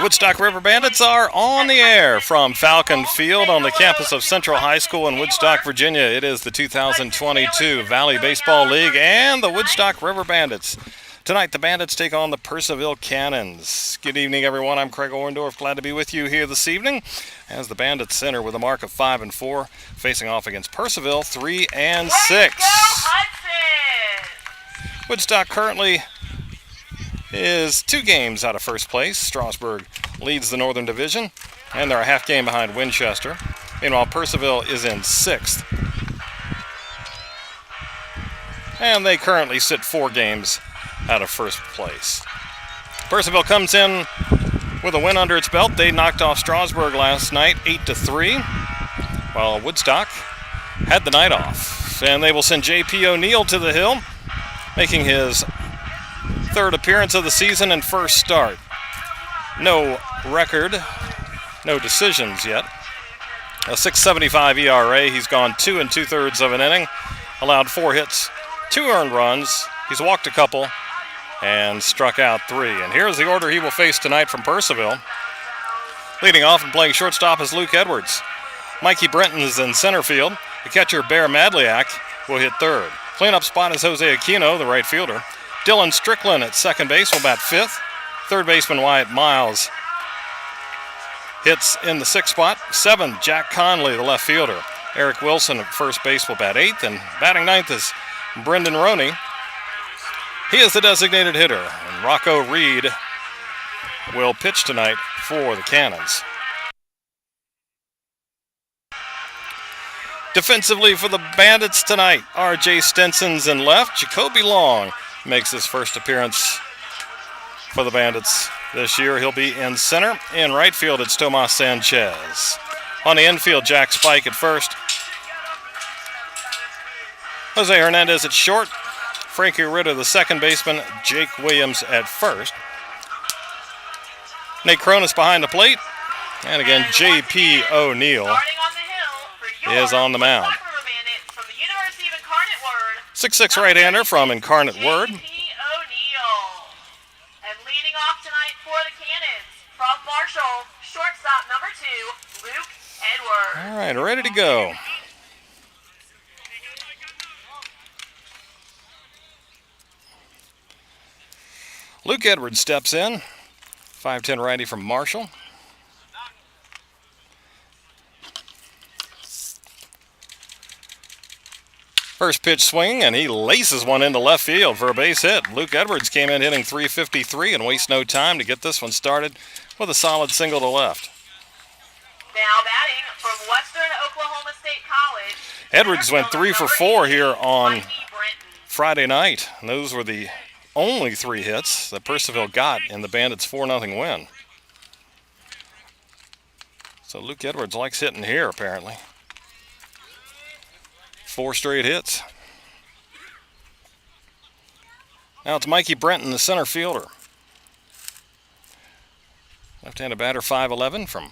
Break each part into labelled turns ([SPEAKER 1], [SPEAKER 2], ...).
[SPEAKER 1] Woodstock River Bandits are on the air from Falcon Field on the campus of Central High School in Woodstock, Virginia. It is the 2022 Valley Baseball League and the Woodstock River Bandits. Tonight, the Bandits take on the Purcellville Cannons. Good evening, everyone. I'm Craig Orndorff. Glad to be with you here this evening as the Bandits center with a mark of 5-4, facing off against Purcellville 3-6. Woodstock currently is 2 games out of first place. Strasburg leads the Northern Division, and they're a half game behind Winchester. Meanwhile, Purcellville is in 6th, and they currently sit 4 games out of first place. Purcellville comes in with a win under its belt. They knocked off Strasburg last night 8-3, while Woodstock had the night off. And they will send J.P. O'Neill to the hill, making his 3rd appearance of the season and first start. No record, no decisions yet. A 6.75 ERA. He's gone 2 2/3 of an inning, allowed 4 hits, 2 earned runs. He's walked a couple and struck out 3. And here's the order he will face tonight from Purcellville. Leading off and playing shortstop is Luke Edwards. Mikey Brenton is in center field. The catcher, Bear Madliak, will hit 3rd. Cleanup spot is Jose Aquino, the right fielder. Dylan Strickland at second base will bat 5th. Third baseman Wyatt Miles hits in the 6th spot. 7, Jack Conley, the left fielder. Eric Wilson at first base will bat 8th, and batting 9th is Brendan Roney. He is the designated hitter, and Rocco Reed will pitch tonight for the Cannons. Defensively for the Bandits tonight, R.J. Stenson's in left. Jacoby Long makes his first appearance for the Bandits this year. He'll be in center. In right field, it's Tomas Sanchez. On the infield, Jack Spike at first. Jose Hernandez at short. Frankie Ritter, the second baseman. Jake Williams at first. Nate Cronus behind the plate. And again, J.P. O'Neill is on the mound. 6'6" right-hander from Incarnate Word.
[SPEAKER 2] And leading off tonight for the Cannons, from Marshall, shortstop number 2, Luke Edwards.
[SPEAKER 1] All right, ready to go. Luke Edwards steps in. 5'10" righty from Marshall. First pitch swing, and he laces one into left field for a base hit. Luke Edwards came in hitting .353 and wastes no time to get this one started with a solid single to left.
[SPEAKER 2] Now batting from Western Oklahoma State College.
[SPEAKER 1] Edwards went 3 for 4 here on Friday night. And those were the only 3 hits that Purcellville got in the Bandits' 4-0 win. So Luke Edwards likes hitting here, apparently. 4 straight hits. Now it's Mikey Brenton, the center fielder. Left-handed batter, 5'11", from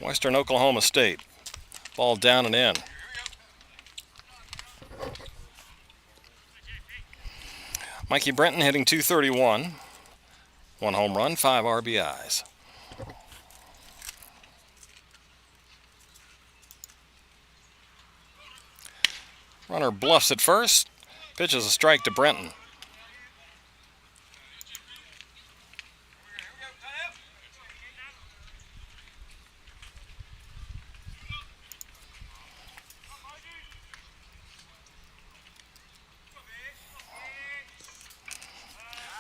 [SPEAKER 1] Western Oklahoma State. Ball down and in. Mikey Brenton hitting .231. 1 home run, 5 RBIs. Runner bluffs at first. Pitches a strike to Brenton.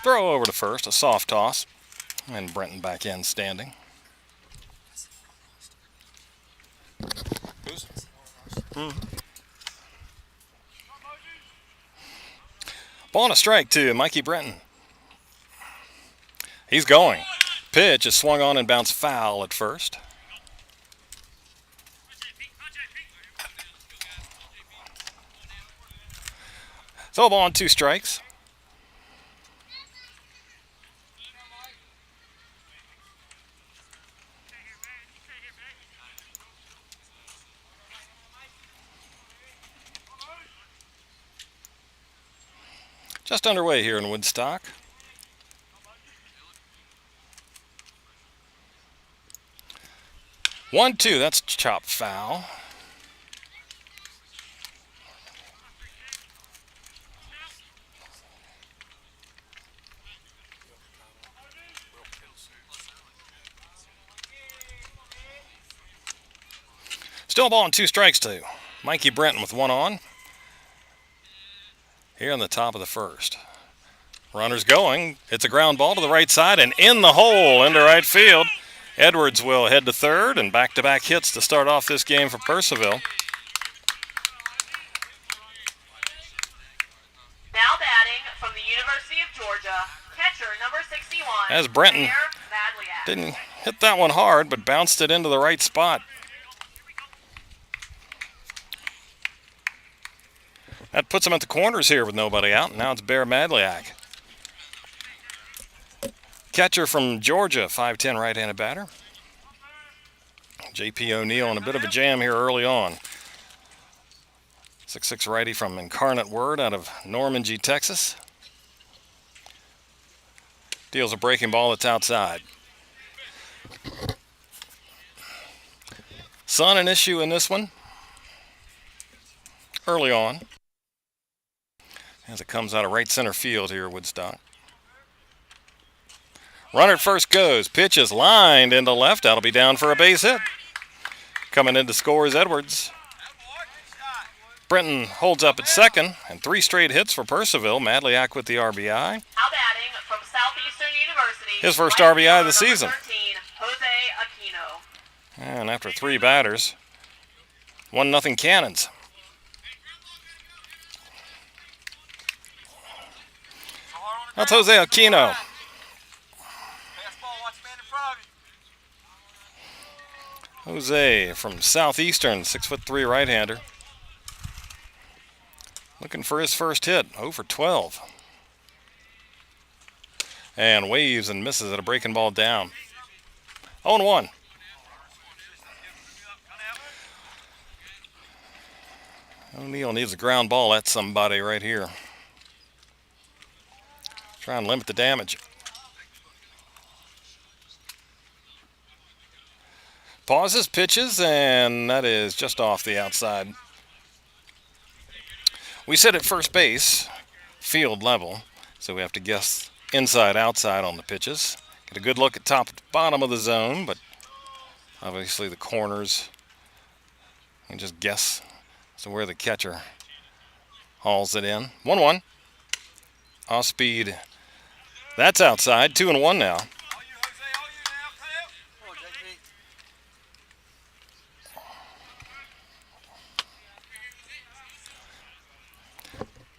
[SPEAKER 1] Throw over to first, a soft toss, and Brenton back in standing. Ball and a strike to Mikey Brenton. He's going. Pitch is swung on and bounced foul at first. So a ball and 2 strikes. Just underway here in Woodstock. 1-2, that's chop foul. Still a ball and 2 strikes to Mikey Brenton with 1 on. Here in the top of the first. Runners going. It's a ground ball to the right side and in the hole into right field. Edwards will head to third, and back-to-back hits to start off this game for Purcellville.
[SPEAKER 2] Now batting from the University of Georgia, catcher number 61.
[SPEAKER 1] As Brenton didn't hit that one hard, but bounced it into the right spot. That puts him at the corners here with nobody out, and now it's Bear Madliak. Catcher from Georgia, 5'10", right-handed batter. J.P. O'Neill in a bit of a jam here early on. 6'6" righty from Incarnate Word out of Normandy, Texas. Deals a breaking ball that's outside. Sun an issue in this one early on as it comes out of right center field here at Woodstock. Runner at first goes. Pitch is lined into left. That'll be down for a base hit. Coming in to score is Edwards. Brenton holds up at second, and 3 straight hits for Purcellville. Madliak with the RBI.
[SPEAKER 2] Now batting from Southeastern University.
[SPEAKER 1] His first RBI of the season.
[SPEAKER 2] 13, Jose Aquino.
[SPEAKER 1] And after 3 batters, 1-0 Cannons. That's Jose Aquino. Jose from Southeastern, 6'3" right-hander. Looking for his first hit, 0 for 12. And waves and misses at a breaking ball down. 0-1. O'Neill needs a ground ball at somebody right here. Try and limit the damage. Pauses, pitches, and that is just off the outside. We sit at first base, field level, so we have to guess inside, outside on the pitches. Get a good look at top and bottom of the zone, but obviously the corners, and just guess as to where the catcher hauls it in. 1-1. Off speed. That's outside. 2-1 now.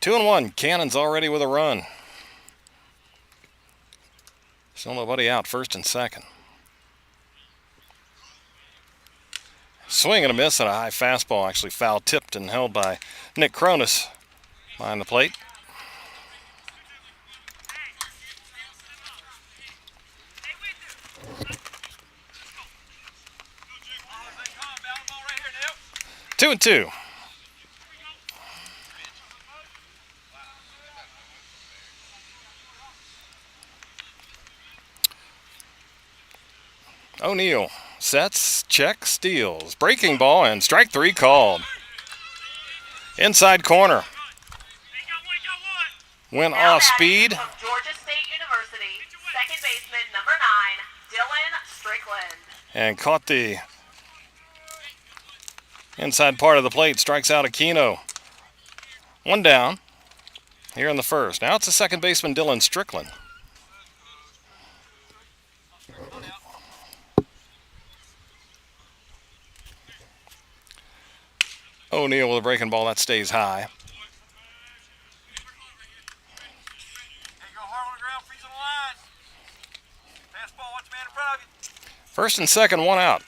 [SPEAKER 1] 2-1. Cannon's already with a run. Still nobody out, first and second. Swing and a miss and a high fastball, actually foul tipped and held by Nick Cronus behind the plate. Two and 2. O'Neill sets, checks, steals. Breaking ball and strike 3 called. Inside corner. Went off speed.
[SPEAKER 2] From Georgia State University, second baseman number 9, Dylan Strickland.
[SPEAKER 1] And caught the inside part of the plate. Strikes out Aquino. 1 down here in the first. Now it's the second baseman, Dylan Strickland. O'Neill with a breaking ball that stays high. First and second, 1 out.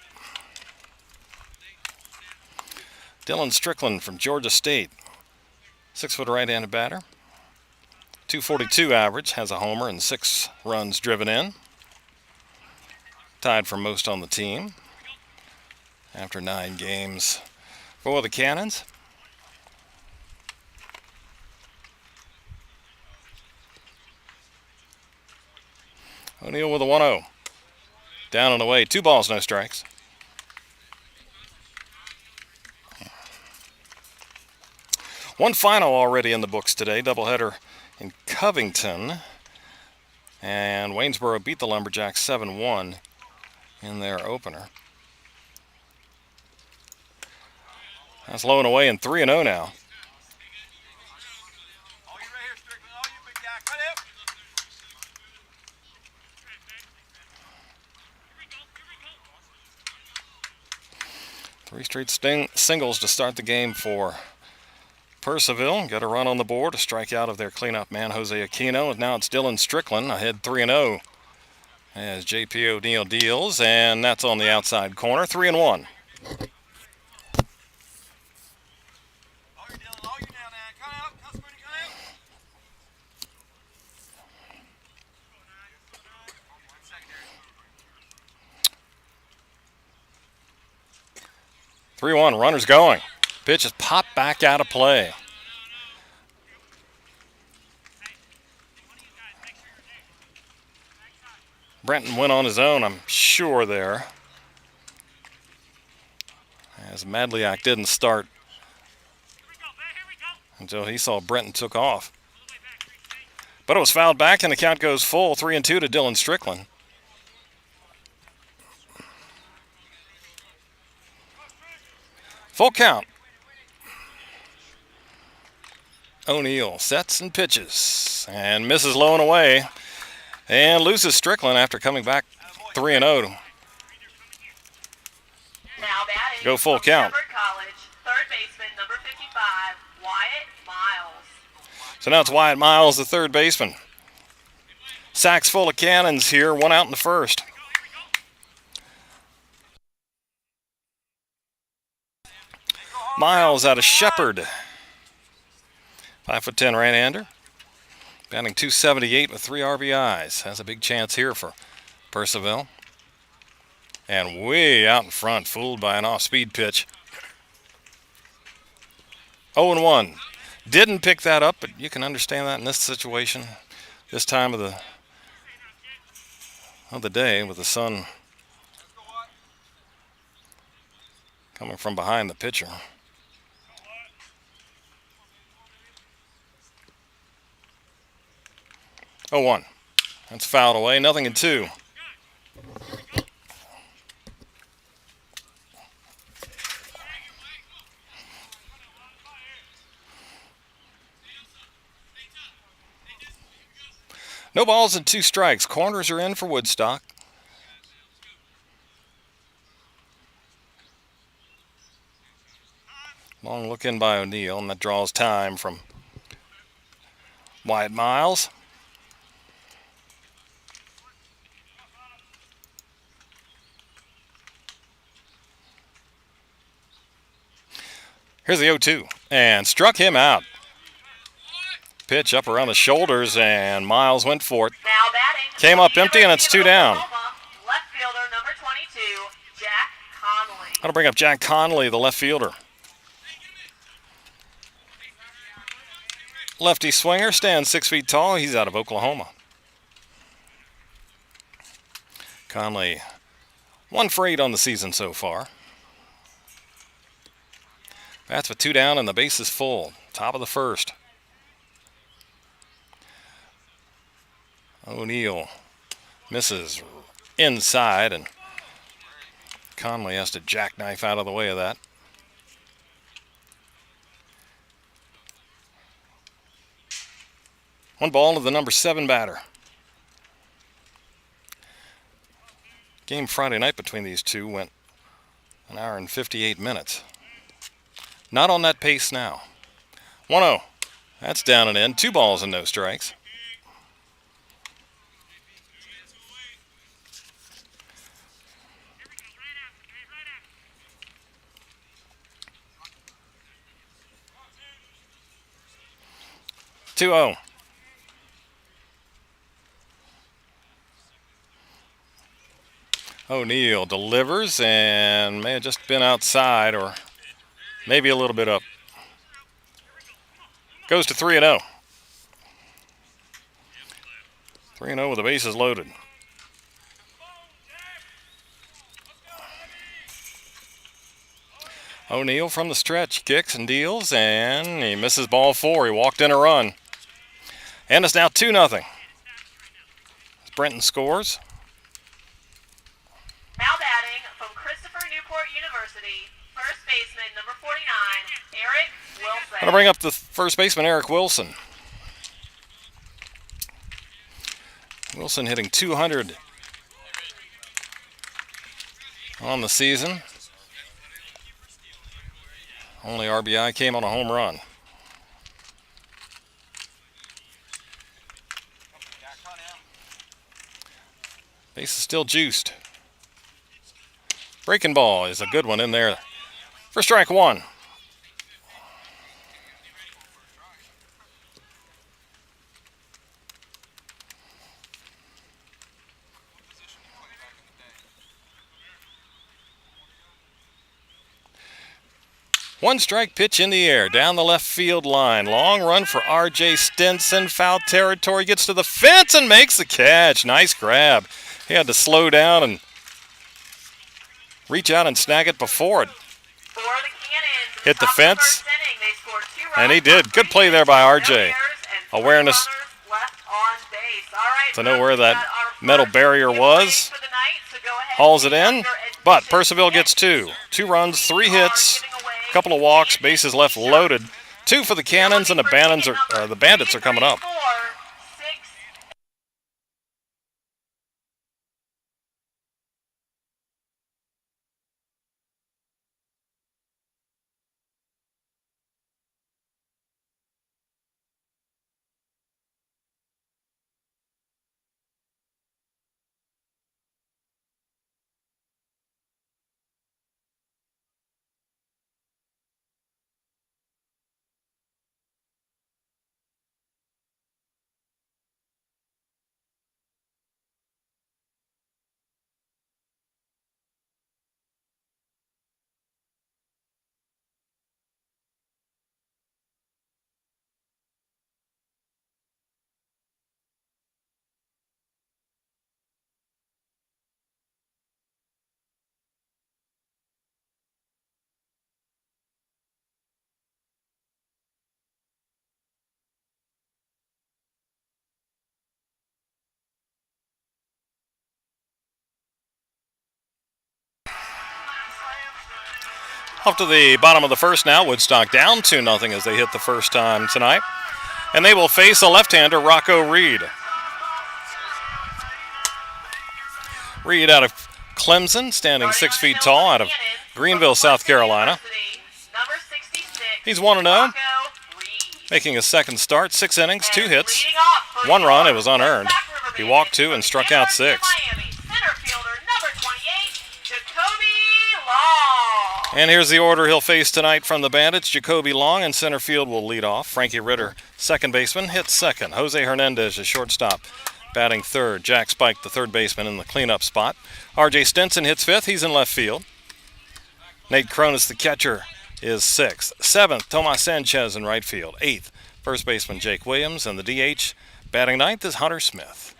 [SPEAKER 1] Dylan Strickland from Georgia State, 6-foot right-handed batter. 242 average, has a homer and 6 runs driven in. Tied for most on the team after 9 games. For the Cannons. O'Neill with a 1-0. Down and away. 2 balls, no strikes. One final already in the books today, doubleheader in Covington. And Waynesboro beat the Lumberjacks 7-1 in their opener. That's low and away and 3-0 now. Three straight singles to start the game for Purcellville. Got a run on the board, a strikeout of their cleanup man, Jose Aquino. And now it's Dylan Strickland ahead 3-0 as J.P. O'Neal deals. And that's on the outside corner, 3-1. Runners going. Pitch is popped back out of play. Brenton went on his own, I'm sure, there. As Madliak didn't start until he saw Brenton took off. But it was fouled back and the count goes full, 3-2 to Dylan Strickland. Full count. O'Neal sets and pitches and misses low and away and loses Strickland after coming back 3-0.
[SPEAKER 2] Now batting
[SPEAKER 1] Go full
[SPEAKER 2] from
[SPEAKER 1] count.
[SPEAKER 2] Shepherd College, third baseman number 55, Wyatt Miles.
[SPEAKER 1] So now it's Wyatt Miles, the third baseman. Sacks full of cannons here, one out in the first. Miles out of Shepherd. 5'10" right-hander. Batting .278 with 3 RBIs. Has a big chance here for Purcellville. And way out in front, fooled by an off-speed pitch. 0-1. Didn't pick that up, but you can understand that in this situation. This time of the day with the sun coming from behind the pitcher. 0-1. That's fouled away. Nothing in 2. No balls and 2 strikes. Corners are in for Woodstock. Long look in by O'Neal, and that draws time from Wyatt Miles. Here's the 0-2, and struck him out. Pitch up around the shoulders, and Miles went for it.
[SPEAKER 2] Now batting.
[SPEAKER 1] Came up empty, and it's 2 down.
[SPEAKER 2] Left fielder number 22, Jack Connolly.
[SPEAKER 1] That'll bring up Jack Connolly, the left fielder. Lefty swinger, stands 6 feet tall. He's out of Oklahoma. Conley, 1 for 8 on the season so far. Bats with 2 down and the base is full. Top of the first. O'Neal misses inside, and Conley has to jackknife out of the way of that. One ball to the number 7 batter. Game Friday night between these two went 1 hour and 58 minutes. Not on that pace now. 1-0. That's down and in. 2 balls and no strikes. Two-0. O'Neal delivers and may have just been outside or maybe a little bit up. Goes to 3-0. 3-0 with the bases loaded. O'Neal from the stretch kicks and deals, and he misses ball 4. He walked in a run. And it's now 2-0. Brenton scores.
[SPEAKER 2] Now batting from Christopher Newport University, first baseman number 49, Eric Wilson.
[SPEAKER 1] Going to bring up the first baseman, Eric Wilson. Wilson hitting 200 on the season. Only RBI came on a home run. Base is still juiced. Breaking ball is a good one in there for strike 1. One strike pitch in the air, down the left field line. Long run for R.J. Stinson. Foul territory, gets to the fence and makes the catch. Nice grab. He had to slow down and reach out and snag it before it hit the fence. And he did. Good play there by R.J. Awareness to know where that metal barrier was. Hauls it in, but Percival gets 2. 2 runs, 3 hits. Couple of walks, bases left loaded. 2 for the Cannons, and the Bandits are coming up. Off to the bottom of the first now. Woodstock down 2-0 as they hit the first time tonight. And they will face a left-hander, Rocco Reed. Reed out of Clemson, standing 6 feet tall, out of Greenville, South Carolina. He's 1-0, making his second start. 6 innings, 2 hits, 1 run. It was unearned. He walked 2 and struck out 6. And here's the order he'll face tonight from the Bandits. Jacoby Long in center field will lead off. Frankie Ritter, second baseman, hits second. Jose Hernandez, the shortstop, batting third. Jack Spike, the third baseman, in the cleanup spot. R.J. Stinson hits fifth. He's in left field. Nate Cronus, the catcher, is sixth. Seventh, Tomas Sanchez in right field. Eighth, first baseman Jake Williams. And the DH batting ninth is Hunter Smith.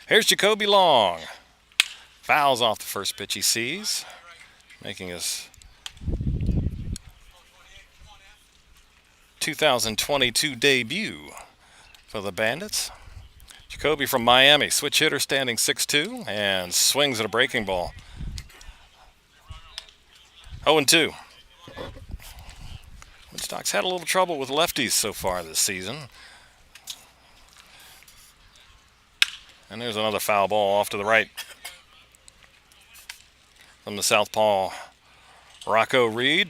[SPEAKER 1] Here's Jacoby Long. Fouls off the first pitch he sees, making his 2022 debut for the Bandits. Jacoby from Miami, switch hitter, standing 6'2", and swings at a breaking ball. 0-2. Woodstock's had a little trouble with lefties so far this season. And there's another foul ball off to the right from the southpaw, Rocco Reed.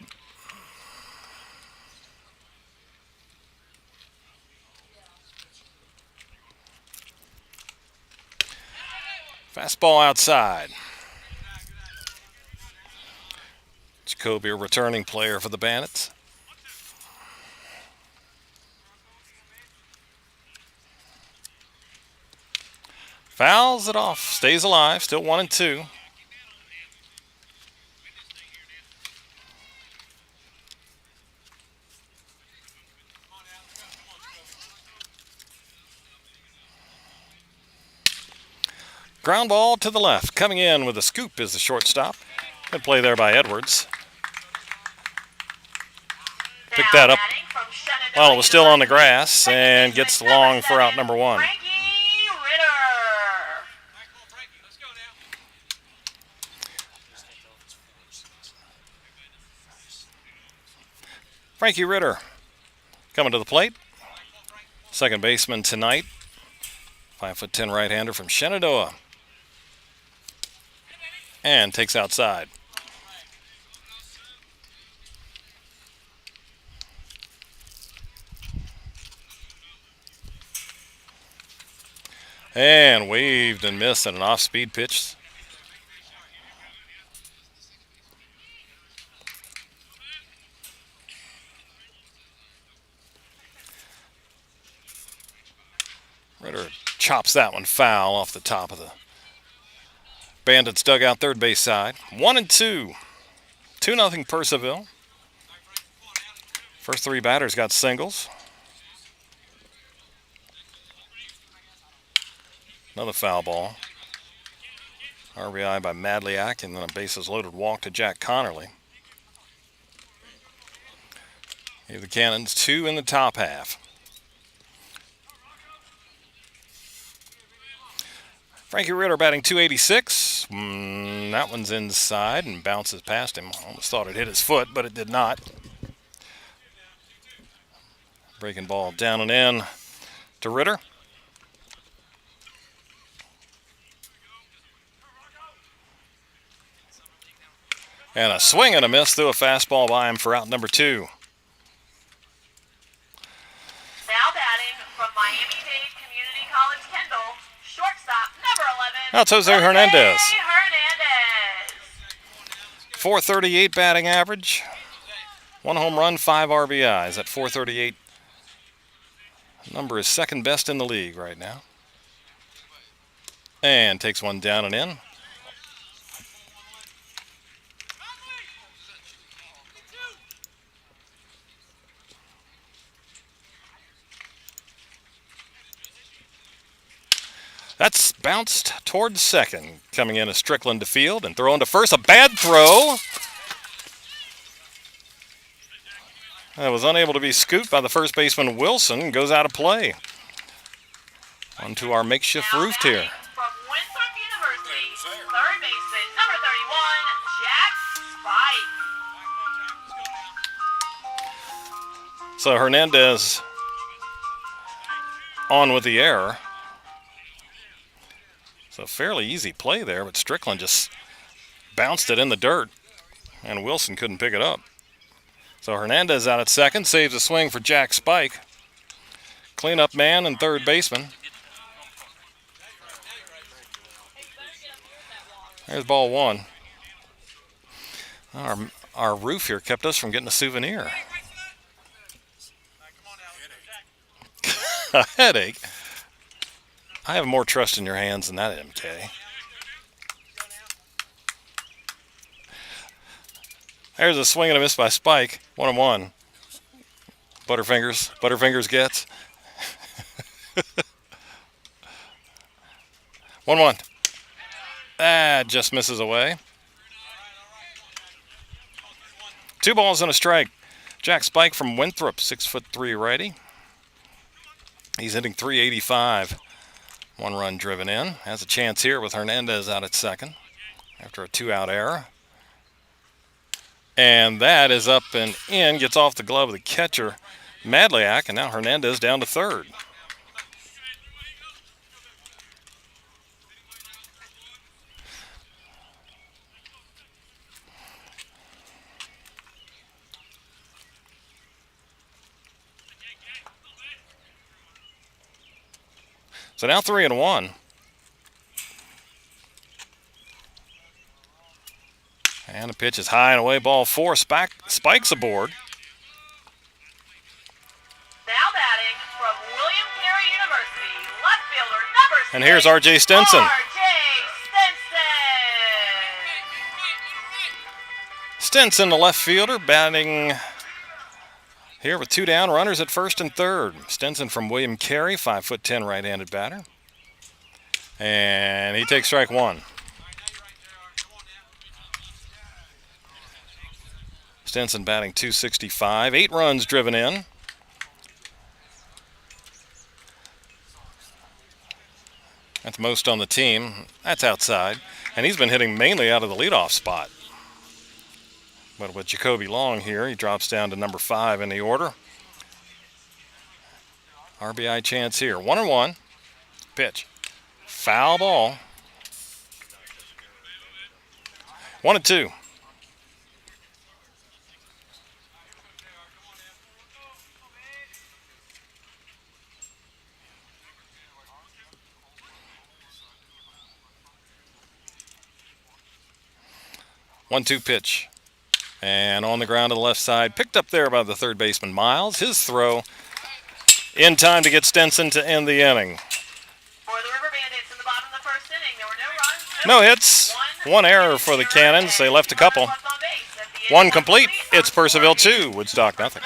[SPEAKER 1] Fastball outside. Jacoby, a returning player for the Bandits. Fouls it off, stays alive, still 1-2. Ground ball to the left. Coming in with a scoop is the shortstop. Good play there by Edwards. Picked that up while it was still on the grass and gets long for out number one. Frankie Ritter coming to the plate. Second baseman tonight. 5'10" right-hander from Shenandoah. And takes outside. And waved and missed at an off-speed pitch. Ritter chops that one foul off the top of the Bandits dugout third base side. 1-2. 2-0 Purcellville. First three batters got singles. Another foul ball. RBI by Madliak, and then a bases loaded walk to Jack Connerly. Gave the Cannons 2 in the top half. Frankie Ritter batting .286. That one's inside and bounces past him. Almost thought it hit his foot, but it did not. Breaking ball down and in to Ritter. And a swing and a miss through a fastball by him for out number 2.
[SPEAKER 2] Now batting from Miami-Dade Community College Kendall, shortstop number 11.
[SPEAKER 1] That's Jose Hernandez. 438 batting average. 1 home run, 5 RBIs at 438. Number is second best in the league right now. And takes one down and in. That's bounced towards second. Coming in is Strickland to field and throwing to first. A bad throw. That was unable to be scooped by the first baseman Wilson. Goes out of play. Onto our makeshift roof here.
[SPEAKER 2] From Winthrop University, third baseman number 31, Jack Spike.
[SPEAKER 1] So Hernandez on with the error. So fairly easy play there, but Strickland just bounced it in the dirt, and Wilson couldn't pick it up. So Hernandez out at second, saves a swing for Jack Spike. Cleanup man and third baseman. There's ball one. Our roof here kept us from getting a souvenir. A headache. I have more trust in your hands than that, MK. There's a swing and a miss by Spike. 1-1. Butterfingers gets. 1-1. That just misses away. 2 balls and a strike. Jack Spike from Winthrop, 6'3" righty. He's hitting .385. 1 run driven in. Has a chance here with Hernandez out at second after a 2-out error. And that is up and in. Gets off the glove of the catcher, Madliak, and now Hernandez down to third. So now 3-1. And the pitch is high and away, ball 4. Spikes aboard.
[SPEAKER 2] Now batting from William Carey University, left fielder number 6.
[SPEAKER 1] And here's R.J. Stinson.
[SPEAKER 2] R.J. Stinson.
[SPEAKER 1] Stinson, the left fielder, batting here with 2 down, runners at first and third. Stinson from William Carey, 5'10" right-handed batter. And he takes strike 1. Stinson batting .265, 8 runs driven in. That's most on the team. That's outside. And he's been hitting mainly out of the leadoff spot. But with Jacoby Long here, he drops down to number 5 in the order. RBI chance here. 1-1. Pitch. Foul ball. 1-2. One-two pitch. And on the ground to the left side, picked up there by the third baseman, Miles. His throw in time to get Stinson to end the inning.
[SPEAKER 2] For the River Bandits in the bottom of the first inning, there were no runs,
[SPEAKER 1] No hits, one error for the Cannons. They left a couple. One complete. It's Percival 2, Woodstock nothing.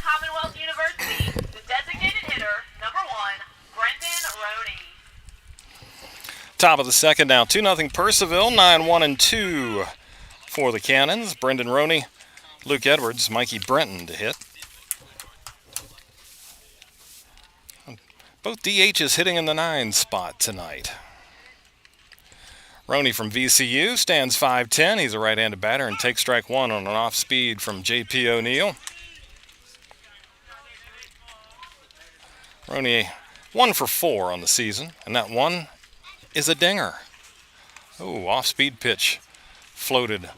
[SPEAKER 2] Commonwealth University, the designated hitter, number 1, Brendan Roney.
[SPEAKER 1] Top of the second now, 2-0 Percival, 9-1-2 for the Cannons. Brendan Roney, Luke Edwards, Mikey Brenton to hit. Both DHs hitting in the 9 spot tonight. Roney from VCU stands 5'10". He's a right-handed batter and takes strike 1 on an off-speed from J.P. O'Neill. Roney 1 for 4 on the season, and that one is a dinger. Oh, off-speed pitch floated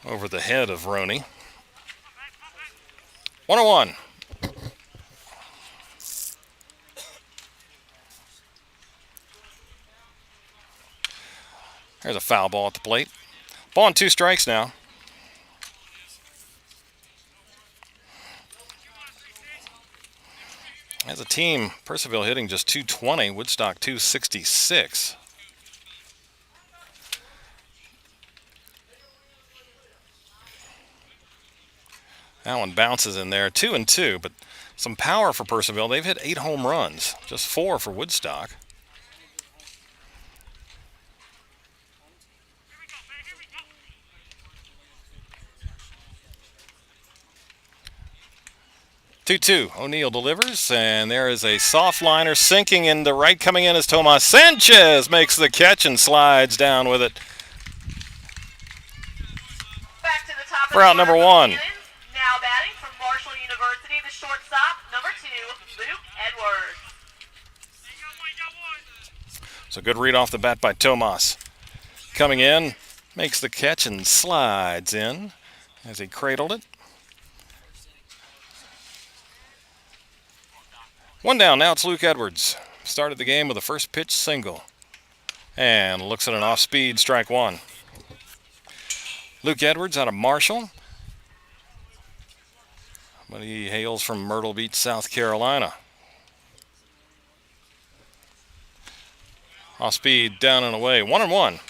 [SPEAKER 1] over the head of Roney. 1-1. There's a foul ball at the plate. Ball on 2 strikes now. As a team, Percival hitting just .220, Woodstock .266. That one bounces in there, 2-2, but some power for Percival. They've hit 8 home runs, just 4 for Woodstock. Two. O'Neill delivers, and there is a soft liner sinking into right. Coming in as Tomas Sanchez makes the catch and slides down with it.
[SPEAKER 2] Back to the top
[SPEAKER 1] for out number 1.
[SPEAKER 2] Now batting from Marshall University, the shortstop, number 2, Luke Edwards.
[SPEAKER 1] So good read off the bat by Tomas. Coming in, makes the catch and slides in as he cradled it. 1 down, now it's Luke Edwards. Started the game with a first pitch single. And looks at an off-speed, strike 1. Luke Edwards out of Marshall. But he hails from Myrtle Beach, South Carolina. Off speed, down and away. 1-1.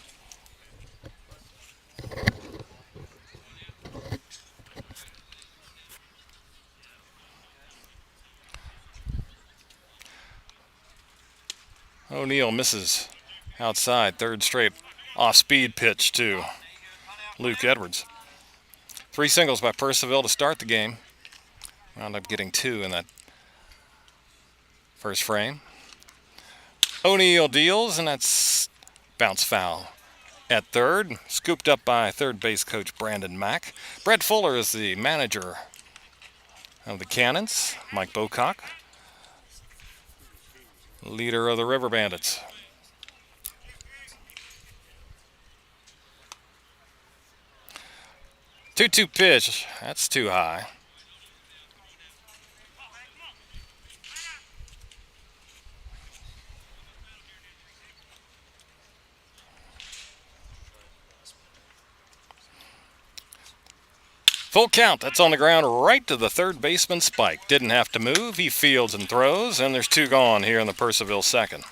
[SPEAKER 1] O'Neal misses outside. Third straight off speed pitch to Luke Edwards. 3 singles by Percival to start the game. Wound up getting 2 in that first frame. O'Neal deals, and that's bounce foul at third. Scooped up by third base coach Brandon Mack. Brett Fuller is the manager of the Cannons. Mike Bocock, leader of the River Bandits. Two-two pitch. That's too high. Full count. That's on the ground right to the third baseman Spike. Didn't have to move. He fields and throws, and there's 2 gone here in the Percival second.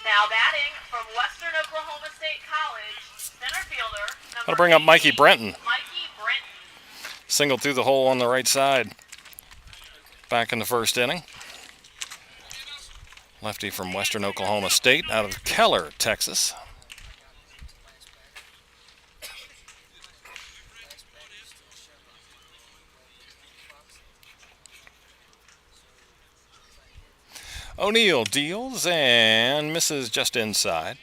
[SPEAKER 2] Now batting from Western Oklahoma State College, center fielder, number
[SPEAKER 1] That'll bring up Mikey Brenton.
[SPEAKER 2] Mikey Brenton.
[SPEAKER 1] Singled through the hole on the right side back in the first inning. Lefty from Western Oklahoma State out of Keller, Texas. O'Neal deals and misses just inside.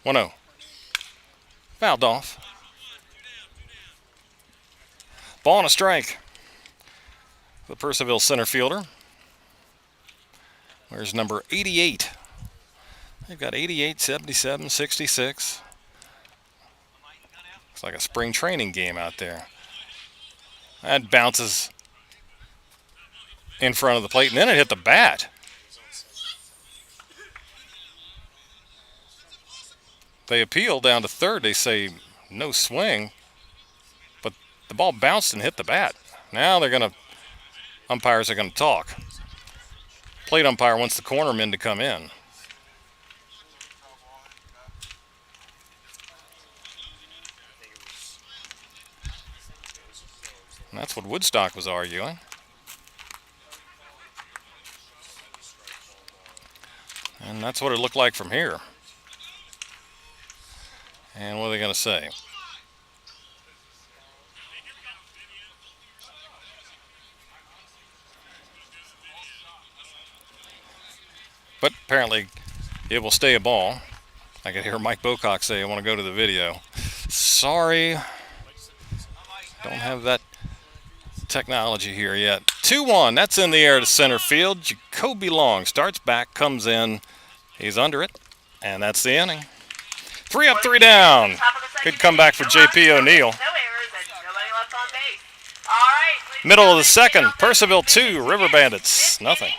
[SPEAKER 1] One 0. Fouled off. Ball and a strike. The Percival center fielder. Where's number 88? They've got 88, 77, 66. It's like a spring training game out there. That bounces in front of the plate, and then it hit the bat. They appeal down to third. They say no swing, but the ball bounced and hit the bat. Now umpires are going to talk. Plate umpire wants the cornermen to come in. And that's what Woodstock was arguing. And that's what it looked like from here. And what are they going to say? But apparently it will stay a ball. I could hear Mike Bocock say, I want to go to the video. Sorry, don't have that technology here yet. 2-1, that's in the air to center field. Jacoby Long starts back, comes in. He's under it, and that's the inning. 3 up, 3 down. Good comeback for J.P. O'Neal. Middle of the second, Percival 2, River Bandits, nothing.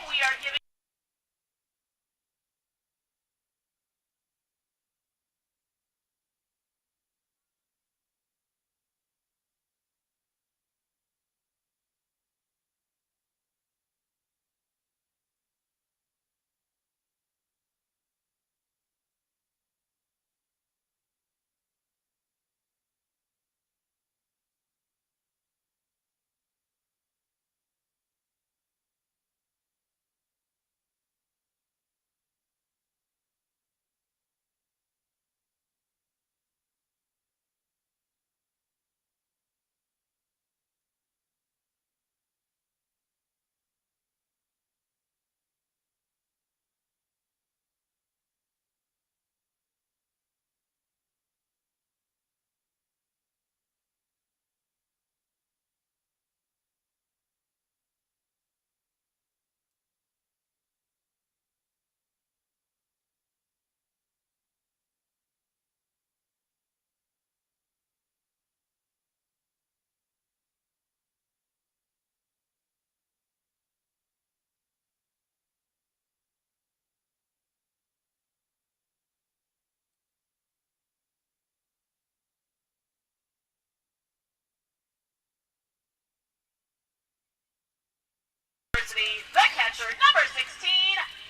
[SPEAKER 2] University, the catcher, number 16,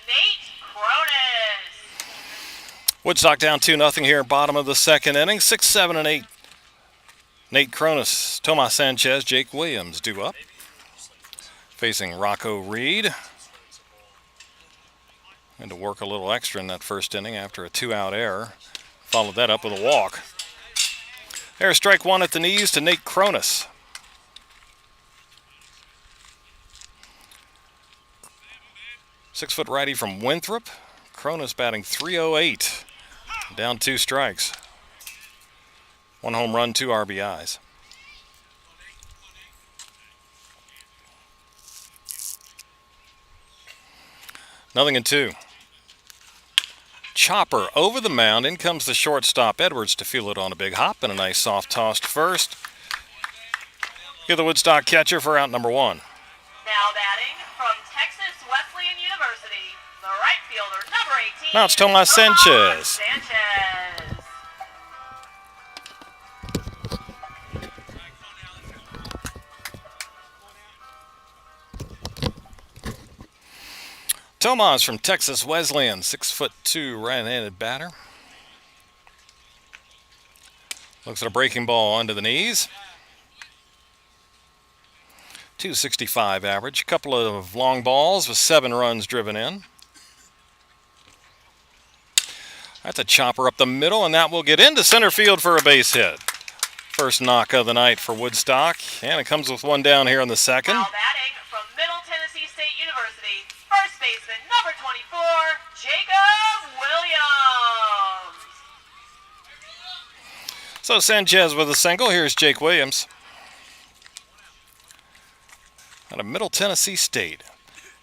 [SPEAKER 2] Nate Cronus.
[SPEAKER 1] Woodstock down 2-0 here, bottom of the second inning. 6, 7, and 8. Nate Cronus, Tomas Sanchez, Jake Williams due up. Facing Rocco Reed. Had to work a little extra in that first inning after a 2-out error. Followed that up with a walk. There's strike one at the knees to Nate Cronus. Six-foot righty from Winthrop. Cronus batting .308. Down 2 strikes. 1 home run, 2 RBIs. Nothing in 2. Chopper over the mound. In comes the shortstop Edwards to field it on a big hop and a nice soft toss to first. Give the Woodstock catcher for out number 1.
[SPEAKER 2] Now batting from Texas Wesleyan University, the right fielder, number 18.
[SPEAKER 1] Now it's Tomas Sanchez. Tomas from Texas Wesleyan, 6'2", right-handed batter. Looks at a breaking ball under the knees. 265 average. Couple of long balls with 7 runs driven in. That's a chopper up the middle, and that will get into center field for a base hit. First knock of the night for Woodstock, and it comes with one down here in the second.
[SPEAKER 2] Now batting from Middle Tennessee State University, first baseman, number 24, Jacob Williams.
[SPEAKER 1] So Sanchez with a single. Here's Jake Williams. Out of Middle Tennessee State.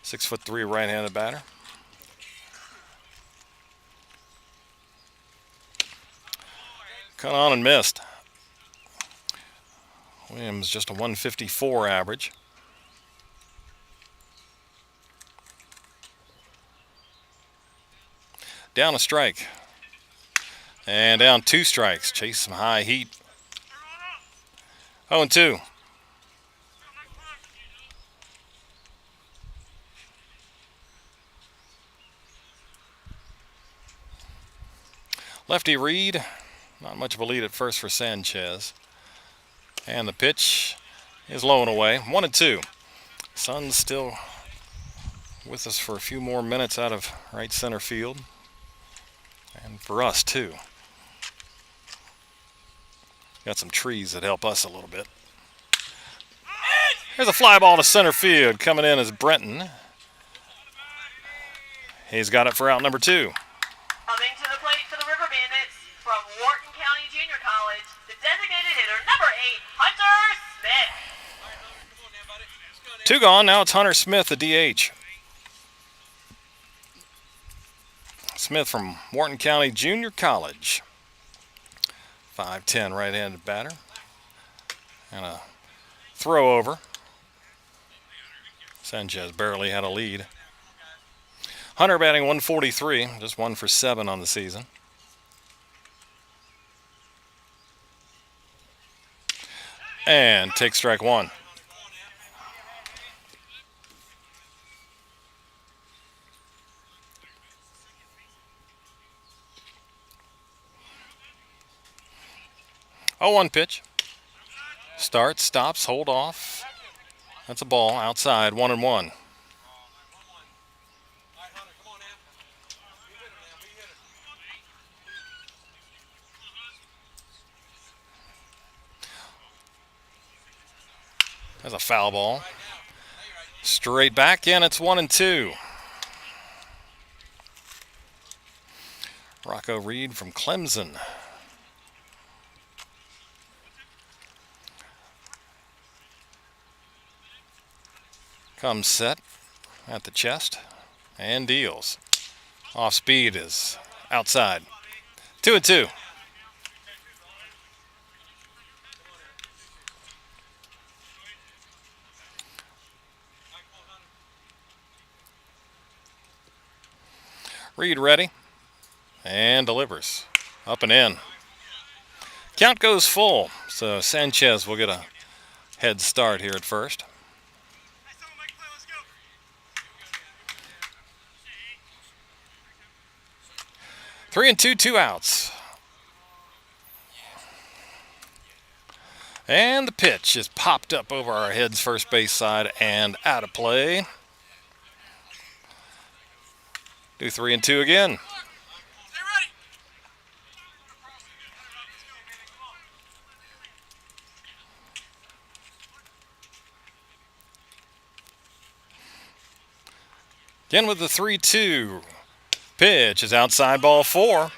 [SPEAKER 1] 6'3", right-handed batter. Cut on and missed. Williams just a 154 average. Down a strike. And down 2 strikes. Chase some high heat. 0-2. Lefty Reed. Not much of a lead at first for Sanchez. And the pitch is low and away. 1-2. Sun's still with us for a few more minutes out of right center field. And for us, too. Got some trees that help us a little bit. Here's a fly ball to center field. Coming in is Brenton. He's got it for out number 2.
[SPEAKER 2] Coming to the plate for the River Bandits from Wharton County Junior College, the designated hitter, number 8, Hunter Smith.
[SPEAKER 1] 2 gone. Now it's Hunter Smith, the DH. Smith from Wharton County Junior College. 5'10", right-handed batter. And a throw over. Sanchez barely had a lead. Hunter batting 143, just 1 for 7 on the season. And take strike 1. Oh, 1 pitch. Starts, stops, hold off. That's a ball outside, 1-1. That's a foul ball. Straight back in, it's 1-2. Rocco Reed from Clemson. Comes set at the chest and deals. Off speed is outside. 2-2. Reed ready and delivers. Up and in. Count goes full, so Sanchez will get a head start here at first. 3-2, 2 outs. And the pitch is popped up over our heads, first base side, and out of play. Do 3-2 again. Again with the 3-2. Pitch is outside, ball 4.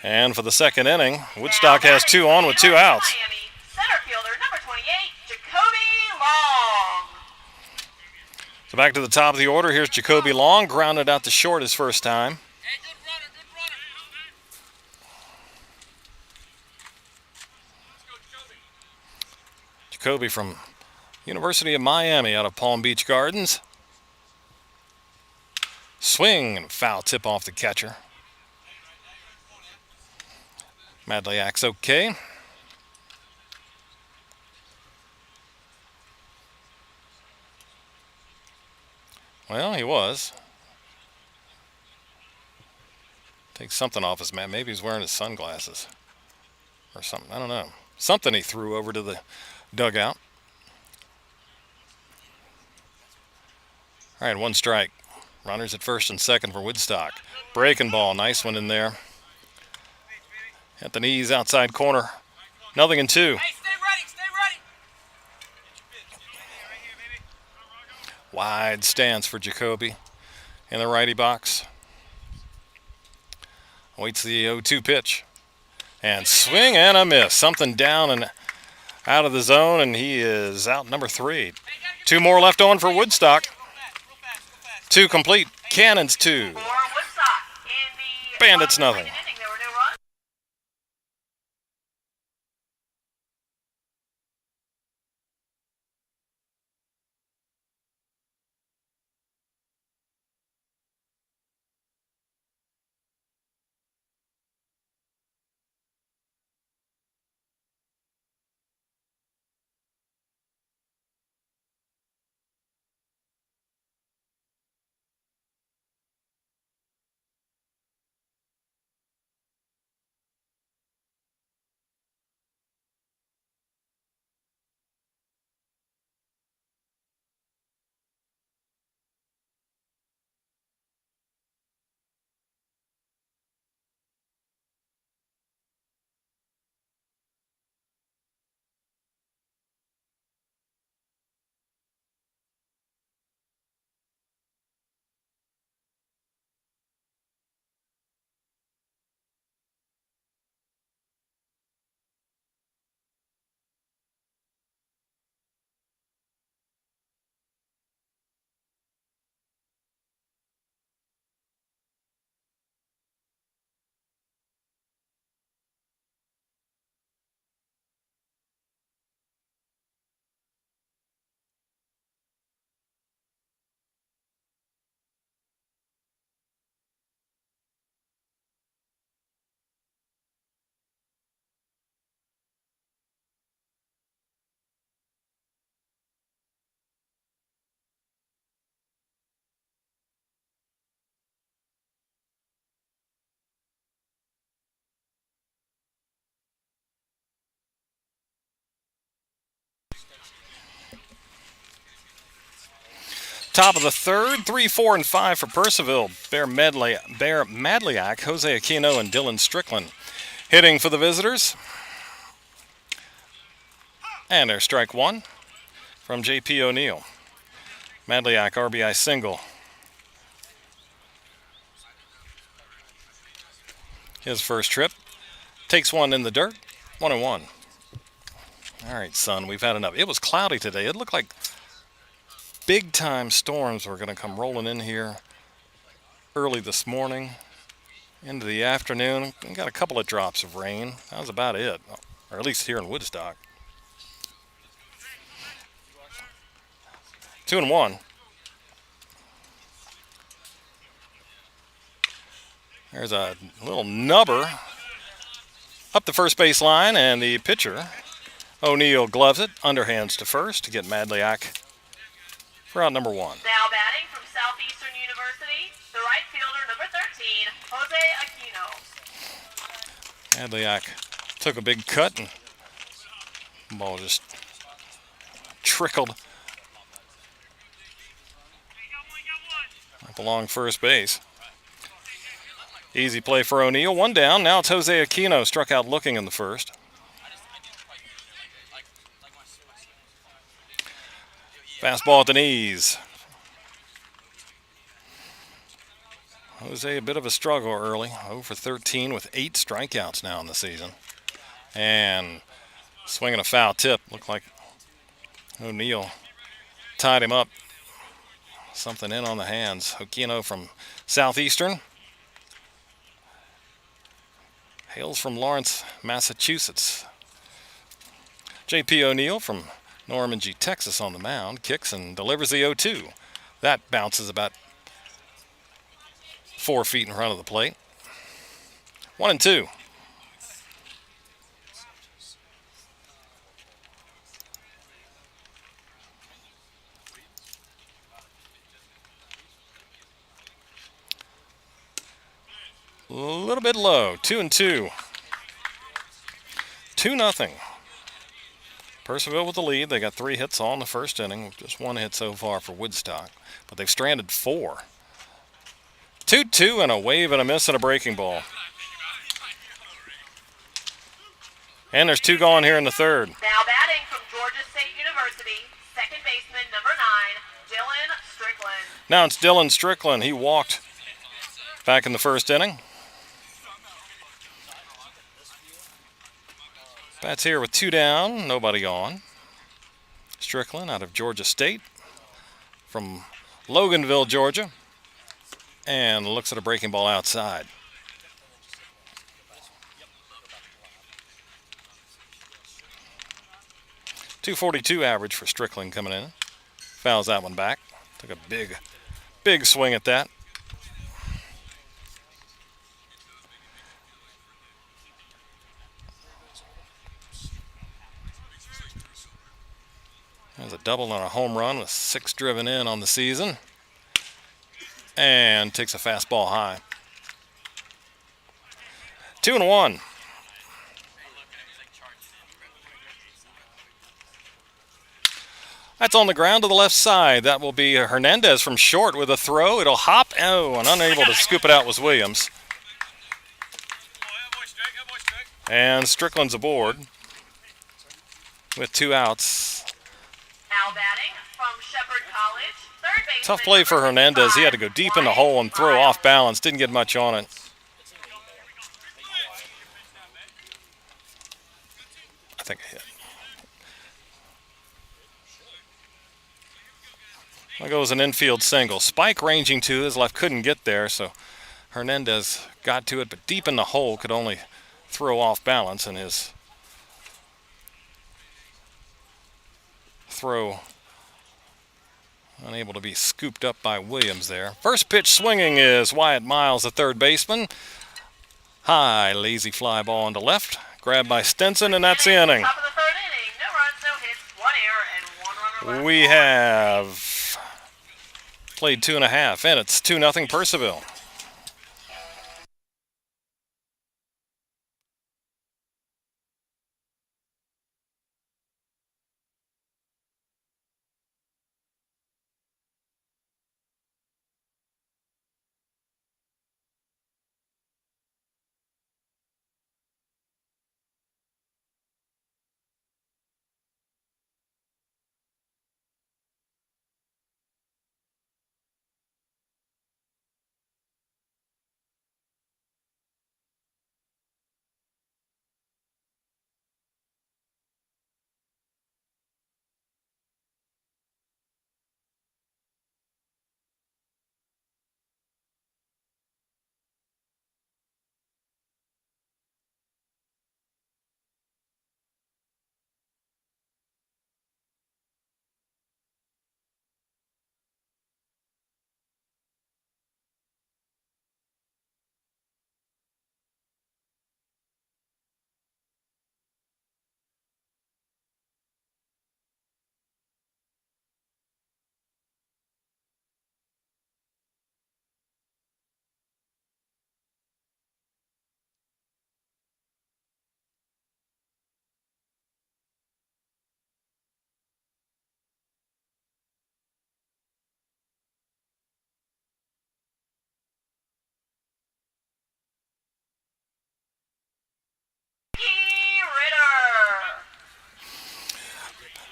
[SPEAKER 1] And for the second inning, Woodstock has 2 on with 2 outs.
[SPEAKER 2] Miami, center fielder number 28, Jacoby Long.
[SPEAKER 1] So back to the top of the order. Here's Jacoby Long, grounded out to short his first time.
[SPEAKER 3] Hey, good runner, good runner. Let's go,
[SPEAKER 1] Jacoby from University of Miami out of Palm Beach Gardens. Swing and foul tip off the catcher. Madliak's okay. Well, he was. Take something off his mat. Maybe he's wearing his sunglasses or something. I don't know. Something he threw over to the dugout. All right, 1 strike. Runners at first and second for Woodstock. Breaking ball, nice one in there. At the knees, outside corner. 0-2.
[SPEAKER 3] Hey, stay ready, stay ready.
[SPEAKER 1] Wide stance for Jacoby in the righty box. Waits the 0-2 pitch. And swing and a miss. Something down and out of the zone, and he is out number 3. 2 more left on for Woodstock. 2 complete. Cannons 2.
[SPEAKER 2] For Woodstock in the
[SPEAKER 1] Bandits
[SPEAKER 2] bottom of the
[SPEAKER 1] nothing.
[SPEAKER 2] second inning, there were no runs.
[SPEAKER 1] Top of the third, 3, 4, and 5 for Percival. Bear Madliak, Jose Aquino, and Dylan Strickland hitting for the visitors. And there's strike 1 from J.P. O'Neill. Madliak, RBI single. His first trip. Takes one in the dirt. 1-1. All right, son, we've had enough. It was cloudy today. It looked like big-time storms were going to come rolling in here early this morning into the afternoon. We got a couple of drops of rain. That was about it, or at least here in Woodstock. 2-1. There's a little nubber up the first base line, and the pitcher, O'Neill, gloves it, underhands to first to get Madliak for out number 1.
[SPEAKER 2] Now batting from Southeastern University, The right fielder, number 13, Jose Aquino.
[SPEAKER 1] Adliak took a big cut and the ball just trickled up along first base. Easy play for O'Neill. One down. Now it's Jose Aquino struck out looking in the first. Fastball at the knees. Jose, a bit of a struggle early. 0 for 13 with 8 strikeouts now in the season. And swinging a foul tip. Looked like O'Neill tied him up. Something in on the hands. Aquino from Southeastern. Hails from Lawrence, Massachusetts. J.P. O'Neill from Normandy, Texas on the mound. Kicks and delivers the 0-2. That bounces about 4 feet in front of the plate. 1-2. A little bit low. 2-2. 2-0. Percival with the lead. They got 3 hits all in the first inning. Just 1 hit so far for Woodstock. But they've stranded 4. 2-2 and a wave and a miss and a breaking ball. And there's 2 gone here in the third.
[SPEAKER 2] Now batting from Georgia State University, second baseman, number 9, Dylan Strickland.
[SPEAKER 1] Now it's Dylan Strickland. He walked back in the first inning. Bats here with 2 down, nobody on. Strickland out of Georgia State from Loganville, Georgia. And looks at a breaking ball outside. .242 average for Strickland coming in. Fouls that one back. Took a big swing at that. There's a double and a home run with 6 driven in on the season. And takes a fastball high. 2-1. That's on the ground to the left side. That will be Hernandez from short with a throw. It'll hop. Oh, and unable to scoop it out was Williams. And Strickland's aboard with 2 outs.
[SPEAKER 2] Now batting from Shepherd College, third baseman.
[SPEAKER 1] Tough play for Hernandez. He had to go deep in the hole and throw off balance. Didn't get much on it. I think I hit. That goes an infield single. Spike ranging to his left, couldn't get there, so Hernandez got to it, but deep in the hole could only throw off balance, and his throw unable to be scooped up by Williams there. First pitch swinging is Wyatt Miles, the third baseman. High, lazy fly ball into left. Grabbed by Stinson, and that's the inning.
[SPEAKER 2] Top of the third inning, no runs, no hits, 1 error, and 1 runner left.
[SPEAKER 1] We have played 2.5, and it's 2-0 Percival.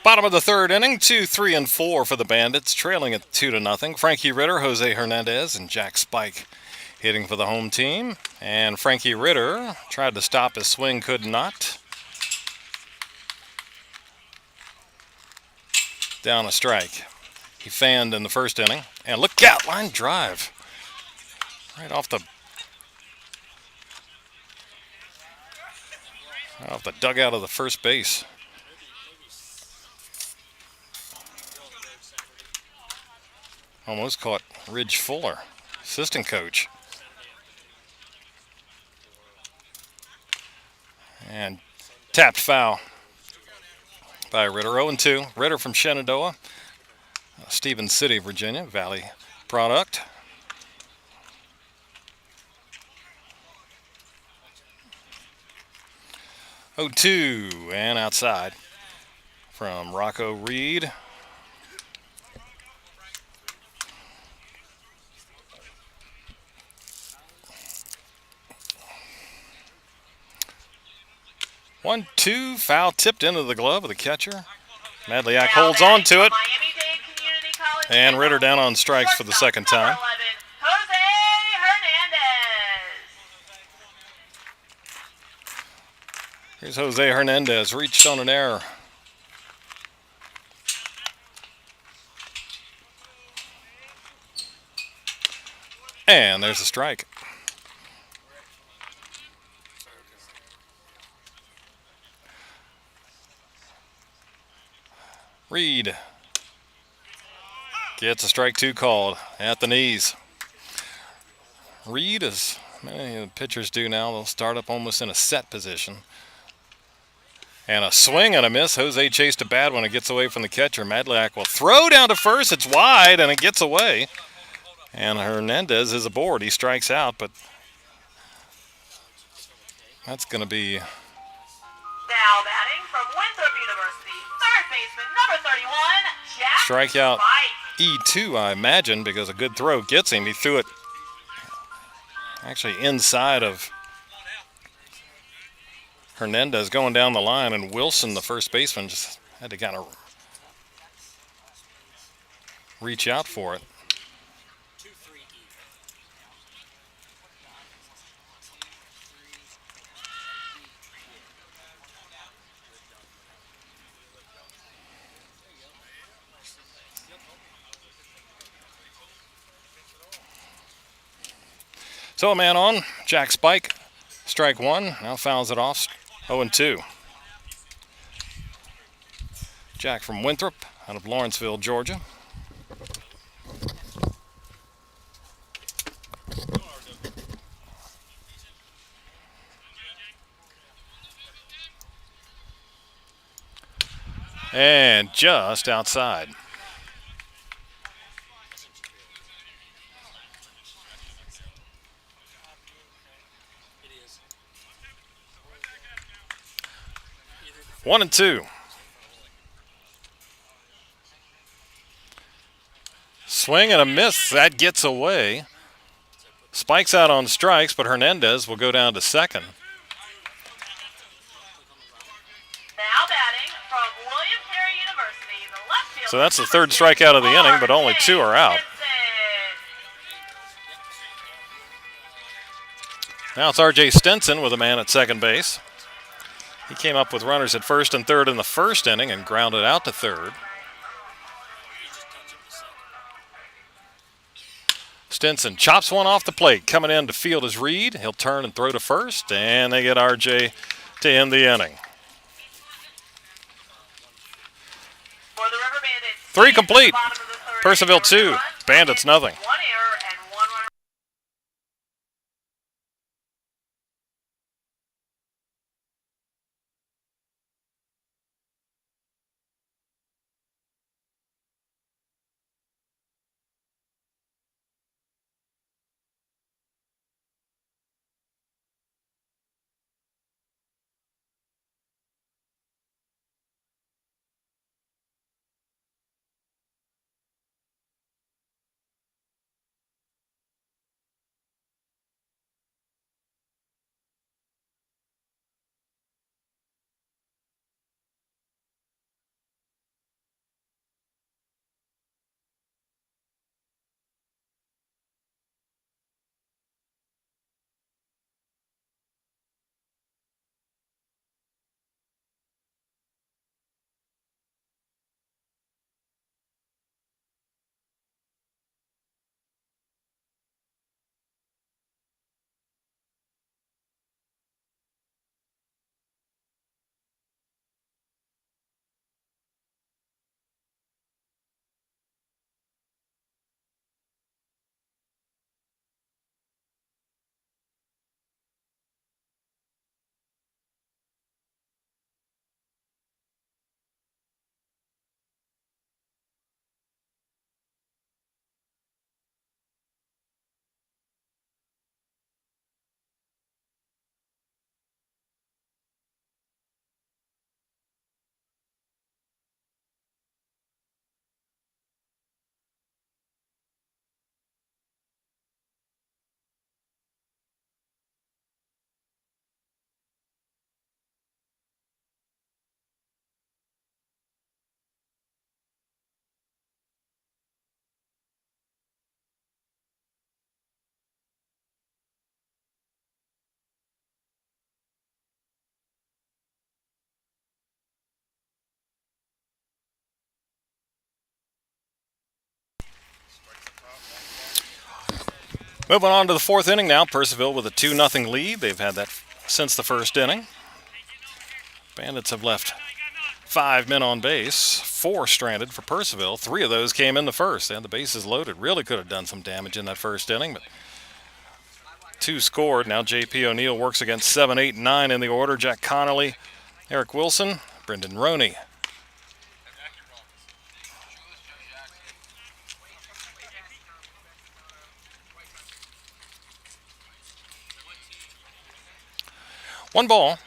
[SPEAKER 1] Bottom of the third inning, 2, 3, and 4 for the Bandits, trailing at 2-0. Frankie Ritter, Jose Hernandez, and Jack Spike hitting for the home team. And Frankie Ritter tried to stop his swing, could not. Down a strike. He fanned in the first inning. And look out, line drive. Right off the dugout of the first base. Almost caught Ridge Fuller, assistant coach. And tapped foul by Ritter. 0-2. Ritter from Shenandoah, Stevens City, Virginia, Valley product. Oh, 2 and outside from Rocco Reed. One, two, foul tipped into the glove of the catcher. Madliak holds on to it. And Ritter down on strikes for the second time.
[SPEAKER 2] Jose Hernandez.
[SPEAKER 1] Here's Jose Hernandez, reached on an error. And there's a strike. Reed gets a strike 2 called at the knees. Reed, as many of the pitchers do now, they'll start up almost in a set position. And a swing and a miss. Jose chased a bad one. It gets away from the catcher. Madliak will throw down to first. It's wide and it gets away. And Hernandez is aboard. He strikes out, but that's going to be...
[SPEAKER 2] Now batting from Winthrop University, third baseman number 31, Jack
[SPEAKER 1] Strikeout
[SPEAKER 2] Spike.
[SPEAKER 1] E2, I imagine, because a good throw gets him. He threw it actually inside of Hernandez going down the line, and Wilson, the first baseman, just had to kind of reach out for it. So a man on, Jack Spike, strike 1, now fouls it off, 0-2. Jack from Winthrop, out of Lawrenceville, Georgia. And just outside. One and two. Swing and a miss. That gets away. Spike's out on strikes, but Hernandez will go down to second.
[SPEAKER 2] Now batting from William Carey University, the left field.
[SPEAKER 1] So that's the third strikeout of the inning, but only 2 are out. Now it's R.J. Stinson with a man at second base. He came up with runners at first and third in the first inning and grounded out to third. Stinson chops one off the plate. Coming in to field is Reed. He'll turn and throw to first, and they get R.J. to end the inning.
[SPEAKER 2] For the River Bandits,
[SPEAKER 1] 3 complete.
[SPEAKER 2] bottom of the third
[SPEAKER 1] Purcellville
[SPEAKER 2] inning,
[SPEAKER 1] 2. Bandits nothing. Moving on to the fourth inning now. Percival with a 2-0 lead. They've had that since the first inning. Bandits have left 5 men on base, 4 stranded for Percival. 3 of those came in the first. They had the bases loaded. Really could have done some damage in that first inning, but 2 scored. Now J.P. O'Neill works against 7, 8, and 9 in the order. Jack Connolly, Eric Wilson, Brendan Roney. One ball.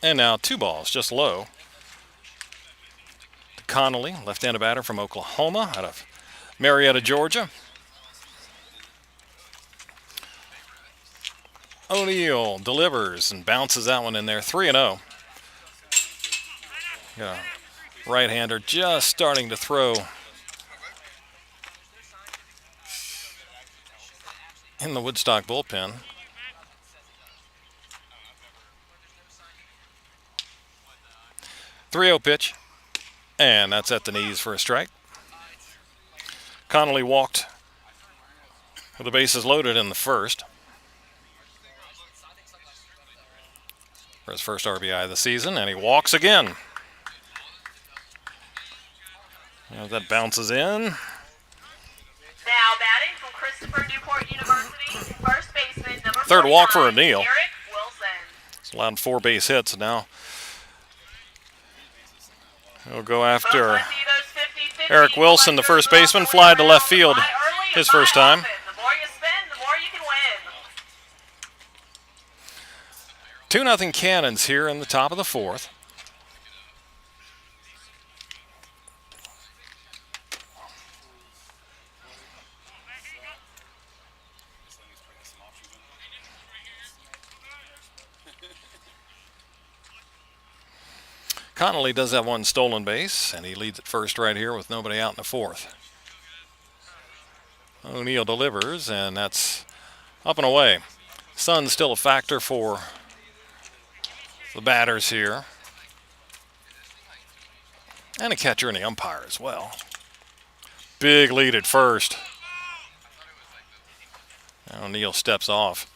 [SPEAKER 1] And now 2 balls, just low. Connolly, left-handed batter from Oklahoma, out of Marietta, Georgia. O'Neill delivers and bounces that one in there, 3-0. Yeah, right-hander just starting to throw in the Woodstock bullpen. 3-0 pitch, and that's at the knees for a strike. Connolly walked with the bases loaded in the first for his first RBI of the season, and he walks again. That bounces in.
[SPEAKER 2] Now batting from Christopher Newport University, first baseman number 49,
[SPEAKER 1] Third walk for O'Neill.
[SPEAKER 2] Eric Wilson.
[SPEAKER 1] He's allowed 4 base hits now. He'll go after Eric Wilson, the first baseman, fly to left field his first time.
[SPEAKER 2] The more you spend, the more you can win.
[SPEAKER 1] 2-0 Cannons here in the top of the fourth. Connolly does have 1 stolen base, and he leads at first right here with nobody out in the fourth. O'Neill delivers, and that's up and away. Sun's still a factor for the batters here. And a catcher and the umpire as well. Big lead at first. Now O'Neill steps off.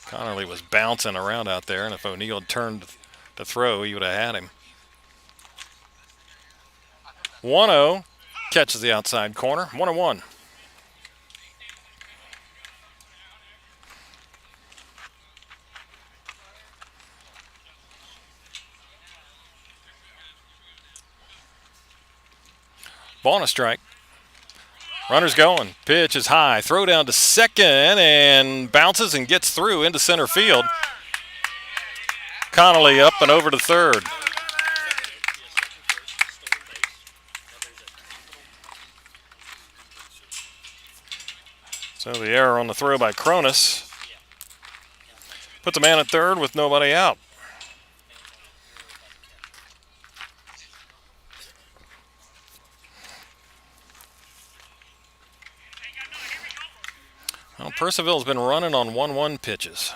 [SPEAKER 1] Connolly was bouncing around out there, and if O'Neill had turned to throw, he would have had him. 1-0, catches the outside corner, 1-1. Ball and a strike. Runner's going. Pitch is high. Throw down to second and bounces and gets through into center field. Connolly up and over to third. So the error on the throw by Cronus puts a man at third with nobody out. Well, Percival's been running on 1-1 pitches.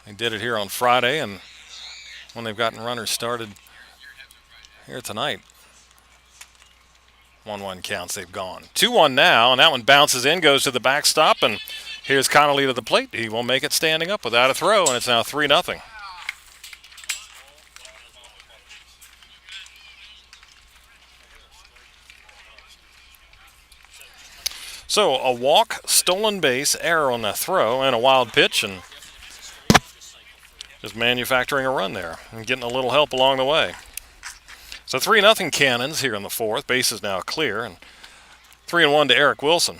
[SPEAKER 1] They did it here on Friday, and when they've gotten runners started here tonight, 1-1 counts, they've gone. 2-1 now, and that one bounces in, goes to the backstop, and here's Connolly to the plate. He will make it standing up without a throw, and it's now 3-0. So a walk, stolen base, error on the throw, and a wild pitch, and just manufacturing a run there and getting a little help along the way. So 3-0 Cannons here in the fourth. Base is now clear, and 3-1 to Eric Wilson.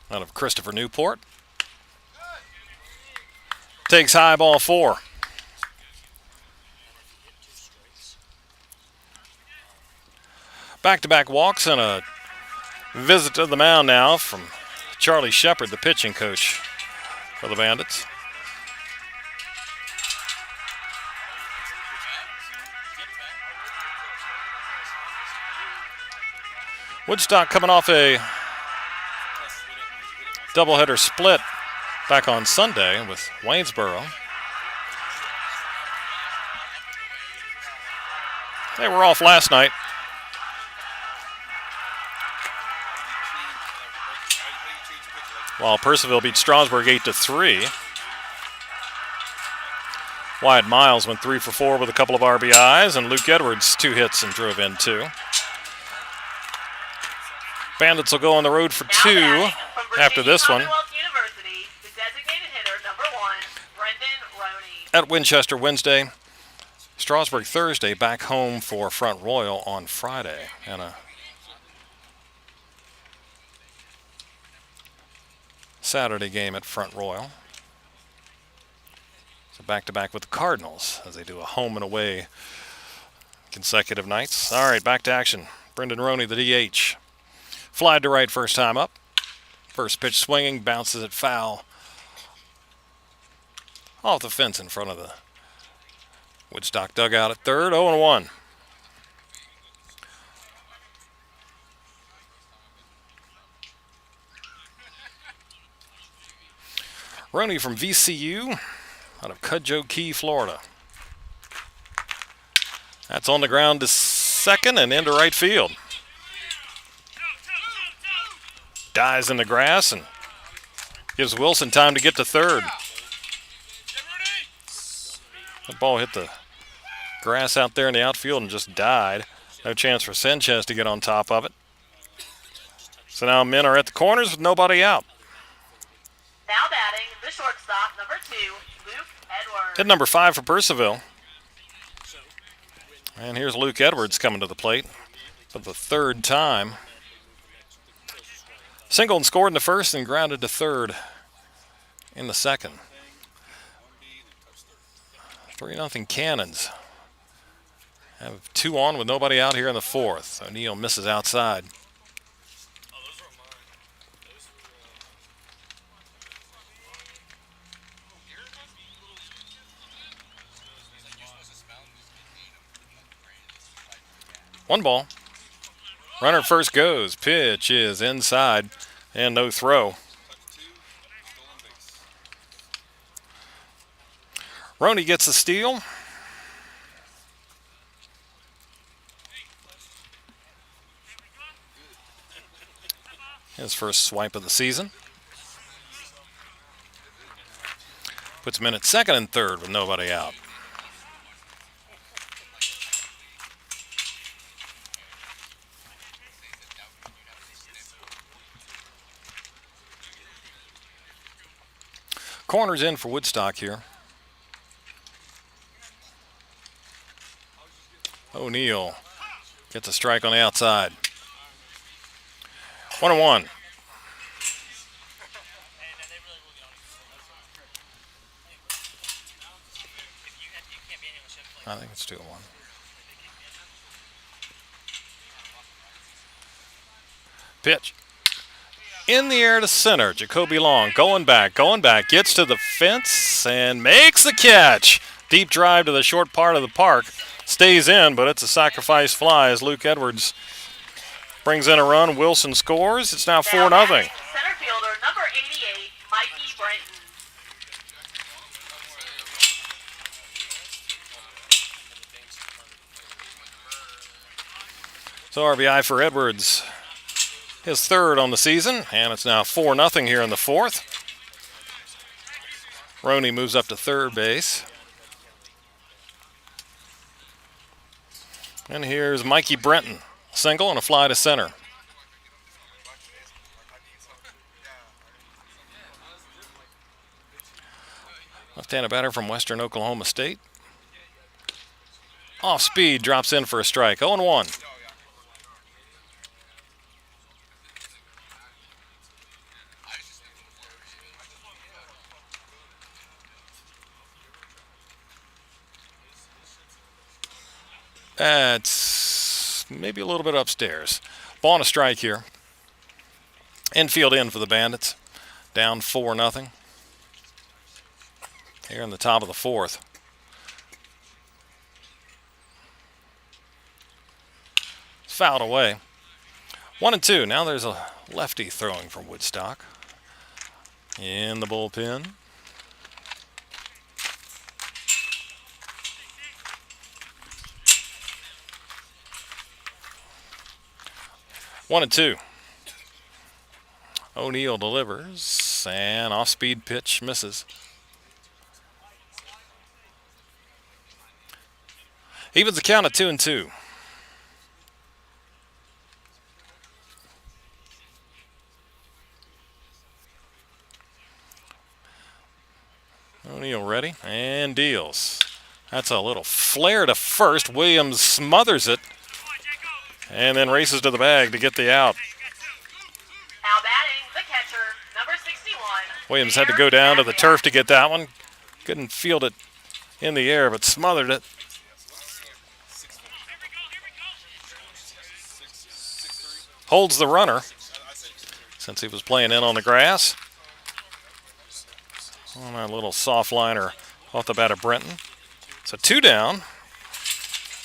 [SPEAKER 1] Out of Christopher Newport. Takes high, ball 4. Back-to-back walks and a visit to the mound now from Charlie Shepard, the pitching coach for the Bandits. Woodstock coming off a doubleheader split back on Sunday with Waynesboro. They were off last night. While Percival beat Strasburg 8-3. Wyatt Miles went 3 for 4 with a couple of RBIs, and Luke Edwards 2 hits and drove in 2. Bandits will go on the road for 2 after this one.
[SPEAKER 2] University, the designated hitter, number 1, Brendan Roney.
[SPEAKER 1] At Winchester Wednesday. Strasburg Thursday, back home for Front Royal on Friday. And a Saturday game at Front Royal. So back-to-back with the Cardinals as they do a home and away consecutive nights. All right, back to action. Brendan Roney, the DH. Flied to right first time up. First pitch swinging, bounces it foul. Off the fence in front of the Woodstock dugout at third, 0-1. Roney from VCU out of Cudjoe Key, Florida. That's on the ground to second and into right field. Dies in the grass and gives Wilson time to get to third. That ball hit the grass out there in the outfield and just died. No chance for Sanchez to get on top of it. So now men are at the corners with nobody out.
[SPEAKER 2] Now batting, the shortstop, number 2, Luke Edwards.
[SPEAKER 1] Hit number 5 for Percival. And here's Luke Edwards coming to the plate for the third time. Singled and scored in the first and grounded to third in the second. 3-0 Cannons. Have 2 on with nobody out here in the fourth. O'Neill misses outside. One ball. Runner at first goes. Pitch is inside and no throw. Roney gets the steal. His first swipe of the season. Puts him in at second and third with nobody out. Corners in for Woodstock here. O'Neill gets a strike on the outside. 1-1. I think it's 2-1. Pitch. In the air to center. Jacoby Long going back, gets to the fence and makes the catch. Deep drive to the short part of the park. Stays in, but it's a sacrifice fly as Luke Edwards brings in a run. Wilson scores. It's now 4-0.
[SPEAKER 2] Center fielder, number 88, Mikey Brenton.
[SPEAKER 1] So RBI for Edwards. His third on the season, and it's now 4-0 here in the fourth. Roney moves up to third base. And here's Mikey Brenton, single and a fly to center. Left-handed batter from Western Oklahoma State. Off speed, drops in for a strike. 0-1. That's maybe a little bit upstairs. Ball and a strike here. Infield in for the Bandits. Down 4-0. Here in the top of the fourth. It's fouled away. 1-2. Now there's a lefty throwing from Woodstock. In the bullpen. 1-2. O'Neill delivers, and off-speed pitch misses. Evens the count at 2-2. O'Neill ready and deals. That's a little flare to first. Williams smothers it and then races to the bag to get the out.
[SPEAKER 2] Now batting, the catcher, number 61.
[SPEAKER 1] Williams had to go down to the turf to get that one. Couldn't field it in the air, but smothered it. Holds the runner since he was playing in on the grass. On that little soft liner off the bat of Brenton. So 2 down.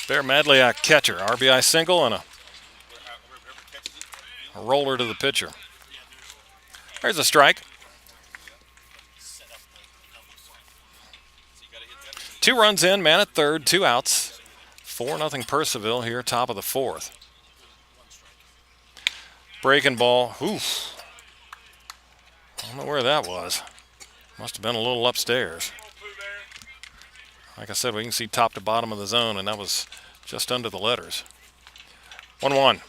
[SPEAKER 1] Bear Madliak catcher. RBI single and a roller to the pitcher. There's a strike. 2 runs in, man at third, 2 outs. 4-0 Purcellville here, top of the 4th. Breaking ball. Oof. I don't know where that was. Must have been a little upstairs. Like I said, we can see top to bottom of the zone, and that was just under the letters. 1-1.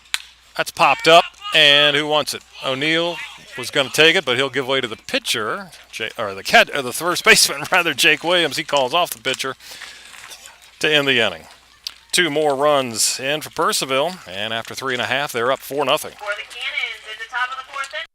[SPEAKER 1] That's popped up, and who wants it? O'Neill was going to take it, but he'll give way to the pitcher, the first baseman, rather, Jake Williams. He calls off the pitcher to end the inning. 2 more runs in for Purcellville, and after 3.5, they're up 4-0.
[SPEAKER 2] For the Cannons in the top of the 4th inning.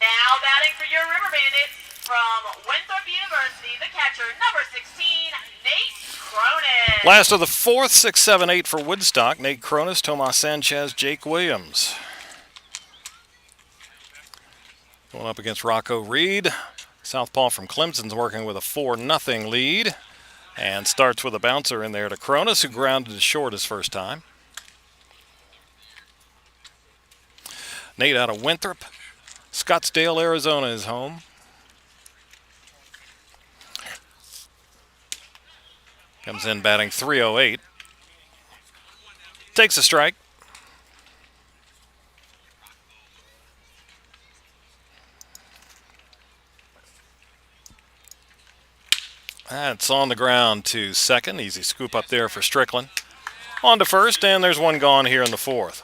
[SPEAKER 2] Now batting for your River Bandits from Winthrop University, the catcher, number 16, Nate Cronin.
[SPEAKER 1] Last of the 4th, 6, 7, 8 for Woodstock. Nate Cronus, Tomas Sanchez, Jake Williams. Going up against Rocco Reed. Southpaw from Clemson's working with a 4-0 lead. And starts with a bouncer in there to Cronus, who grounded to short his first time. Nate out of Winthrop. Scottsdale, Arizona is home. Comes in batting .308. Takes a strike. That's on the ground to second. Easy scoop up there for Strickland. On to first, and there's one gone here in the 4th.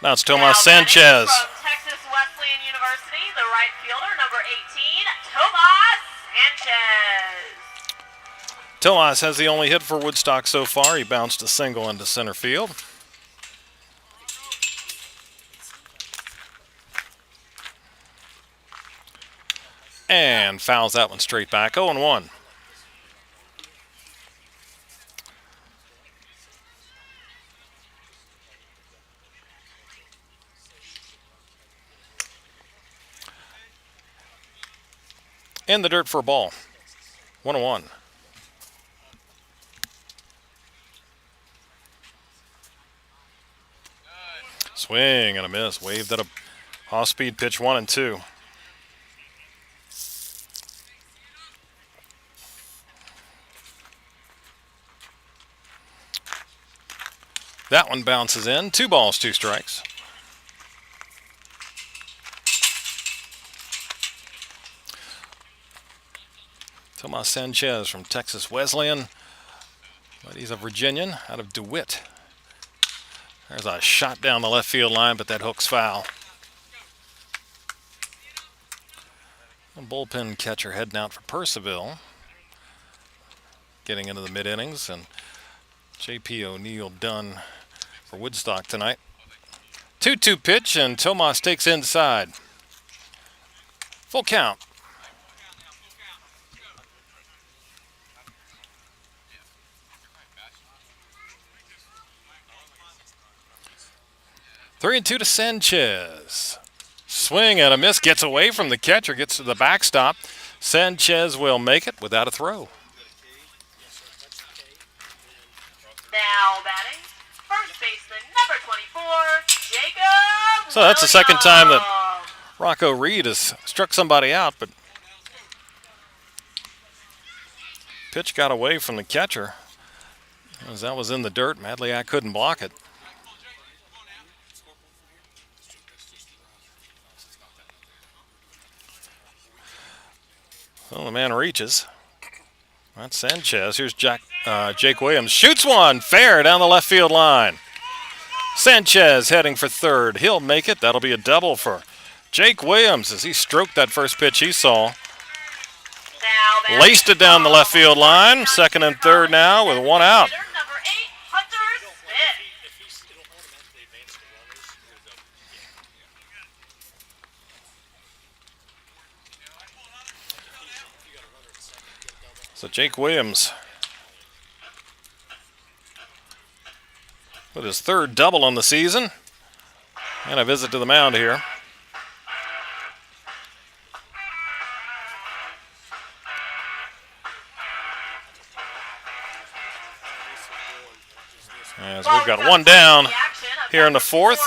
[SPEAKER 1] Now it's Tomas Sanchez.
[SPEAKER 2] From Texas Wesleyan University, the right fielder, number 18, Tomas Sanchez.
[SPEAKER 1] Tomas has the only hit for Woodstock so far. He bounced a single into center field. And fouls that one straight back. 0-1. In the dirt for a ball. 1-1. Swing and a miss. Waved at a off-speed pitch 1 and 2. That one bounces in. 2 balls, 2 strikes. Tomas Sanchez from Texas Wesleyan, but he's a Virginian out of DeWitt. There's a shot down the left field line, but that hook's foul. A bullpen catcher heading out for Percival, getting into the mid-innings, and J.P. O'Neill done for Woodstock tonight. 2-2 pitch, and Tomas takes inside. Full count. Three and 2 to Sanchez. Swing and a miss. Gets away from the catcher. Gets to the backstop. Sanchez will make it without a throw.
[SPEAKER 2] Now batting, first baseman number 24, Jacob.
[SPEAKER 1] So that's the second time that
[SPEAKER 2] Williams.
[SPEAKER 1] Rocco Reed has struck somebody out, but pitch got away from the catcher. As that was in the dirt, Madliak couldn't block it. Well, the man reaches. That's Sanchez. Here's Jake Williams. Shoots one. Fair down the left field line. Sanchez heading for third. He'll make it. That'll be a double for Jake Williams as he stroked that first pitch he saw.
[SPEAKER 2] Now
[SPEAKER 1] Laced it down the left field line. Second and third now with 1 out.
[SPEAKER 2] Number 8, Hunter Smith.
[SPEAKER 1] So Jake Williams with his third double on the season. And a visit to the mound here. As we've got one down here in the fourth.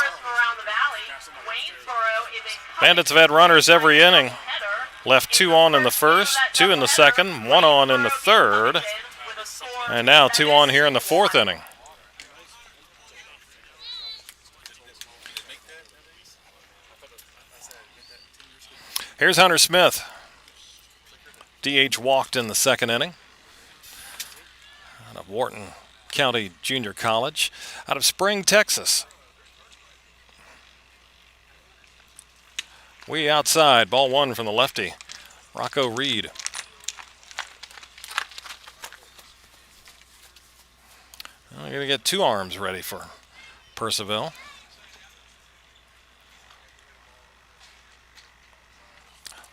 [SPEAKER 1] Bandits have had runners every inning. Left 2 on in the first, 2 in the second, 1 on in the third, and now 2 on here in the fourth inning. Here's Hunter Smith. DH walked in the second inning. Out of Wharton County Junior College, out of Spring, Texas. We outside, ball 1 from the lefty, Rocco Reed. We're going to get 2 arms ready for Percival.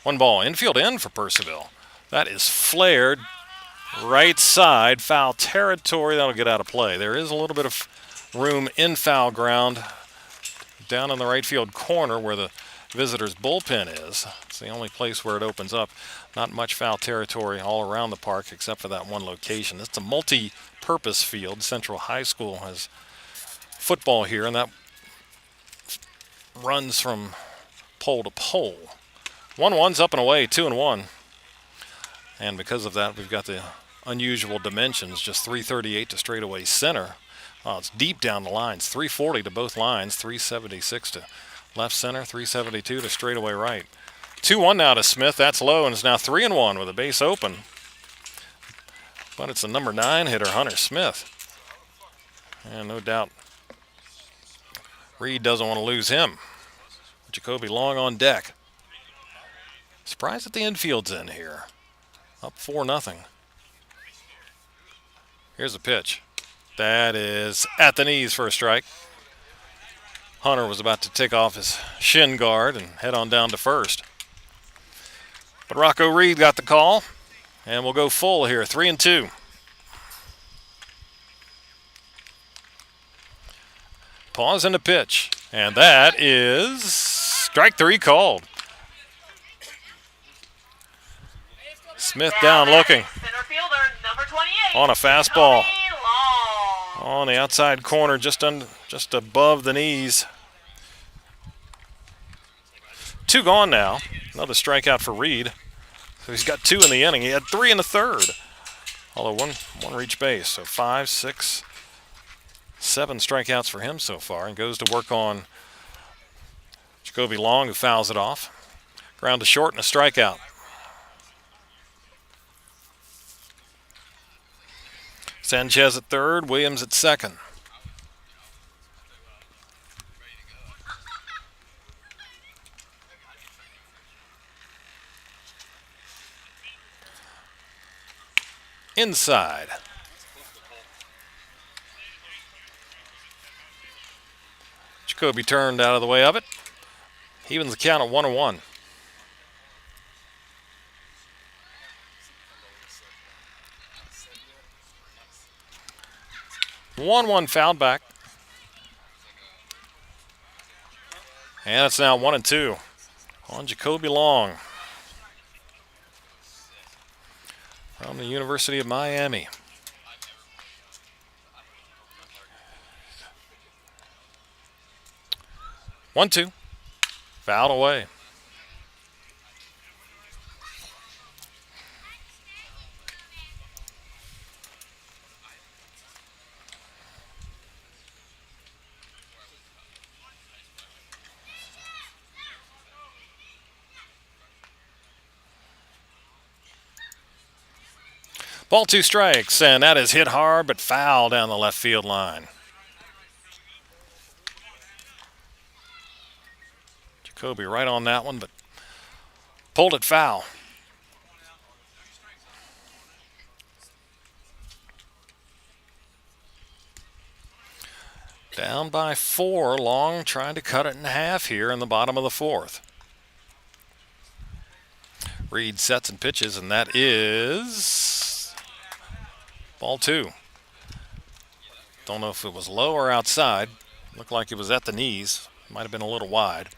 [SPEAKER 1] One ball, infield in for Percival. That is flared right side, foul territory. That'll get out of play. There is a little bit of room in foul ground down in the right field corner where the visitor's bullpen is. It's the only place where it opens up. Not much foul territory all around the park except for that one location. It's a multi-purpose field. Central High School has football here, and that runs from pole to pole. 1-1's up and away, 2-1. And because of that, we've got the unusual dimensions, just 338 to straightaway center. Oh, it's deep down the lines, 340 to both lines, 376 to left center, 372 to straightaway right. 2-1 now to Smith. That's low, and it's now 3-1 with a base open. But it's the number 9 hitter, Hunter Smith. And no doubt Reed doesn't want to lose him. Jacoby Long on deck. Surprised that the infield's in here. Up 4-0. Here's a pitch. That is at the knees for a strike. Hunter was about to take off his shin guard and head on down to first. But Rocco Reed got the call, and we'll go full here, 3-2. Pause in the pitch, and that is strike 3 called. Smith down looking
[SPEAKER 2] Center fielder, number 28,
[SPEAKER 1] on a fastball
[SPEAKER 2] Tony Long.
[SPEAKER 1] on the outside corner, just above the knees. 2 gone now. Another strikeout for Reed. So he's got 2 in the inning. He had 3 in the third. Although one reached base. So 5, 6, 7 strikeouts for him so far. And goes to work on Jacoby Long, who fouls it off. Ground to short and a strikeout. Sanchez at third, Williams at second. Inside. Jacoby turned out of the way of it. Evens the count at 1-1. 1-1 fouled back. And it's now 1-2 on Jacoby Long from the University of Miami. One, two. Fouled away. Ball 2 strikes, and that is hit hard but foul down the left field line. Jacoby right on that one, but pulled it foul. Down by 4, Long trying to cut it in half here in the bottom of the 4th. Reed sets and pitches, and that is ball 2. Don't know if it was low or outside. Looked like it was at the knees. Might have been a little wide.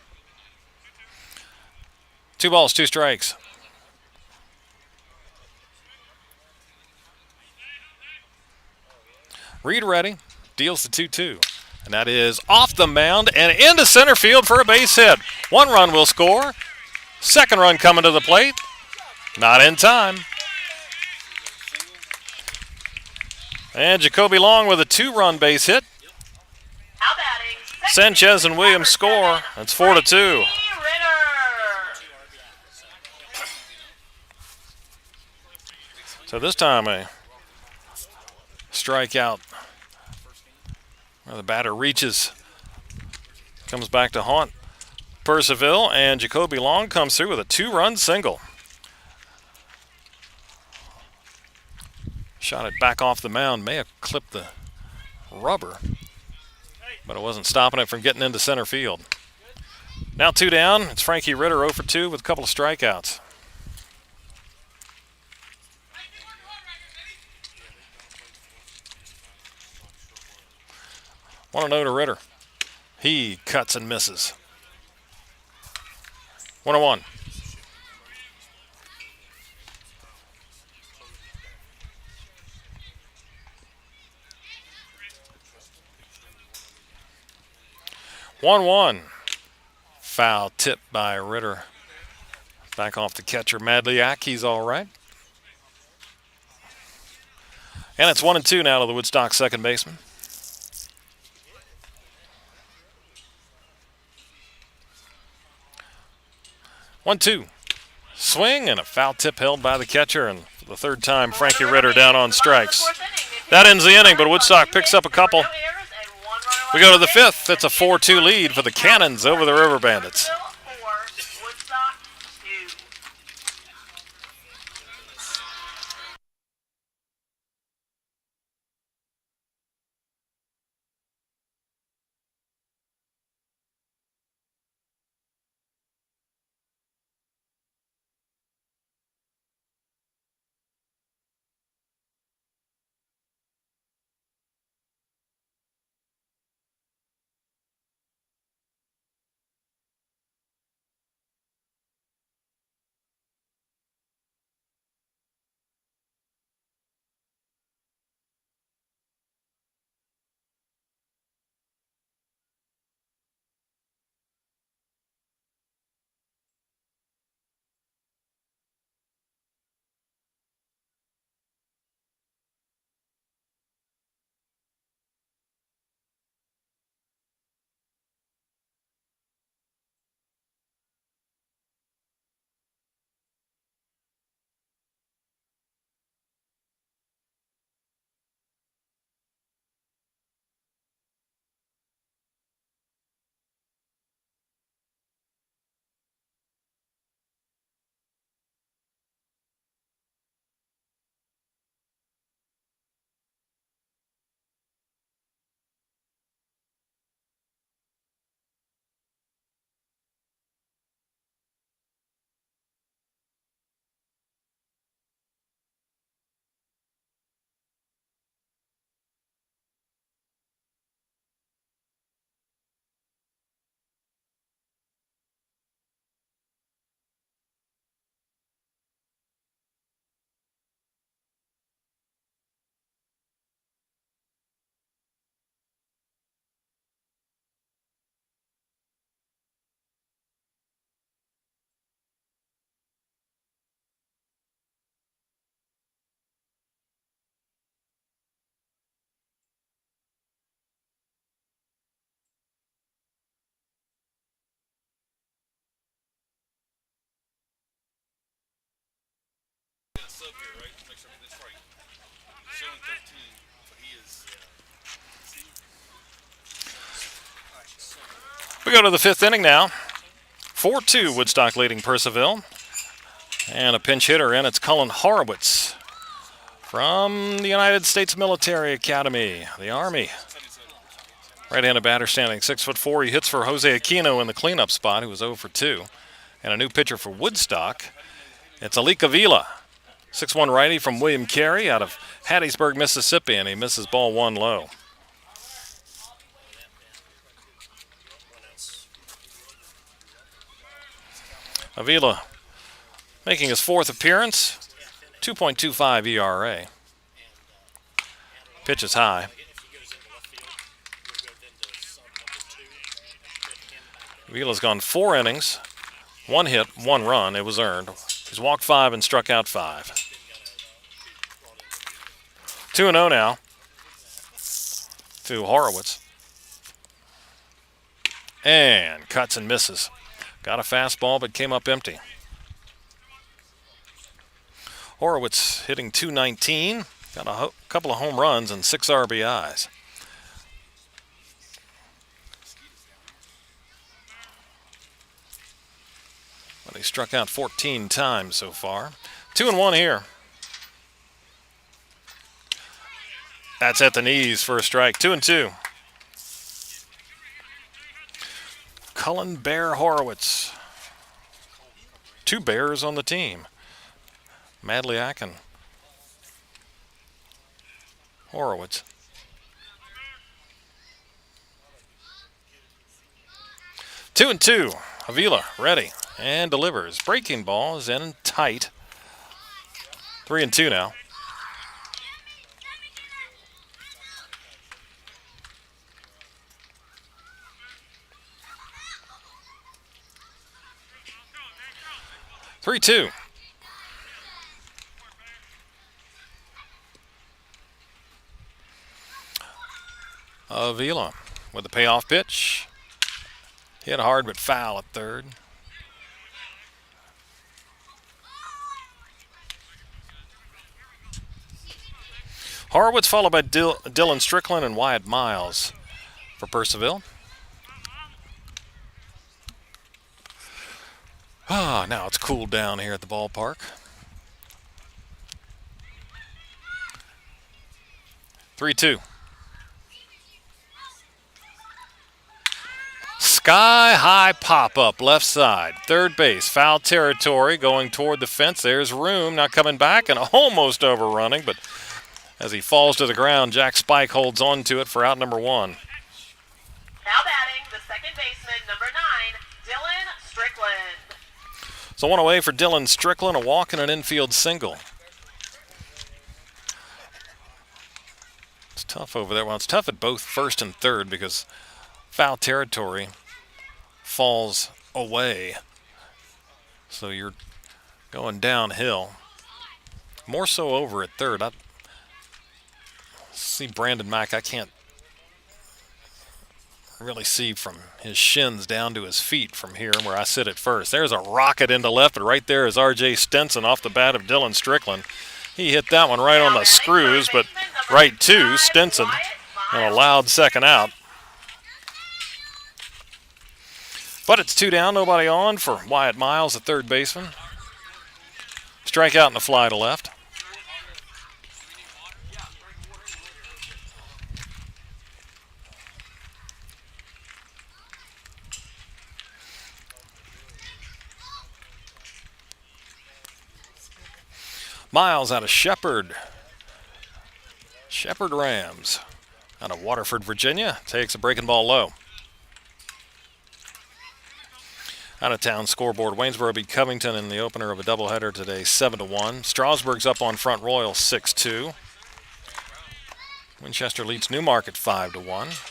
[SPEAKER 1] 2 balls, 2 strikes. Reed ready. Deals the 2-2. And that is off the mound and into center field for a base hit. 1 run will score. 2nd run coming to the plate. Not in time. And Jacoby Long with a 2-run base hit.
[SPEAKER 2] Now batting,
[SPEAKER 1] Sanchez and Williams score. It's 4-2. So this time a strikeout where the batter reaches, comes back to haunt Percival, and Jacoby Long comes through with a 2-run single. Shot it back off the mound, may have clipped the rubber, but it wasn't stopping it from getting into center field. Now 2 down, it's Frankie Ritter 0 for 2 with a couple of strikeouts. 1-0 to Ritter. He cuts and misses. 1-1. Foul tip by Ritter. Back off the catcher, Madliak. He's all right. And it's 1-2 now to the Woodstock second baseman. 1-2. Swing and a foul tip held by the catcher, and for the 3rd time, Frankie Ritter down on strikes. That ends the inning, but Woodstock picks up a couple. We go to the 5th. It's a 4-2 lead for the Cannons over the River Bandits. We go to the fifth inning now. 4-2 Woodstock leading Percival. And a pinch hitter in, it's Cullen Horowitz from the United States Military Academy, the Army. Right-handed batter standing 6'4". He hits for Jose Aquino in the cleanup spot, who was 0 for 2. And a new pitcher for Woodstock. It's Alika Avila, 6'1" righty from William Carey out of Hattiesburg, Mississippi, and he misses ball 1 low. Avila making his 4th appearance, 2.25 ERA. Pitch is high. Avila's gone 4 innings, 1 hit, 1 run. It was earned. He's walked 5 and struck out 5. 2-0 now to Horowitz. And cuts and misses. Got a fastball, but came up empty. Horowitz hitting .219. Got a couple of home runs and 6 RBIs. But he struck out 14 times so far. 2-1 here. That's at the knees for a strike. 2-2. Cullen Bear Horowitz. 2 Bears on the team. Madliak and Horowitz. 2-2. Avila ready and delivers. Breaking ball is in tight. 3-2 now. Three-two. Avila with the payoff pitch. Hit hard but foul at third. Horowitz followed by Dylan Strickland and Wyatt Miles for Percival. Now it's cooled down here at the ballpark. Three-two. Sky-high pop-up left side. Third base, foul territory going toward the fence. There's room, now coming back and almost overrunning, but as he falls to the ground, Jack Spike holds on to it for out number 1.
[SPEAKER 2] Now batting, the second baseman, number 9, Dylan Strickland.
[SPEAKER 1] So one away for Dylan Strickland, a walk and an infield single. It's tough over there. Well, it's tough at both first and third because foul territory falls away. So you're going downhill. More so over at third. I see Brandon Mack. I can't really see from his shins down to his feet from here where I sit at first. There's a rocket into left, but right there is R.J. Stenson off the bat of Dylan Strickland. He hit that one right on the screws, but right to Stenson and a loud second out. But it's 2 down, nobody on for Wyatt Miles, the third baseman. Strikeout and a fly to left. Miles out of Shepherd. Shepherd Rams out of Waterford, Virginia. Takes a breaking ball low. Out of town scoreboard. Waynesboro beat Covington in the opener of a doubleheader today, 7-1. Strasburg's up on Front Royal, 6-2. Winchester leads Newmarket 5-1.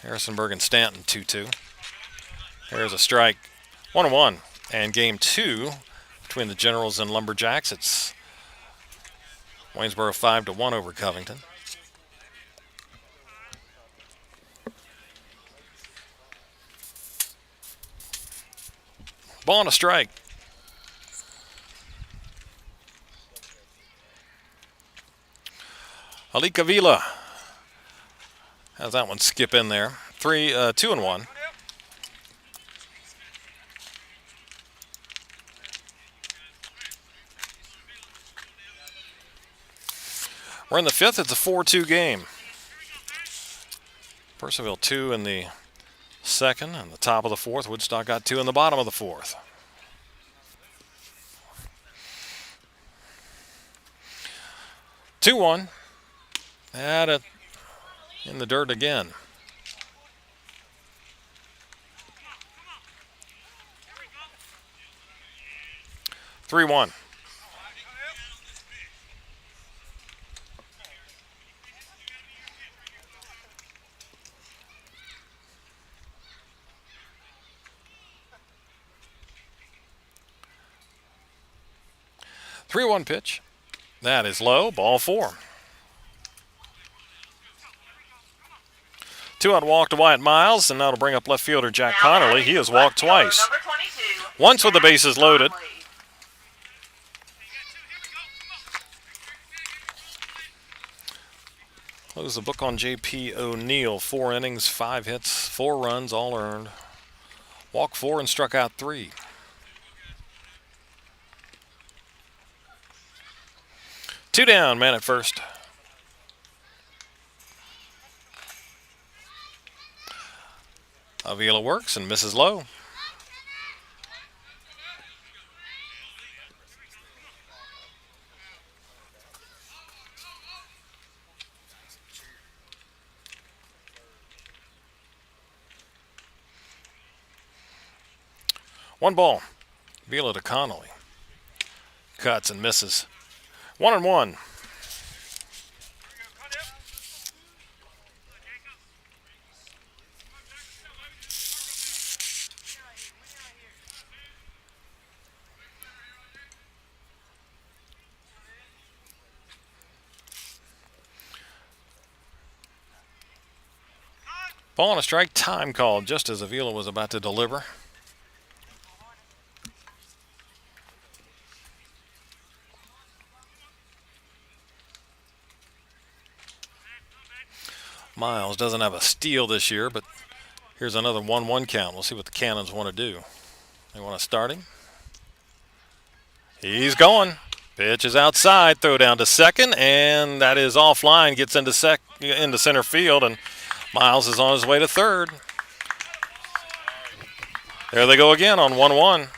[SPEAKER 1] Harrisonburg and Stanton 2-2. There's a strike. 1-1. And game 2 between the Generals and Lumberjacks. It's Waynesboro 5-1 over Covington. Ball and a strike. Alika Vila has that one skip in there. 2-1. We're in the fifth. It's a 4-2 game. Purcellville 2 in the second and the top of the fourth. Woodstock got 2 in the bottom of the fourth. 2-1. At it in the dirt again. 3-1. Three-one pitch. That is low. Ball 4. 2-out walk to Wyatt Miles, and that'll bring up left fielder Jack Connolly. He has walked twice. Once with the bases loaded. Close the book on J.P. O'Neill. 4 innings, 5 hits, 4 runs, all earned. Walked 4 and struck out 3. Two down, man at first. Avila works and misses low. One ball. Avila to Connolly. Cuts and misses. 1-1. Ball and a strike, time called just as Avila was about to deliver. Miles doesn't have a steal this year, but here's another 1-1 count. We'll see what the Cannons want to do. They want to start him. He's going. Pitch is outside. Throw down to second, and that is offline. Gets into center field, and Miles is on his way to third. There they go again on 1-1.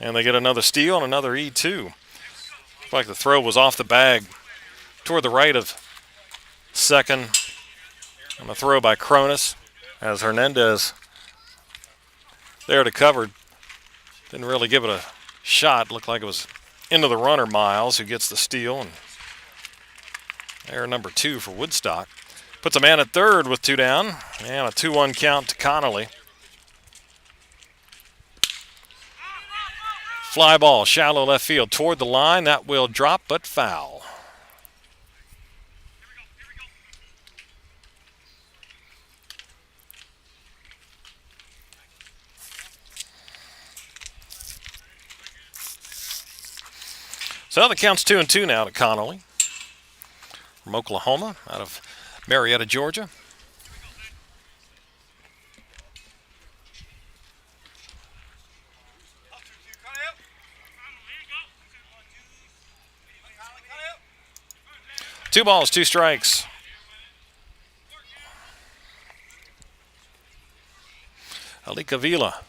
[SPEAKER 1] And they get another steal and another E2. Looks like the throw was off the bag toward the right of second. And a throw by Cronus as Hernandez there to cover. Didn't really give it a shot. Looked like it was into the runner, Miles, who gets the steal. And error number 2 for Woodstock. Puts a man at third with 2 down. And a 2-1 count to Connolly. Fly ball, shallow left field toward the line. That will drop, but foul. So the count's 2-2 now to Connolly from Oklahoma, out of Marietta, Georgia. Two balls, 2 strikes. Alika Vila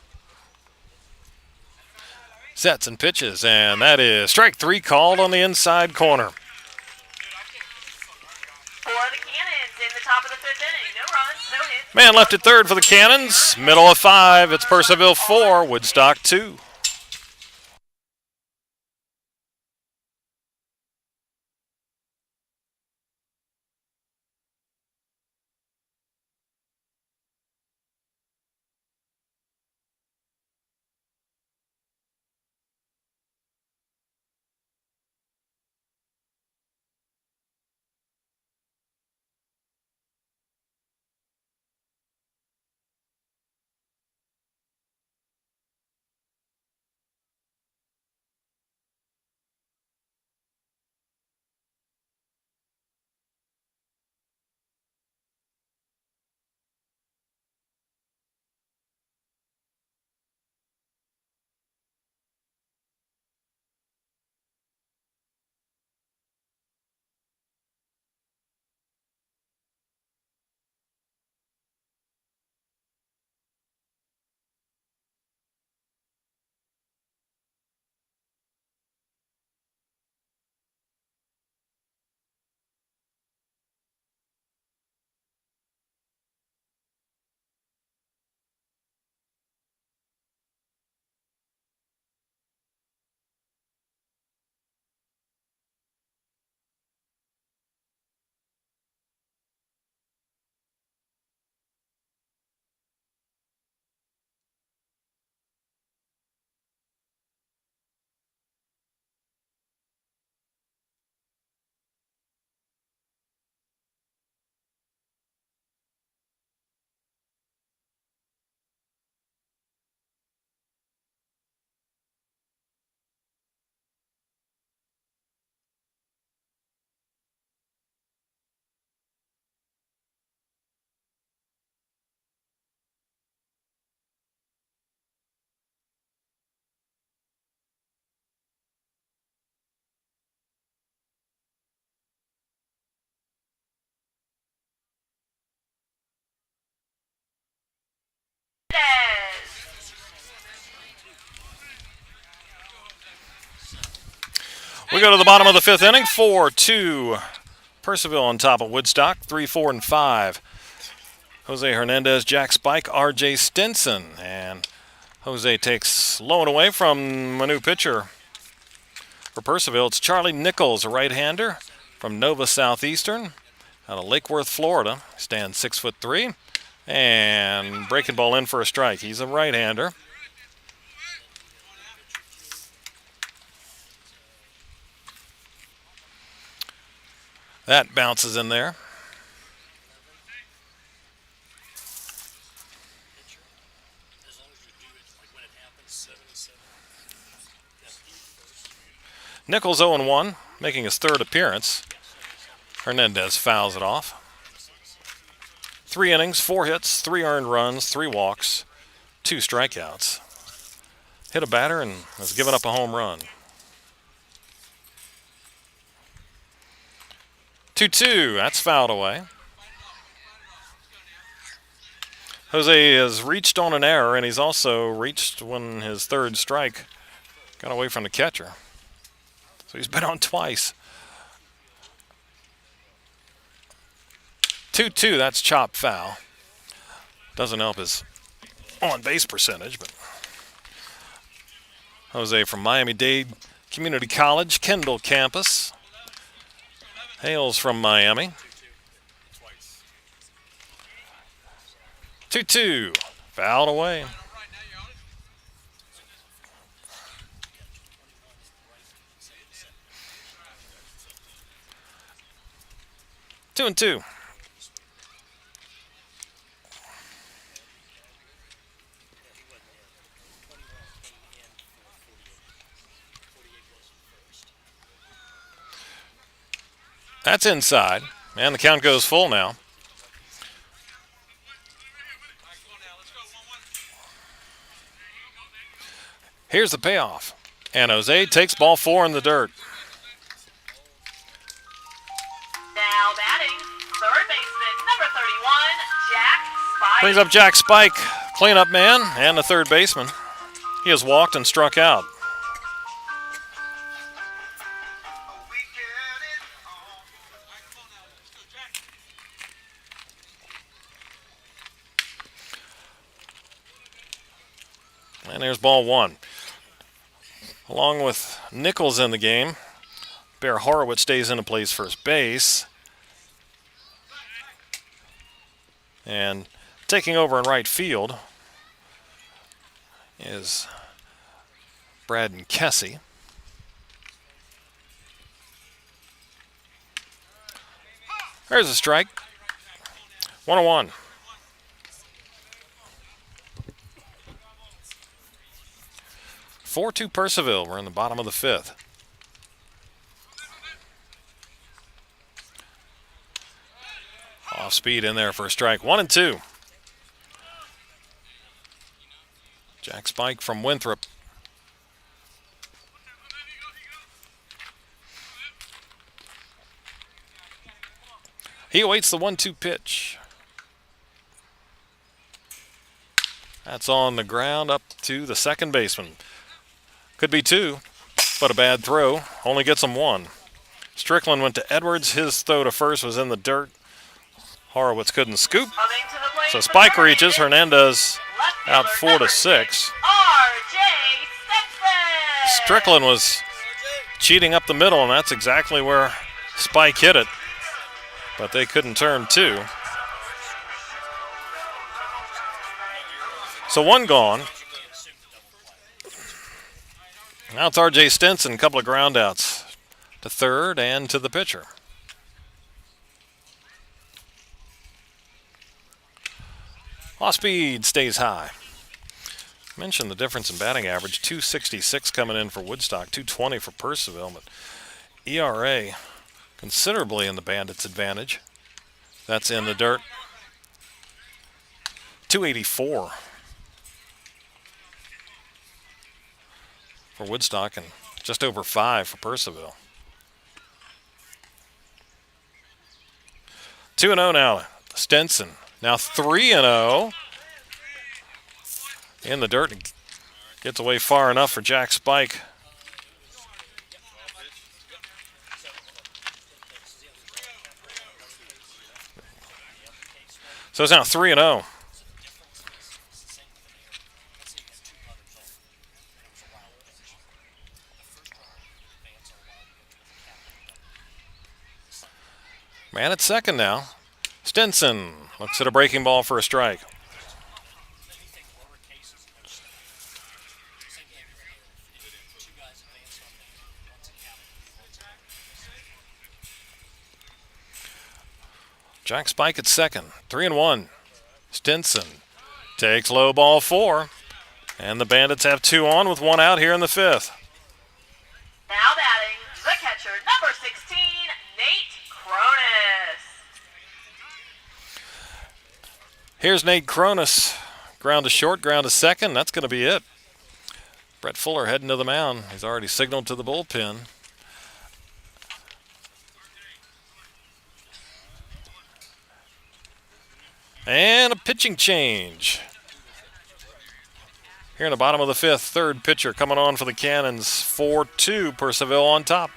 [SPEAKER 1] sets and pitches, and that is strike 3 called on the inside corner.
[SPEAKER 2] For the Cannons in the top of the 5th inning. No runs, no hits.
[SPEAKER 1] Man left at third for the Cannons. Middle of 5. It's Purcellville 4, Woodstock 2. We go to the bottom of the fifth inning. 4-2. Percival on top of Woodstock. 3, 4, and 5. Jose Hernandez, Jack Spike, R.J. Stinson. And Jose takes low and away from a new pitcher. For Percival, it's Charlie Nichols, a right-hander from Nova Southeastern out of Lake Worth, Florida. Stands 6'3", and breaking ball in for a strike. He's a right-hander. That bounces in there. Nichols 0-1, making his third appearance. Hernandez fouls it off. 3 innings, 4 hits, 3 earned runs, 3 walks, 2 strikeouts. Hit a batter and has given up a home run. 2-2, that's fouled away. Jose has reached on an error, and he's also reached when his third strike got away from the catcher. So he's been on twice. 2-2, that's chopped foul. Doesn't help his on-base percentage, but Jose from Miami-Dade Community College, Kendall campus. Hails from Miami. 2-2, fouled away. Two and two. That's inside, and the count goes full now. Here's the payoff, and Jose takes ball 4 in the dirt.
[SPEAKER 2] Now batting, third baseman, number 31, Jack Spike.
[SPEAKER 1] Brings up Jack Spike, cleanup man, and the third baseman. He has walked and struck out. And there's ball 1. Along with Nichols in the game, Bear Horowitz stays in and plays first base. And taking over in right field is Braden Kessie. There's a strike. 1-1. (4-2) Percival. We're in the bottom of the fifth. Off speed in there for a strike. 1-2. Jack Spike from Winthrop. He awaits the 1-2 pitch. That's on the ground up to the second baseman. Could be 2, but a bad throw. Only gets him 1. Strickland went to Edwards. His throw to first was in the dirt. Horowitz couldn't scoop. So Spike reaches. Hernandez out 4-6. Strickland was cheating up the middle, and that's exactly where Spike hit it. But they couldn't turn 2. So 1 gone. Now it's R.J. Stinson, a couple of ground outs to third and to the pitcher. Off speed stays high. Mentioned the difference in batting average. 266 coming in for Woodstock, 220 for Percival, but ERA considerably in the Bandits' advantage. That's in the dirt. 284 for Woodstock and just over 5 for Percival. 2-0 now. Stinson now 3-0 in the dirt. Gets away far enough for Jack Spike. So it's now 3-0. Man at second now. Stinson looks at a breaking ball for a strike. Jack Spike at second. 3-1. Stinson takes low ball 4. And the Bandits have 2 on with 1 out here in the 5th.
[SPEAKER 2] Now batting, the catcher, number 16, Nate Cronus.
[SPEAKER 1] Here's Nate Cronus. Ground to short, ground to second. That's going to be it. Brett Fuller heading to the mound. He's already signaled to the bullpen. And a pitching change. Here in the bottom of the 5th, third pitcher coming on for the Cannons. 4-2, Percival on top.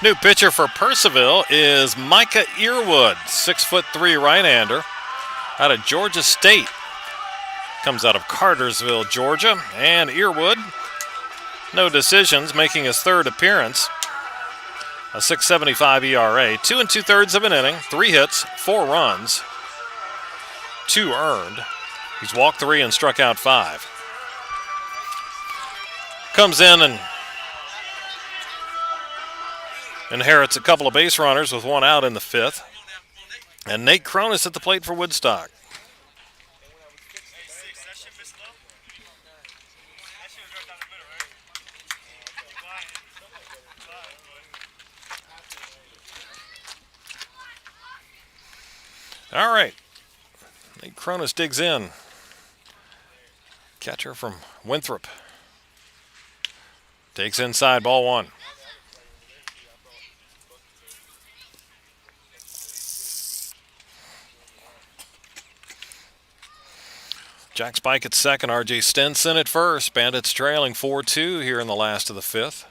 [SPEAKER 1] New pitcher for Percival is Micah Earwood, 6'3" right-hander out of Georgia State. Comes out of Cartersville, Georgia. And Earwood, no decisions, making his 3rd appearance. A 6.75 ERA, 2 2/3 of an inning, 3 hits, 4 runs, 2 earned. He's walked 3 and struck out 5. Comes in and inherits a couple of base runners with 1 out in the 5th. And Nate Cronus at the plate for Woodstock. All right. Nate Cronus digs in. Catcher from Winthrop. Takes inside, ball 1. Jack Spike at second, R.J. Stinson at first. Bandits trailing 4-2 here in the last of the 5th.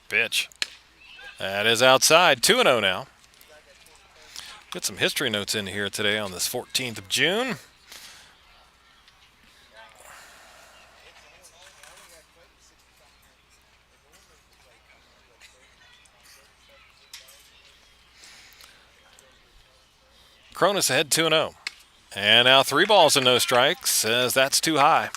[SPEAKER 1] Pitch. That is outside. 2-0 now. Get some history notes in here today on this 14th of June. Cronus ahead 2-0. And now 3 balls and no strikes, says that's too high.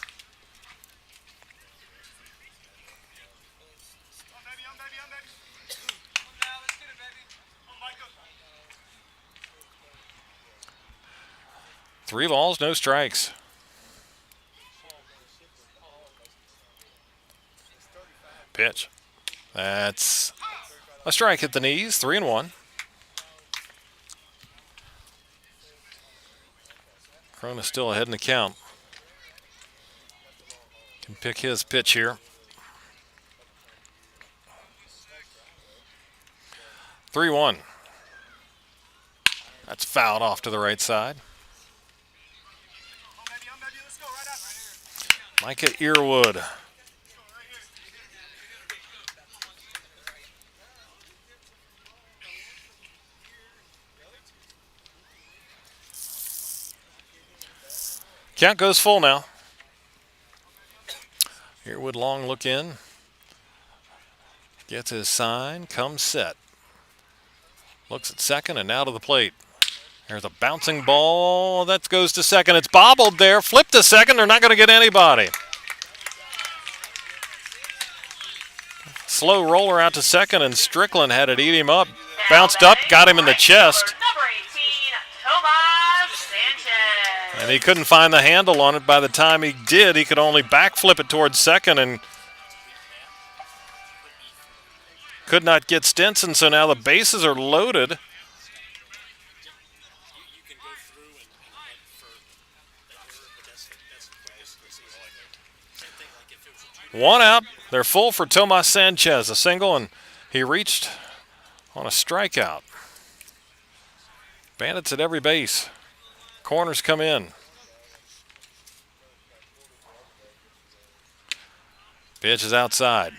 [SPEAKER 1] Three balls, no strikes. Pitch. That's a strike at the knees, 3-1. Cronus still ahead in the count. Can pick his pitch here. 3-1. That's fouled off to the right side. Micah Earwood. Count goes full now. Earwood long look in. Gets his sign, comes set. Looks at second and now to the plate. There's a bouncing ball. That goes to second. It's bobbled there. Flipped to second. They're not going to get anybody. Slow roller out to second, and Strickland had it eat him up. Bounced up, got him in the chest.
[SPEAKER 2] Number 18, Tomas Sanchez.
[SPEAKER 1] And he couldn't find the handle on it. By the time he did, he could only backflip it towards second and could not get Stinson, so now the bases are loaded. One out. They're full for Tomas Sanchez, a single, and he reached on a strikeout. Bandits at every base. Corners come in. Pitch is outside.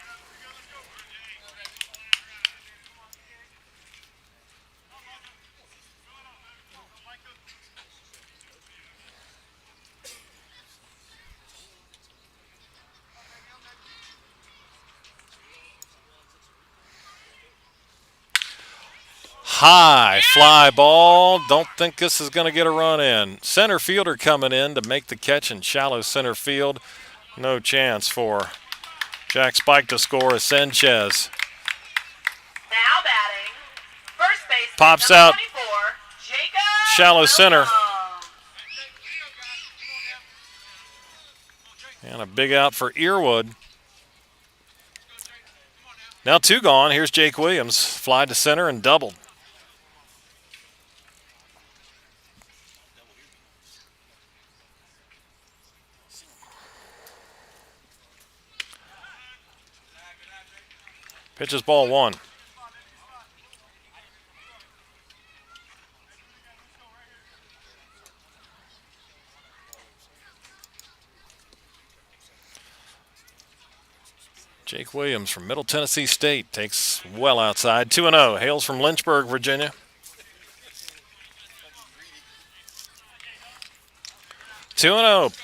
[SPEAKER 1] High fly ball. Don't think this is going to get a run in. Center fielder coming in to make the catch in shallow center field. No chance for Jack Spike to score as Sanchez.
[SPEAKER 2] Now batting, first base.
[SPEAKER 1] Pops out.
[SPEAKER 2] 24, Jacob
[SPEAKER 1] Shallow center.
[SPEAKER 2] Williams.
[SPEAKER 1] And a big out for Earwood. Now two gone. Here's Jake Williams. Fly to center and doubled. Pitches ball one. Jake Williams from Middle Tennessee State takes well outside. 2-0. Hails from Lynchburg, Virginia. 2-0.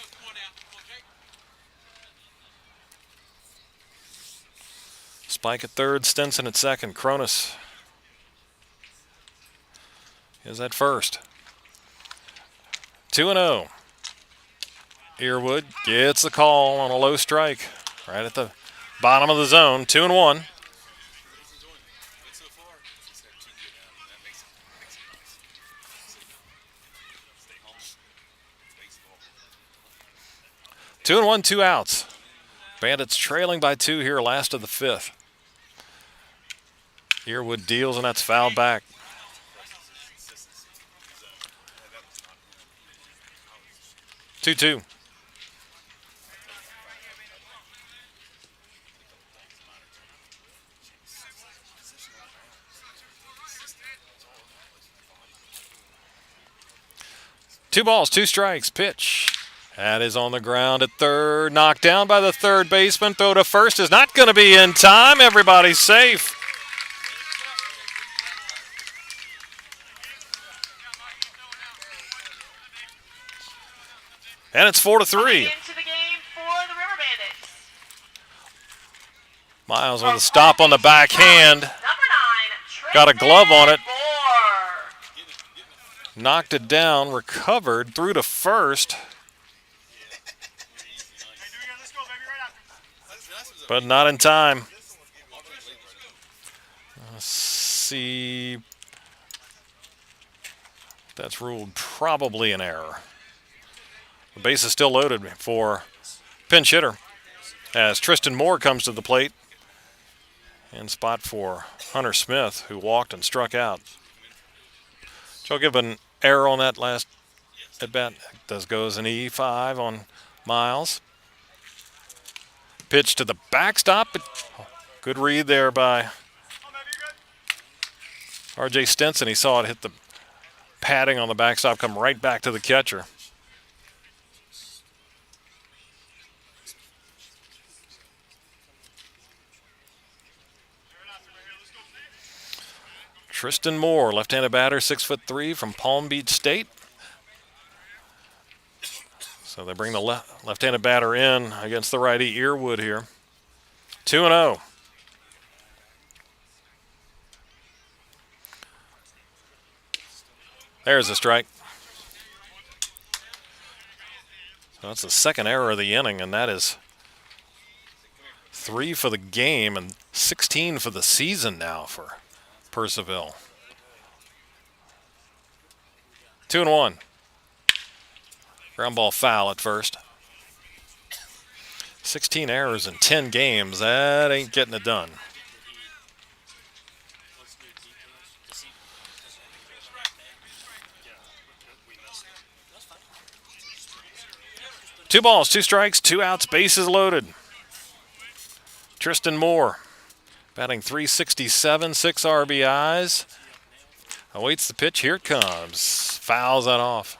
[SPEAKER 1] Spike at third, Stinson at second. Cronus is at first. 2-0. Earwood gets the call on a low strike right at the bottom of the zone. 2-1. Two and one, 2 outs. Bandits trailing by 2 here, last of the 5th. Earwood deals, and that's fouled back. Two. Two balls, 2 strikes. Pitch. That is on the ground at third. Knocked down by the third baseman. Throw to first is not going to be in time. Everybody's safe. And it's 4-3.
[SPEAKER 2] Into the game for the River Bandits.
[SPEAKER 1] Miles with a stop on the backhand.
[SPEAKER 2] Number 9,
[SPEAKER 1] Got a glove on it.
[SPEAKER 2] Moore.
[SPEAKER 1] Knocked it down, recovered, threw to first. But not in time. Let's see. That's ruled probably an error. The base is still loaded for pinch hitter as Tristan Moore comes to the plate in spot for Hunter Smith, who walked and struck out. Joe give an error on that last at bat. Does goes an E5 on Miles. Pitch to the backstop. Good read there by R.J. Stinson. He saw it hit the padding on the backstop come right back to the catcher. Tristan Moore, left-handed batter, 6'3" from Palm Beach State. So they bring the left-handed batter in against the righty Earwood here. 2-0. There's a strike. So that's the second error of the inning, and that is 3 for the game and 16 for the season now for Purcellville. 2-1. Ground ball foul at first. 16 errors in 10 games. That ain't getting it done. Two balls, 2 strikes, 2 outs, bases loaded. Tristan Moore, batting .367, 6 RBIs. Awaits the pitch. Here it comes. Fouls that off.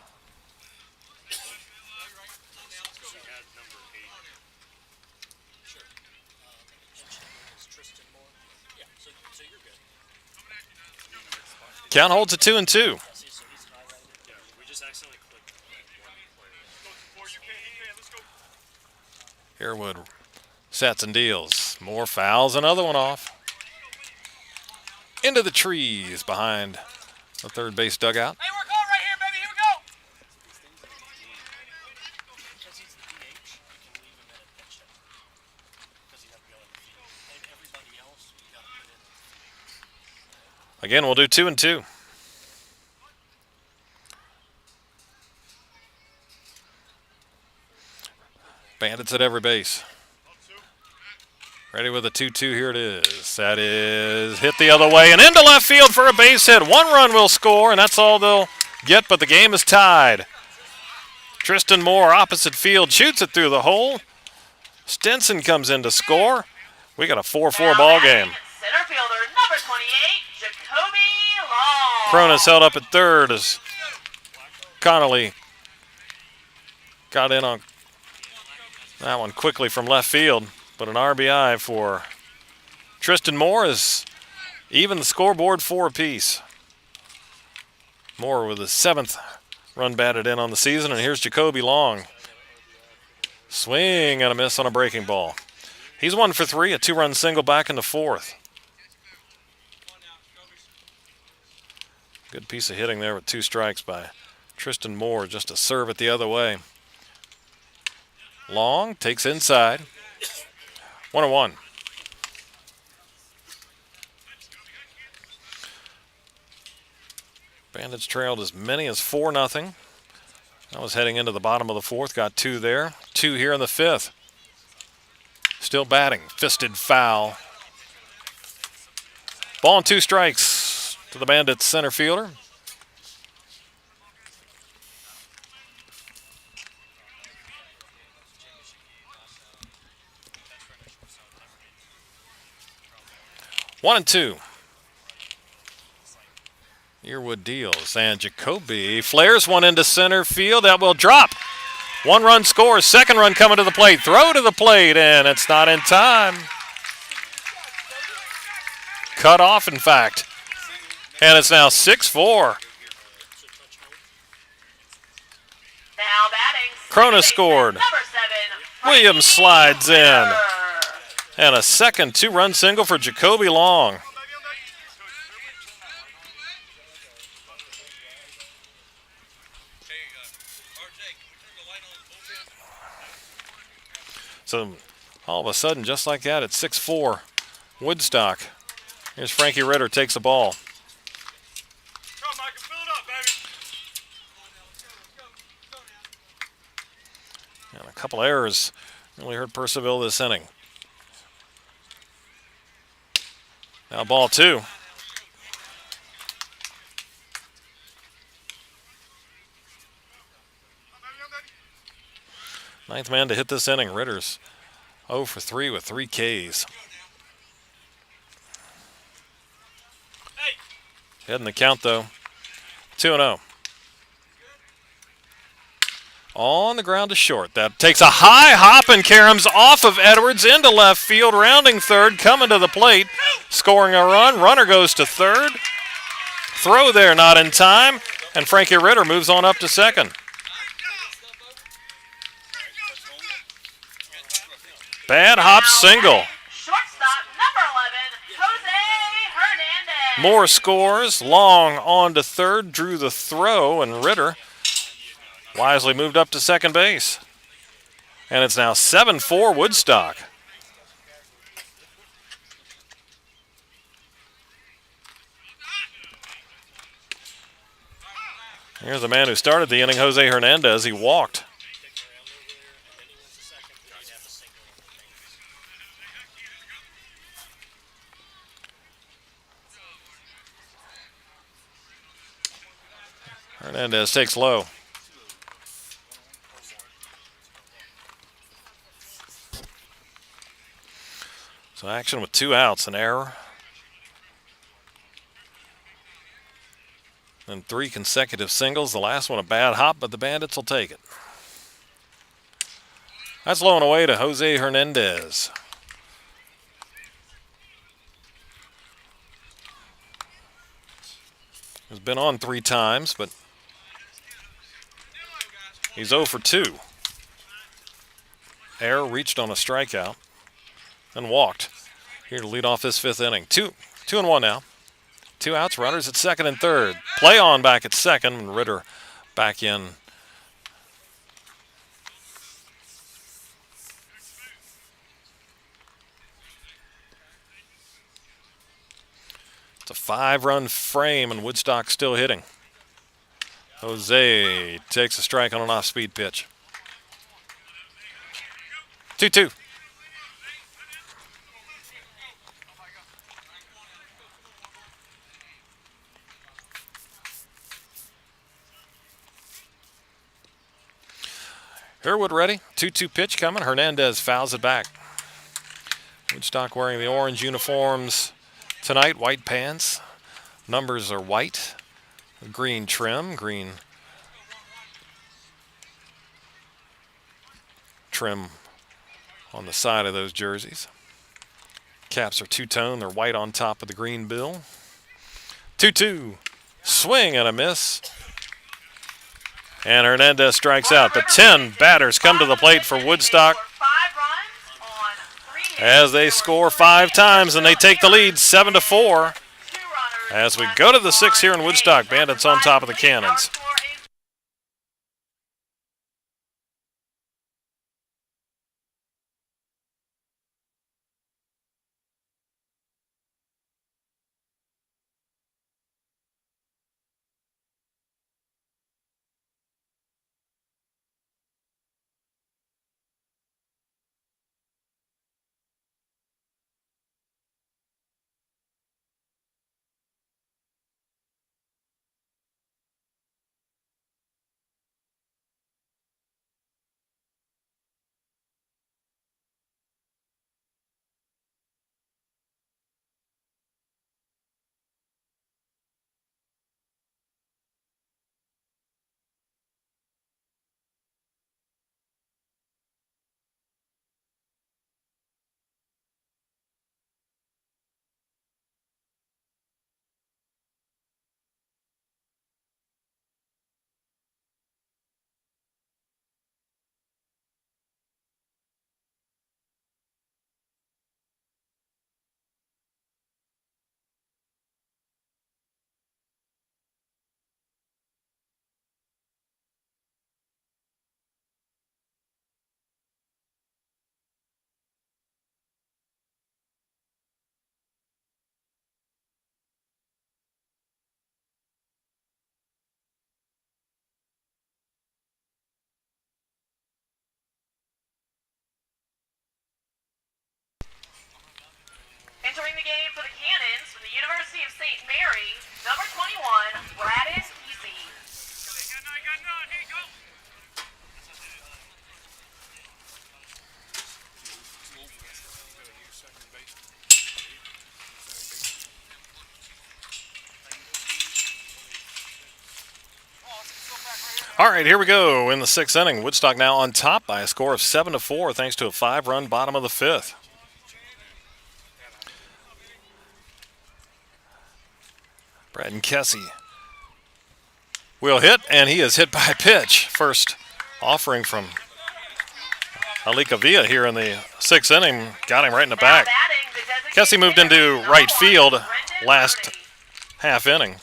[SPEAKER 1] Count holds at 2-2. Earwood sets and deals. Moore fouls another one off. Into the trees behind the third base dugout.
[SPEAKER 3] Hey, we're going right here, baby. Here we go.
[SPEAKER 1] Again, we'll do 2-2. Bandits at every base. Ready with a 2-2. Here it is. That is hit the other way and into left field for a base hit. 1 run will score, and that's all they'll get, but the game is tied. Tristan Moore, opposite field, shoots it through the hole. Stinson comes in to score. We got a 4-4 ball game.
[SPEAKER 2] Center fielder number 28, Jacoby Long.
[SPEAKER 1] Cronus held up at third as Connolly got in on that one quickly from left field, but an RBI for Tristan Moore is even the scoreboard 4 apiece. Moore with his 7th run batted in on the season, and here's Jacoby Long. Swing and a miss on a breaking ball. He's 1 for 3, a 2-run single back in the 4th. Good piece of hitting there with 2 strikes by Tristan Moore, just a serve it the other way. Long takes inside. 1-1. Bandits trailed as many as 4-0. That was heading into the bottom of the 4th. Got 2 there. 2 here in the 5th. Still batting. Fisted foul. Ball and 2 strikes to the Bandits center fielder. One and 2. Earwood deals, and Jacoby flares one into center field. That will drop. 1 run scores. 2nd run coming to the plate. Throw to the plate, and it's not in time. Cut off, in fact. And it's now 6-4.
[SPEAKER 2] Now batting.
[SPEAKER 1] Cronus scored.
[SPEAKER 2] Number 7,
[SPEAKER 1] Williams slides in. And a second 2-run single for Jacoby Long. So all of a sudden, just like that, it's 6-4 Woodstock. Here's Frankie Ritter, takes the ball.
[SPEAKER 3] Come, Michael, fill it up, baby.
[SPEAKER 1] And a couple errors really hurt Purcellville this inning. Now ball 2. Ninth man to hit this inning. Ritter's 0 for 3 with 3 Ks. Heading the count though. 2-0. On the ground to short. That takes a high hop and caroms off of Edwards into left field, rounding third, coming to the plate, scoring a run. Runner goes to third. Throw there, not in time, and Frankie Ritter moves on up to second. Bad hop single.
[SPEAKER 2] Shortstop number 11, Jose Hernandez.
[SPEAKER 1] More scores. Long on to third, drew the throw, and Ritter wisely moved up to second base. And it's now 7-4 Woodstock. Here's the man who started the inning, Jose Hernandez. He walked. Hernandez takes low. So action with 2 outs, an error. And 3 consecutive singles. The last one a bad hop, but the Bandits will take it. That's low and away to Jose Hernandez. He's been on 3 times, but he's 0 for 2. Error reached on a strikeout and walked. Here to lead off this 5th inning. 2-1 now. 2 outs, runners at second and third. Play on back at second, and Ritter back in. It's a 5-run frame, and Woodstock still hitting. Jose takes a strike on an off-speed pitch. 2-2. Herwood ready. 2-2 pitch coming. Hernandez fouls it back. Woodstock wearing the orange uniforms tonight. White pants. Numbers are white. Green trim. Green trim on the side of those jerseys. Caps are two-tone. They're white on top of the green bill. 2-2. Swing and a miss. And Hernandez strikes out. The 10 batters come to the plate for Woodstock as they score 5 times and they take the lead 7-4. As we go to the 6th here in Woodstock, Bandits on top of the Cannons.
[SPEAKER 2] Entering the game for the Cannons from the University of St. Mary, number 21, Braden Kesey.
[SPEAKER 1] All right, here we go in the sixth inning. Woodstock now on top by a score of 7-4 thanks to a 5-run bottom of the fifth. Braden Kessie will hit, and he is hit by a pitch. First offering from Alika Villa here in the sixth inning. Got him right in the back. Kessie moved into right field last half inning.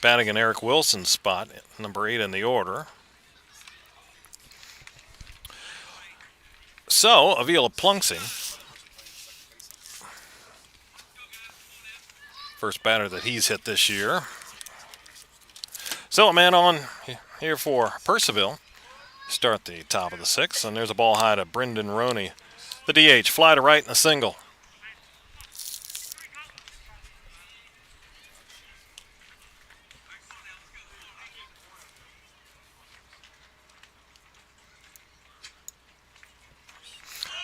[SPEAKER 1] Batting in Eric Wilson's spot, number 8 in the order. So, Avila Plunksy, first batter that he's hit this year. So, a man on here for Purcellville. Start the top of the sixth, and there's a ball high to Brendan Roney. The DH, fly to right and a single.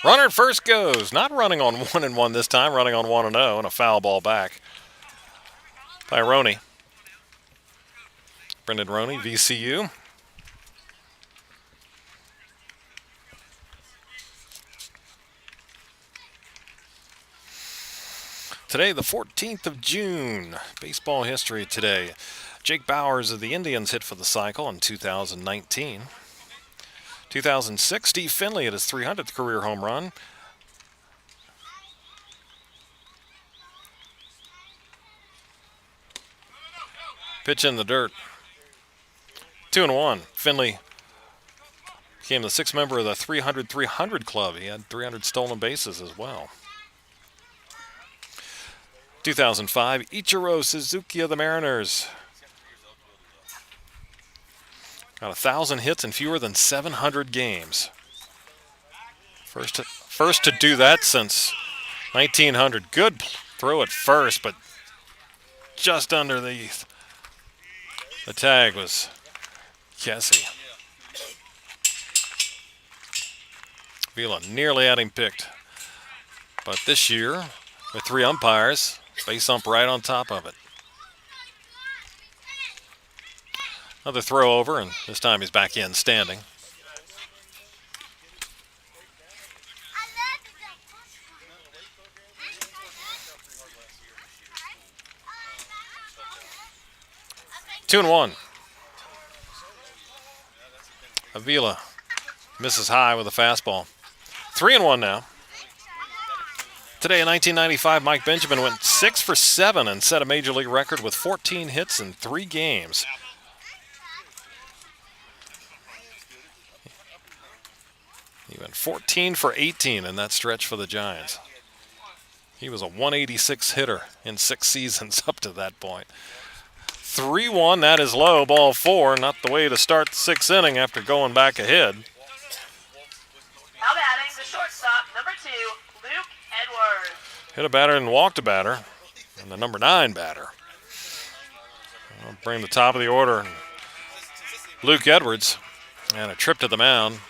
[SPEAKER 1] Runner at first goes. Not running on 1-1 this time, running on 1-0, and a foul ball back by Roney. Brendan Roney, VCU. Today, the 14th of June. Baseball history today. Jake Bowers of the Indians hit for the cycle in 2019. 2006, Steve Finley at his 300th career home run. Pitch in the dirt. 2-1. Finley became the sixth member of the 300-300 club. He had 300 stolen bases as well. 2005, Ichiro Suzuki of the Mariners. Got 1,000 hits in fewer than 700 games. First to do that since 1900. Good throw at first, but just underneath the tag was Kessie. Vila nearly had him picked. But this year, with 3 umpires, base ump right on top of it. Another throw over, and this time he's back in standing. Two and one. Avila misses high with a fastball. 3-1 now. Today in 1995, Mike Benjamin went 6 for 7 and set a major league record with 14 hits in 3 games. He went 14 for 18 in that stretch for the Giants. He was a 186 hitter in 6 seasons up to that point. 3-1, that is low, ball 4. Not the way to start the 6th inning after going back ahead.
[SPEAKER 2] Now batting the shortstop, number 2, Luke Edwards.
[SPEAKER 1] Hit a batter and walked a batter, and the number 9 batter. I'll bring the top of the order, Luke Edwards, and a trip to the mound.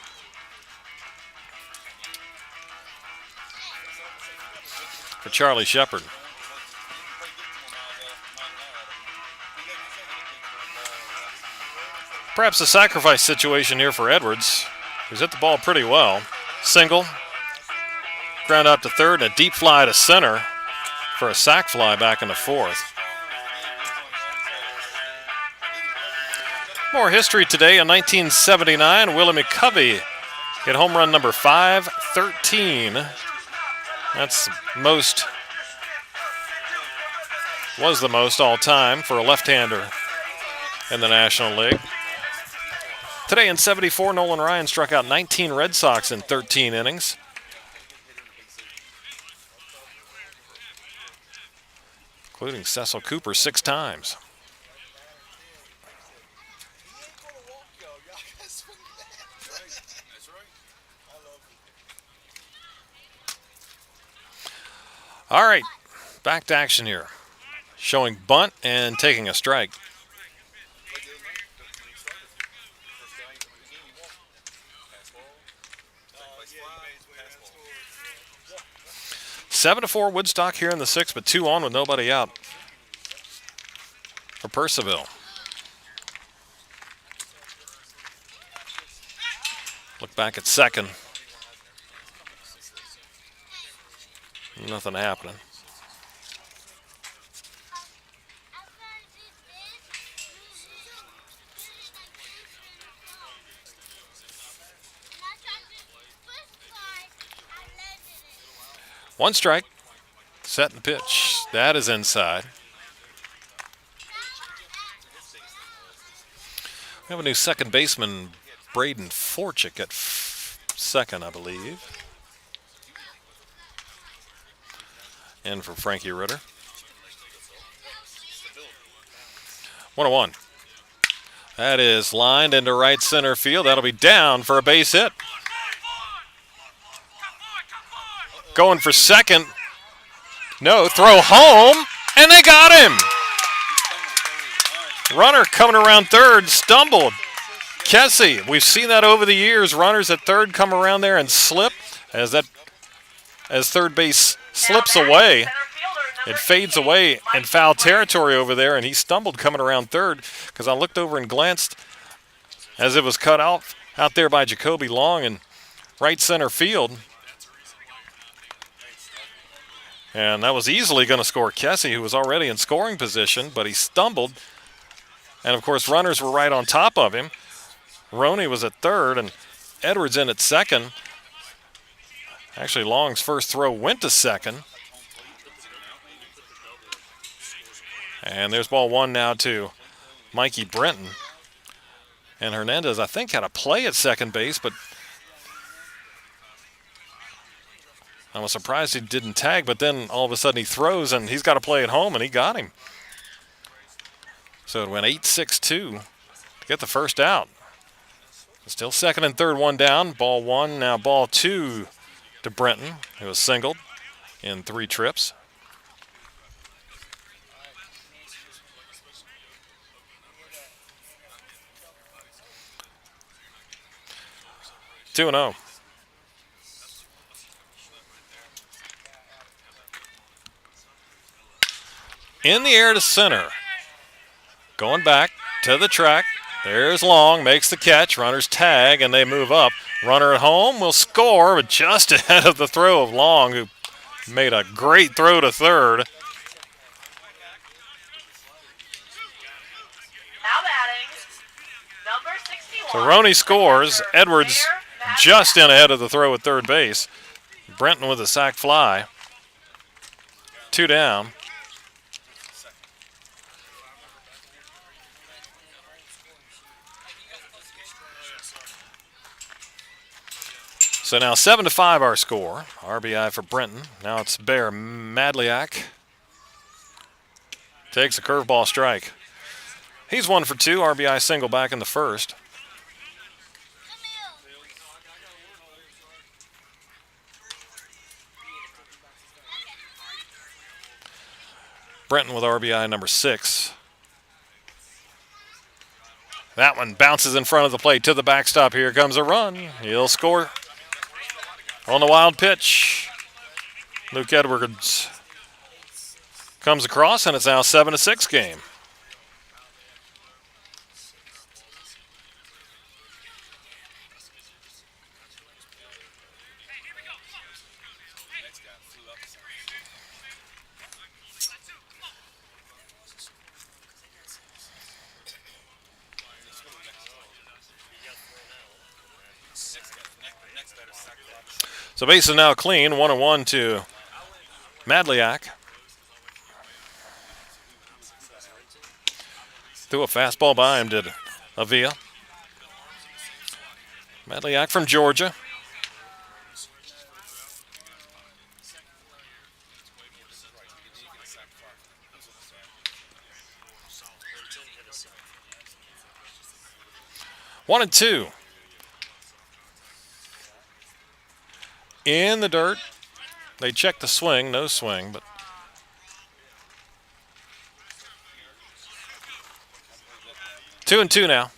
[SPEAKER 1] For Charlie Shepard. Perhaps a sacrifice situation here for Edwards, who's hit the ball pretty well. Single, ground out to third, and a deep fly to center for a sac fly back in the 4th. More history today. In 1979, Willie McCovey hit home run number 513. That's was the most all time for a left-hander in the National League. Today in 74, Nolan Ryan struck out 19 Red Sox in 13 innings. Including Cecil Cooper 6 times. All right, back to action here. Showing bunt and taking a strike. 7-4 Woodstock here in the sixth, but 2 on with nobody out for Purcellville. Look back at second. Nothing happening. One strike. Set and pitch. That is inside. We have a new second baseman, Braden Forchick, at second, I believe. In for Frankie Ritter. 1-1. That is lined into right center field. That'll be down for a base hit. Going for second. No, throw home, and they got him. Runner coming around third, stumbled. Kessie, we've seen that over the years. Runners at third come around there and slip as third base slips away. It fades away in foul territory over there, and he stumbled coming around third because I looked over and glanced as it was cut out there by Jacoby Long in right center field. And that was easily going to score Kessie, who was already in scoring position, but he stumbled. And, of course, runners were right on top of him. Roney was at third, and Edwards in at second. Actually, Long's first throw went to second. And there's ball one now to Mikey Brenton. And Hernandez, I think, had a play at second base, but I was surprised he didn't tag, but then all of a sudden he throws, and he's got to play at home, and he got him. So it went 8-6-2 to get the first out. Still second and third, one down. Ball one, now ball two to Brenton, who was singled in 3 trips. Two and 0. In the air to center. Going back to the track. There's Long, makes the catch. Runners tag, and they move up. Runner at home will score, but just ahead of the throw of Long, who made a great throw to third.
[SPEAKER 2] Now batting, number 61.
[SPEAKER 1] So Roney scores. Edwards just in ahead of the throw at third base. Brenton with a sac fly. 2 down. So now 7-5 our score. RBI for Brenton. Now it's Bear Madliak. Takes a curveball strike. He's 1 for 2. RBI single back in the first. Brenton with RBI number 6. That one bounces in front of the plate to the backstop. Here comes a run. He'll score. On the wild pitch, Luke Edwards comes across, and it's now 7-6 game. So base is now clean, 1-1 to Madliak. Threw a fastball by him, did Avila. Madliak from Georgia. One and two. In the dirt. They check the swing, no swing, but two and two now.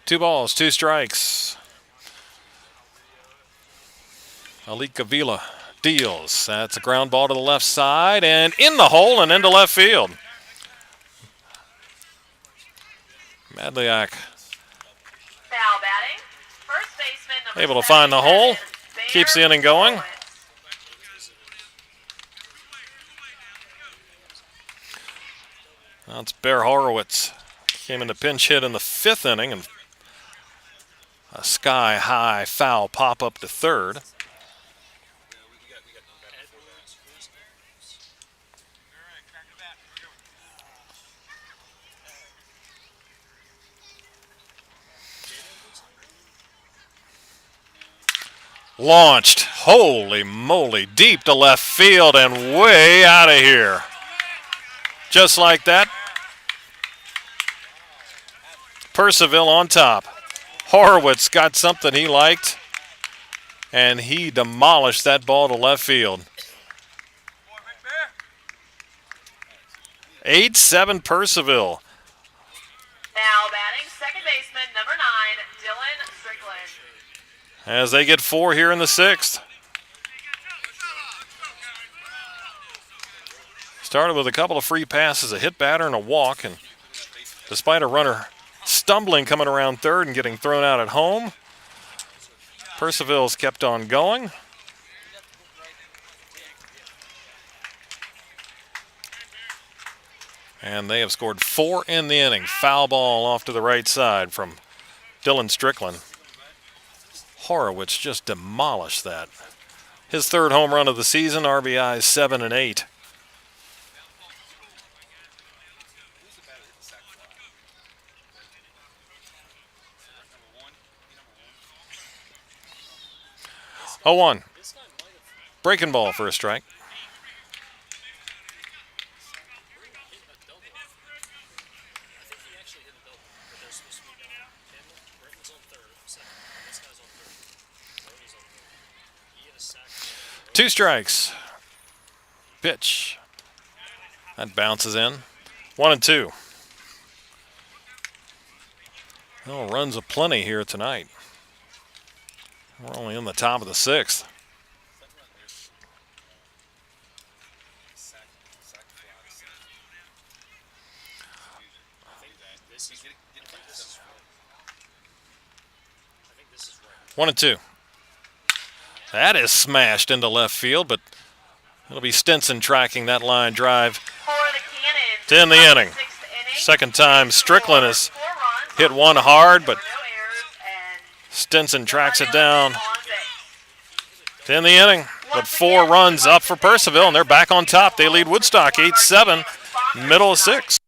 [SPEAKER 1] 2 balls, 2 strikes. Alika Vila deals. That's a ground ball to the left side and in the hole and into left field. Madliak
[SPEAKER 2] Foul batting. First baseman number
[SPEAKER 1] able to find the hole.
[SPEAKER 2] 77,
[SPEAKER 1] Keeps the
[SPEAKER 2] Bear
[SPEAKER 1] inning going.
[SPEAKER 2] Horowitz.
[SPEAKER 1] That's Bear Horowitz. Came in to pinch hit in the 5th inning and a sky-high foul pop up to third. Launched, holy moly, deep to left field and way out of here. Just like that, Percival on top. Horowitz got something he liked, and he demolished that ball to left field. 8-7 Percival.
[SPEAKER 2] Foul batting. Second baseman number 9, Dylan Strickland.
[SPEAKER 1] As they get 4 here in the 6th. Started with a couple of free passes, a hit batter and a walk, and despite a runner stumbling coming around third and getting thrown out at home, Percival's kept on going. And they have scored 4 in the inning. Foul ball off to the right side from Dylan Strickland. Horowitz just demolished that. His 3rd home run of the season, RBIs 7 and 8. Oh, 1. Breaking ball for a strike. Two strikes. Pitch. That bounces in. 1 and 2. Well, runs aplenty here tonight. We're only in the top of the 6th. One and 2. That is smashed into left field, but it'll be Stinson tracking that line drive
[SPEAKER 2] For the Cannons.
[SPEAKER 1] to end the inning.
[SPEAKER 2] 6th inning.
[SPEAKER 1] Second time Strickland has
[SPEAKER 2] 4 runs
[SPEAKER 1] hit
[SPEAKER 2] on
[SPEAKER 1] 1
[SPEAKER 2] base.
[SPEAKER 1] hard, but
[SPEAKER 2] There were no errors, and
[SPEAKER 1] Stinson tracks it down
[SPEAKER 2] on base.
[SPEAKER 1] to end the inning. But 4 runs up for Percival, and they're back on top. They lead Woodstock 8-7, middle of 6.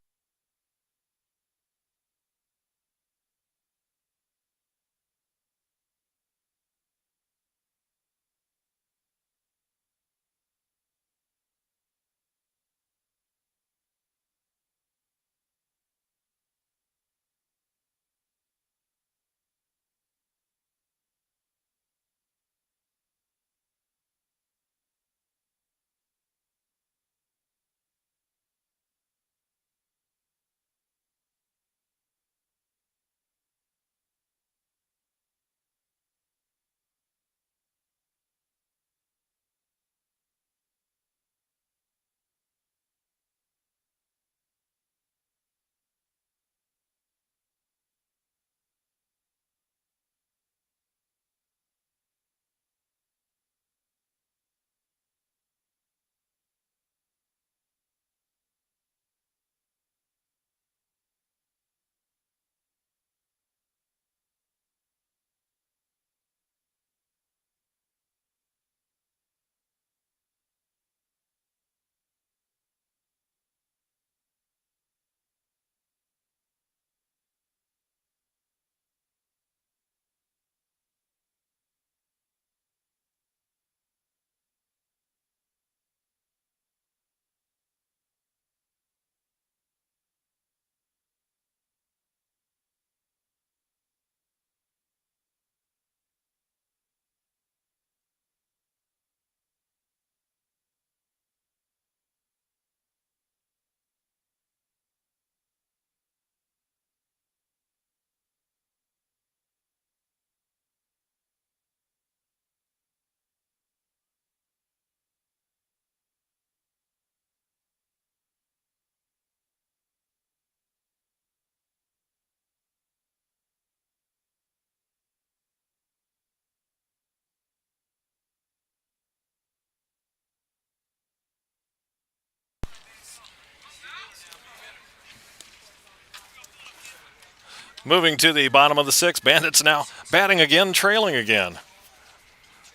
[SPEAKER 1] Moving to the bottom of the sixth, Bandits now batting again, trailing again.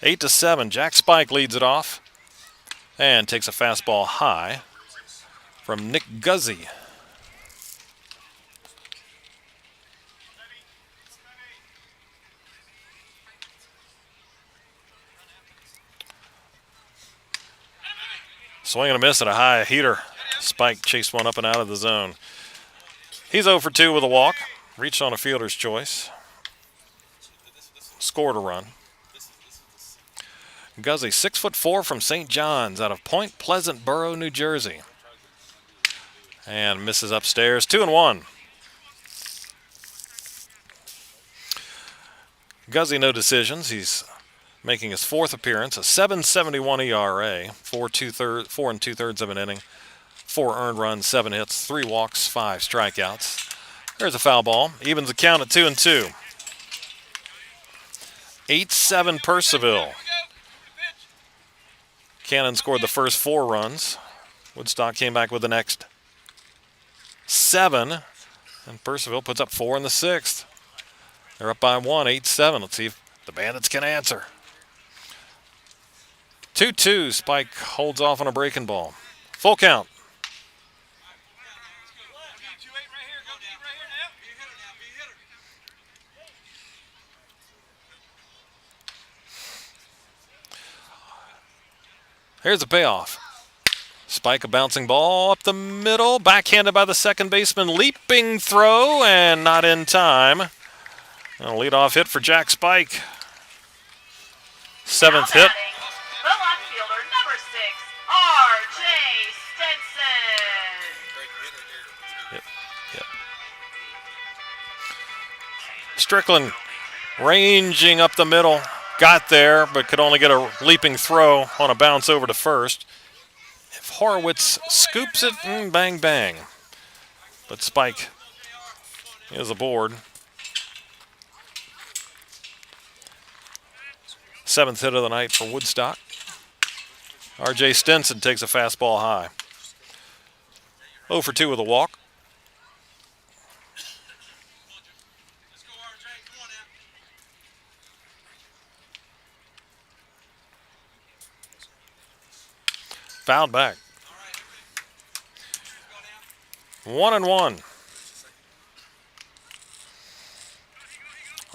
[SPEAKER 1] 8-7. Jack Spike leads it off and takes a fastball high from Nick Guzzi. Swing and a miss at a high heater. Spike chased one up and out of the zone. He's 0 for 2 with a walk. Reached on a fielder's choice. Scored a run. Guzzi, 6'4" from St. John's out of Point Pleasant Borough, New Jersey. And misses upstairs. 2-1. Guzzi, no decisions. He's making his fourth appearance, a 7.71 ERA, 4 2/3 of an inning, 4 earned runs, 7 hits, 3 walks, 5 strikeouts. There's a foul ball. Evens the count at 2-2. 8-7 Percival. Cannon scored the first 4 runs. Woodstock came back with the next 7. And Percival puts up 4 in the 6th. They're up by 1, 8-7. Let's see if the Bandits can answer. 2-2. Spike holds off on a breaking ball. Full count. Here's the payoff. Spike a bouncing ball up the middle. Backhanded by the second baseman. Leaping throw and not in time. A leadoff hit for Jack Spike. 7th hit.
[SPEAKER 2] The left fielder, number 6, R.J. Stenson.
[SPEAKER 1] Yep. Strickland ranging up the middle. Got there, but could only get a leaping throw on a bounce over to first. If Horowitz scoops it, bang, bang. But Spike is aboard. 7th hit of the night for Woodstock. R.J. Stenson takes a fastball high. 0 for 2 with a walk. Fouled back. 1-1.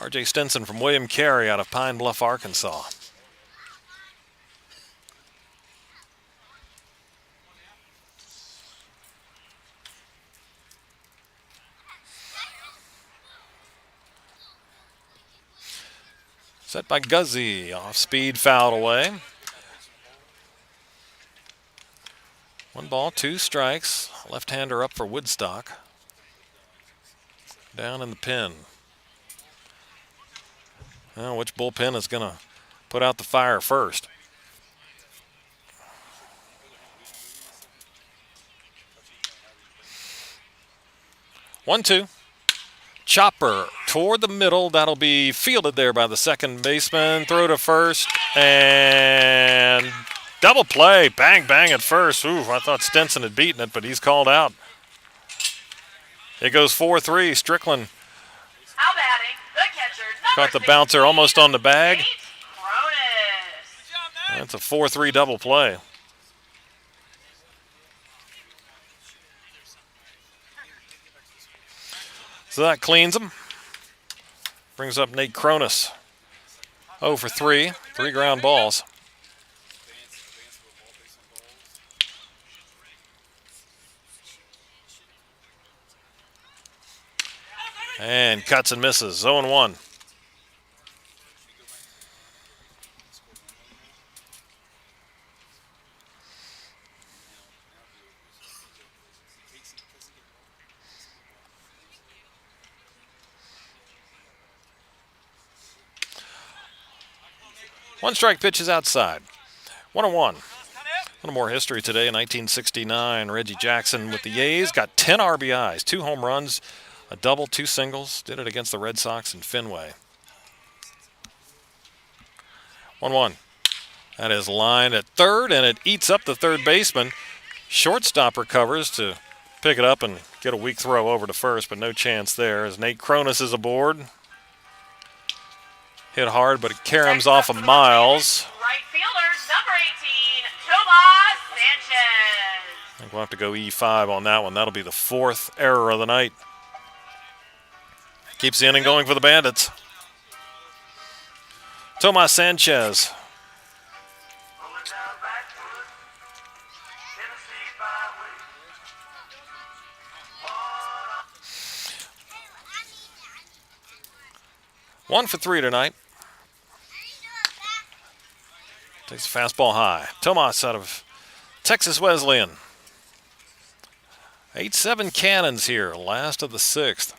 [SPEAKER 1] R.J. Stenson from William Carey out of Pine Bluff, Arkansas. Set by Guzzi. Off speed, fouled away. 1 ball, 2 strikes. Left-hander up for Woodstock. Down in the pen. Well, which bullpen is going to put out the fire first? One, 2. Chopper toward the middle. That'll be fielded there by the second baseman. Throw to first. And double play. Bang, bang at first. Ooh, I thought Stenson had beaten it, but he's called out. It goes 4-3. Strickland
[SPEAKER 2] Now batting, the catcher,
[SPEAKER 1] caught the bouncer almost on the bag.
[SPEAKER 2] Nate Cronus.
[SPEAKER 1] That's a 4-3 double play. So that cleans him. Brings up Nate Cronus. 0 for 3. 3 ground balls. And cuts and misses. 0-1. One strike pitch is outside. 1-1. A little more history today. In 1969, Reggie Jackson with the A's got 10 RBIs, 2 home runs, a double, 2 singles. Did it against the Red Sox in Fenway. 1-1. That is lined at third, and it eats up the third baseman. Shortstop recovers to pick it up and get a weak throw over to first, but no chance there as Nate Cronus is aboard. Hit hard, but it caroms off of Miles.
[SPEAKER 2] Right fielder, number 18, Tomas Sanchez.
[SPEAKER 1] I think we'll have to go E5 on that one. That'll be the 4th error of the night. Keeps the inning going for the Bandits. Tomas Sanchez. One for 3 tonight. Takes a fastball high. Tomas out of Texas Wesleyan. 8-7 Cannons here, last of the 6th.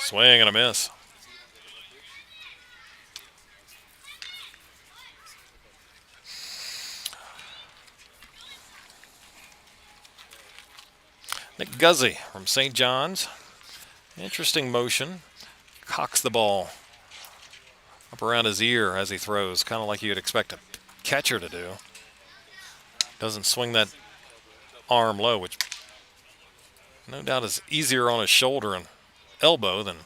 [SPEAKER 1] Swing and a miss. Nick Guzzi from St. John's. Interesting motion. Cocks the ball up around his ear as he throws, kind of like you'd expect a catcher to do. Doesn't swing that arm low, which no doubt is easier on his shoulder and elbow than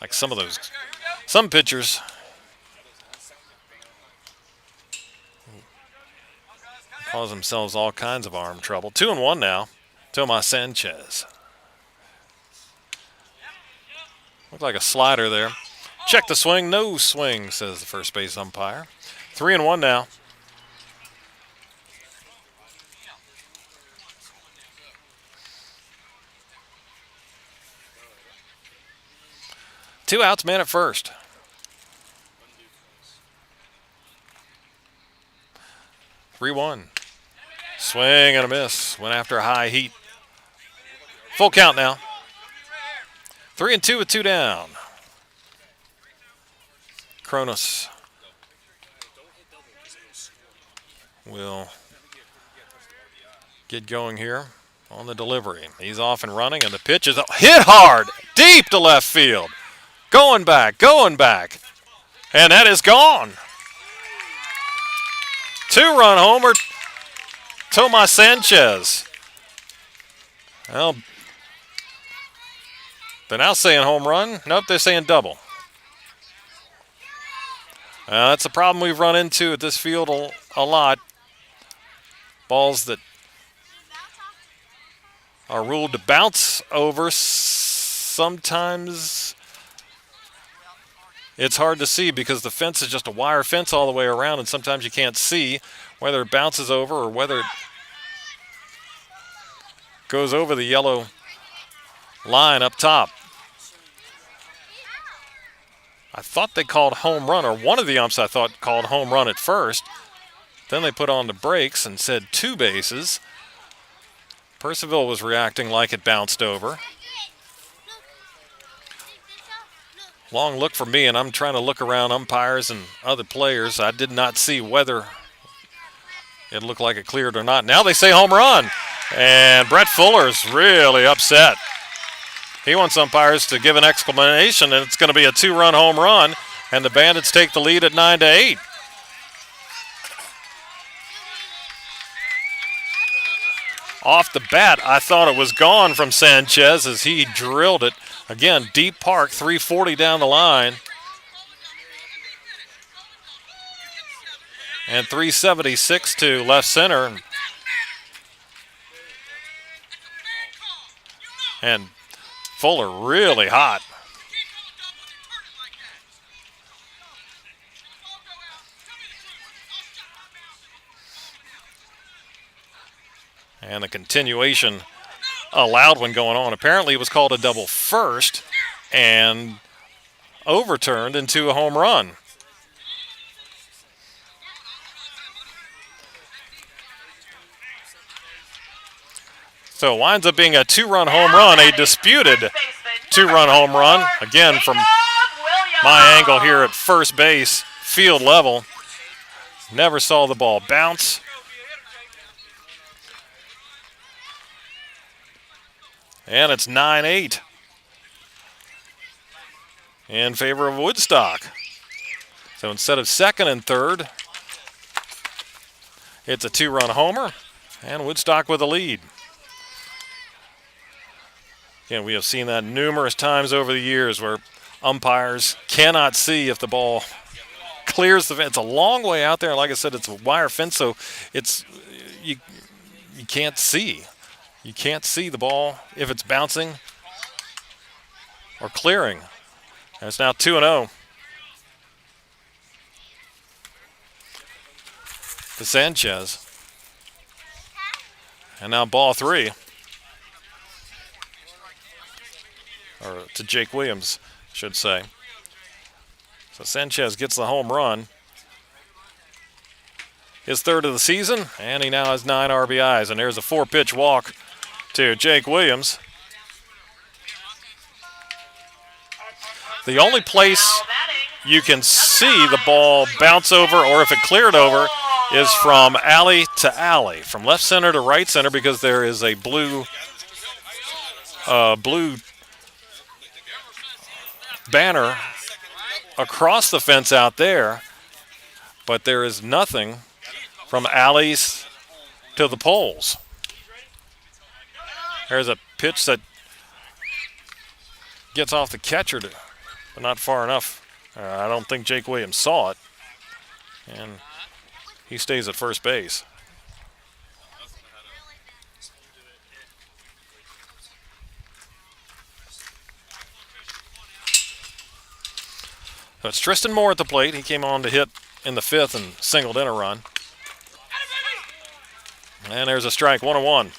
[SPEAKER 1] like some pitchers. Cause themselves all kinds of arm trouble. 2-1 now. Tomas Sanchez. Looked like a slider there. Check the swing. No swing, says the first base umpire. 3-1 now. Two outs, man at first. Three-one. Swing and a miss. Went after a high heat. Full count now. 3-2 with 2 down. Cronus will get going here on the delivery. He's off and running, and the pitch is hit hard, deep to left field. Going back. And that is gone. 2-run homer, Tomas Sanchez. Well, they're now saying home run. Nope, they're saying double. That's a problem we've run into at this field a lot. Balls that are ruled to bounce over. Sometimes it's hard to see because the fence is just a wire fence all the way around, and sometimes you can't see whether it bounces over or whether it goes over the yellow line up top. I thought they called home run, or one of the umps I thought called home run at first. Then they put on the brakes and said 2 bases. Percival was reacting like it bounced over. Long look for me, and I'm trying to look around umpires and other players. I did not see whether it looked like it cleared or not. Now they say home run, and Brett Fuller's really upset. He wants umpires to give an explanation, and it's going to be a 2-run home run, and the Bandits take the lead at 9-8. Off the bat, I thought it was gone from Sanchez as he drilled it. Again, deep park, 340 down the line. And 376 to left center. And Fuller really hot. And the continuation, a loud one going on. Apparently it was called a double first and overturned into a home run. So it winds up being a 2-run home run, a disputed 2-run home run. Again, from my angle here at first base, field level. Never saw the ball bounce. And it's 9-8 in favor of Woodstock. So instead of second and third, It's a 2-run homer, and Woodstock with a lead. Again, we have seen that numerous times over the years where umpires cannot see if the ball clears the fence. It's a long way out there. Like I said, it's a wire fence, so it's you can't see. You can't see the ball if it's bouncing or clearing. And it's now 2-0. To Sanchez. And now ball 3. Or to Jake Williams, I should say. So Sanchez gets the home run. His 3rd of the season, and he now has 9 RBIs. And there's a 4-pitch walk to Jake Williams. The only place you can see the ball bounce over, or if it cleared over, is from alley to alley, from left center to right center, because there is a blue banner across the fence out there, but there is nothing from alleys to the poles. There's a pitch that gets off the catcher, but not far enough. I don't think Jake Williams saw it, and he stays at first base. So it's Tristan Moore at the plate. He came on to hit in the 5th and singled in a run. And there's a strike, 1-1.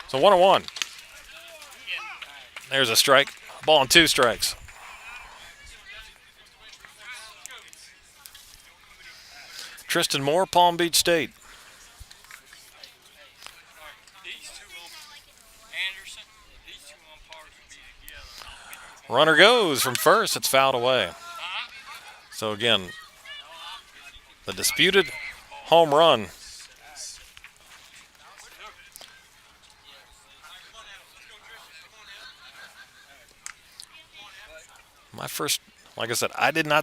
[SPEAKER 1] So 1-1. There's a strike. Ball and 2 strikes. Tristan Moore, Palm Beach State. Runner goes from first. It's fouled away. So again, the disputed home run. My first, like I said, I didn't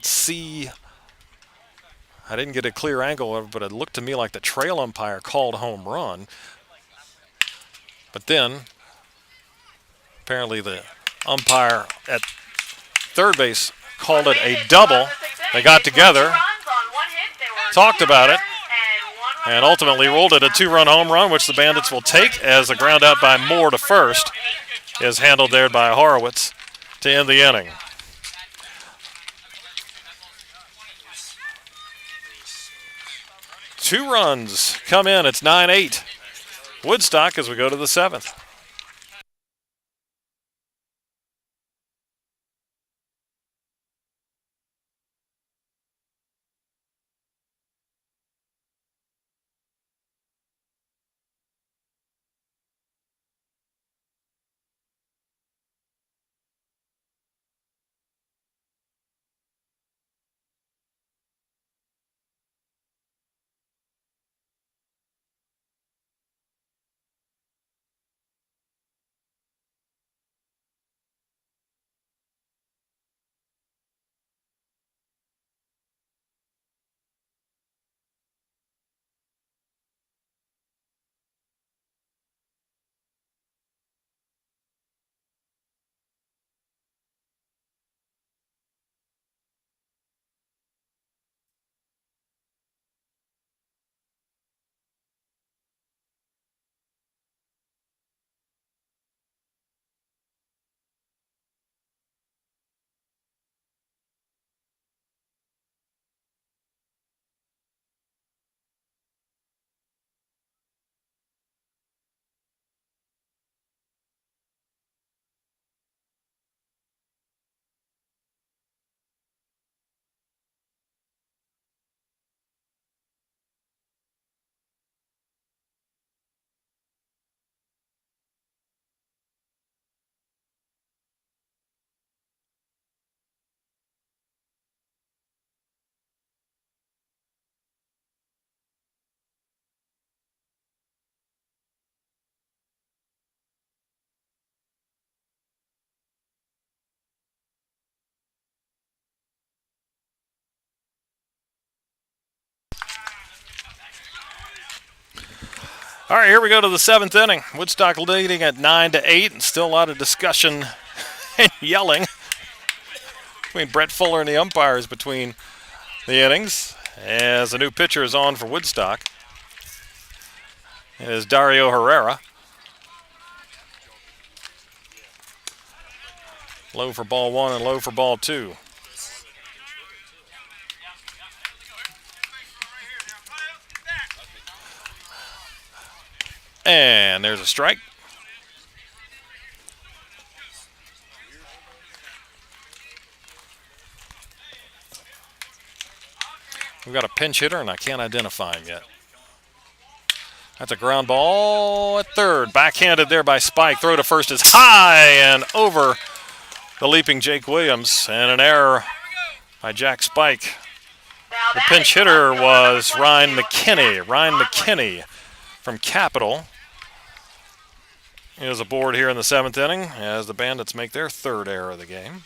[SPEAKER 1] get a clear angle of it, but it looked to me like the trail umpire called home run. But then, apparently the umpire at third base called it a double. They got together, talked about it, and ultimately ruled it a 2-run home run, which the Bandits will take, as a ground out by Moore to first is handled there by Horowitz to end the inning. Two runs come in. It's 9-8. Woodstock as we go to the 7th. All right, here we go to the 7th inning. Woodstock leading at 9-8, and still a lot of discussion and yelling between Brett Fuller and the umpires between the innings. As a new pitcher is on for Woodstock, it is Dario Herrera. Low for ball 1 and low for ball 2. And there's a strike. We've got a pinch hitter, and I can't identify him yet. That's a ground ball at third. Backhanded there by Spike. Throw to first is high and over the leaping Jake Williams. And an error by Jack Spike. The pinch hitter was Ryan McKinney. Ryan McKinney from Capital is aboard here in the 7th inning as the Bandits make their 3rd error of the game.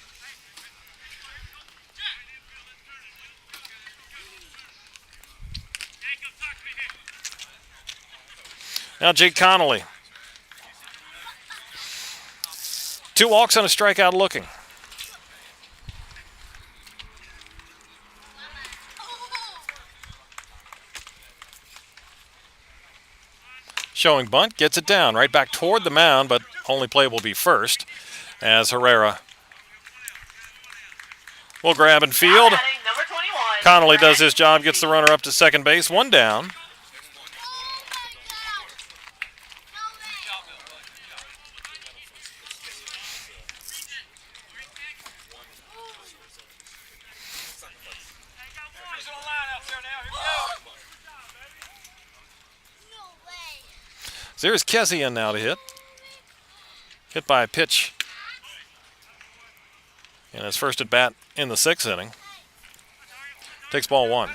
[SPEAKER 1] Now Jake Connolly. 2 walks and a strikeout looking. Showing bunt, gets it down, right back toward the mound, but only play will be first as Herrera will grab and field. Connolly does his job, gets the runner up to second base, 1 down. So here's Kesian now to hit. Hit by a pitch in his first at bat in the 6th inning. Takes ball 1.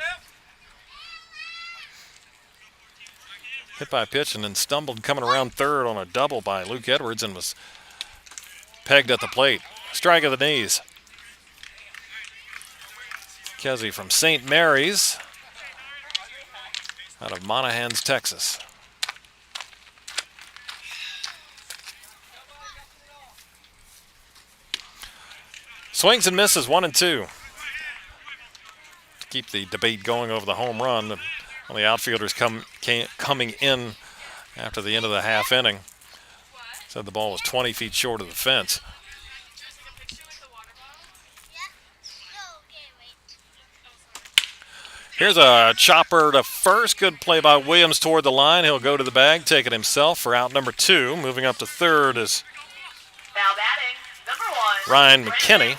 [SPEAKER 1] Hit by a pitch and then stumbled coming around third on a double by Luke Edwards and was pegged at the plate. Strike of the knees. Kesey from St. Mary's out of Monahans, Texas. Swings and misses, 1 and 2. To keep the debate going over the home run, on the outfielders coming in after the end of the half inning. Said the ball was 20 feet short of the fence. Here's a chopper to first. Good play by Williams toward the line. He'll go to the bag, take it himself for out number 2. Moving up to third is
[SPEAKER 2] Now batting, number 1,
[SPEAKER 1] Ryan McKinney.